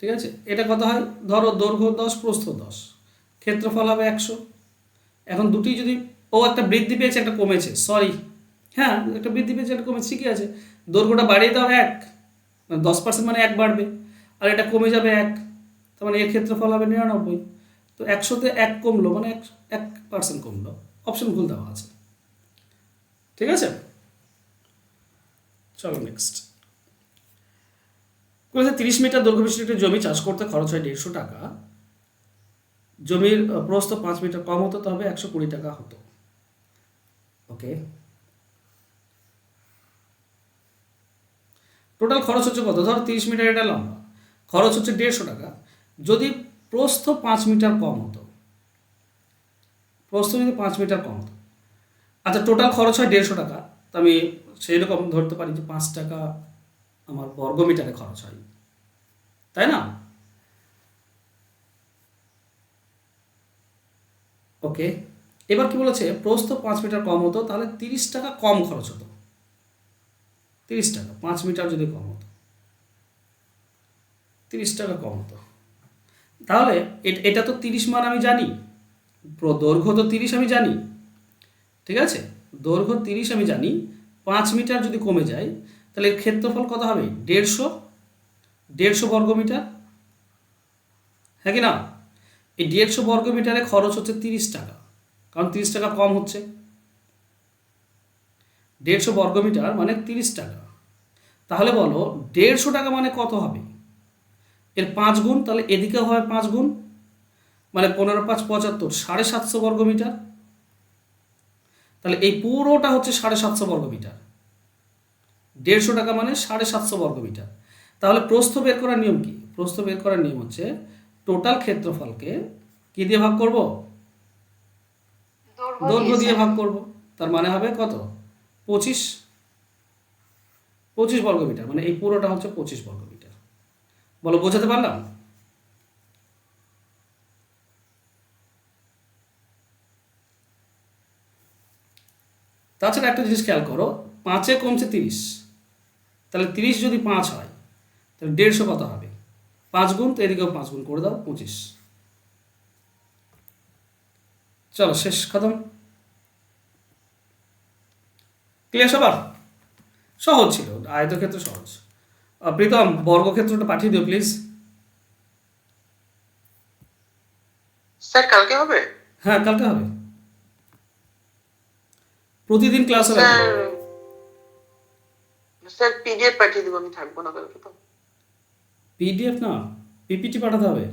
ঠিক আছে, এটা কত হয়? ধরো দৈর্ঘ্য 10, প্রস্থ 10, ক্ষেত্রফল হবে 100। এখন দুটি যদি, ও একটা বৃদ্ধি পেয়েছে একটা কমেছে, সরি, হ্যাঁ একটা বৃদ্ধি পেয়েছে একটা কমেছে, ঠিকই আছে। দৈর্ঘ্যটা বাড়িয়ে দাও 1, মানে 10% মানে 1 বাড়বে, আর এটা কমে যাবে 1, তার মানে এর ক্ষেত্রফল হবে 99। তো 100তে 1 কমলো মানে 1% কমলো। অপশন ভুল দেওয়া আছে, ঠিক আছে। চলো নেক্সট। 30 মিটার দৈর্ঘ্য বিশিষ্ট একটি জমি চাষ করতে খরচ হয় 150 টাকা। জমির প্রস্থ 5 মিটার কম হতো, তবে 120 টাকা হতো। ওকে, টোটাল খরচ হচ্ছে কত? ধর 30 মিটার এটা লম্বা, খরচ হচ্ছে 150 টাকা। যদি প্রস্থ 5 মিটার কম হতো, প্রস্থ যদি 5 মিটার কম হতো, আচ্ছা টোটাল খরচ হয় 150 টাকা, তো আমি সেই রকম ধরতে পারি যে 5 টাকা আমার বর্গ মিটারে খরচ হয়, তাই না? ওকে, এবার কি বলেছে? প্রস্থ 5 মিটার কম হতো, তাহলে 30 টাকা কম খরচ হতো। 30 টাকা, 5 মিটার যদি কম হতো, 30 টাকা কম হতো। তাহলে এটা তো 30 মান আমি জানি, দৈর্ঘ্য তো 30 আমি জানি, ঠিক আছে। দৈর্ঘ্য 30 আমি জানি, 5 মিটার যদি কমে যায় তাহলে এর ক্ষেত্রফল কত হবে? 150 বর্গ মিটার, হ্যাঁ কি না? এই 150 বর্গ মিটারে খরচ হচ্ছে 30 টাকা, কারণ 30 টাকা কম হচ্ছে। 150 বর্গ মিটার মানে 30 টাকা। তাহলে বলো 150 টাকা মানে কত হবে? এর 5 গুণ, তাহলে এদিকেও হবে 5 গুণ, মানে 15 5 75, 750 বর্গ মিটার। তাহলে এই পুরোটা হচ্ছে 750 বর্গ মিটার। 150 টাকা মানে 750 বর্গ মিটার। তাহলে প্রস্থ বের করার নিয়ম কি? প্রস্থ বের করার নিয়ম হচ্ছে টোটাল ক্ষেত্রফলকে কি দিয়ে ভাগ করব? দৈর্ঘ্য দিয়ে ভাগ করব। তার মানে হবে কত? 25 বর্গ মিটার, মানে এই পুরোটা হচ্ছে 25 বর্গ মিটার। বলো, বোঝাতে পারলাম? তাছাড়া একটা জিনিস খেয়াল করো, 5-এ কমছে 30, তাহলে 30 যদি 5 হয় তাহলে 150 কত হবে? 5 গুণ, তো এদিকেও 5 গুণ করে দাও, 25। চলো, শেষ, খতম। ক্লিয়ার সবার? সহজ ছিল, আয়তক্ষেত্র সহজ। প্রীতম, বর্গক্ষেত্রটা পাঠিয়ে দিও প্লিজ। স্যার কালকে হবে? হ্যাঁ, কালকে হবে, প্রতিদিন ক্লাস হবে। স্যার স্যার পিডিএফ পাঠিয়ে দেবো, আমি থাকবো না কালকে তো। পিডিএফ না, পিপিটি পাঠাতে হবে।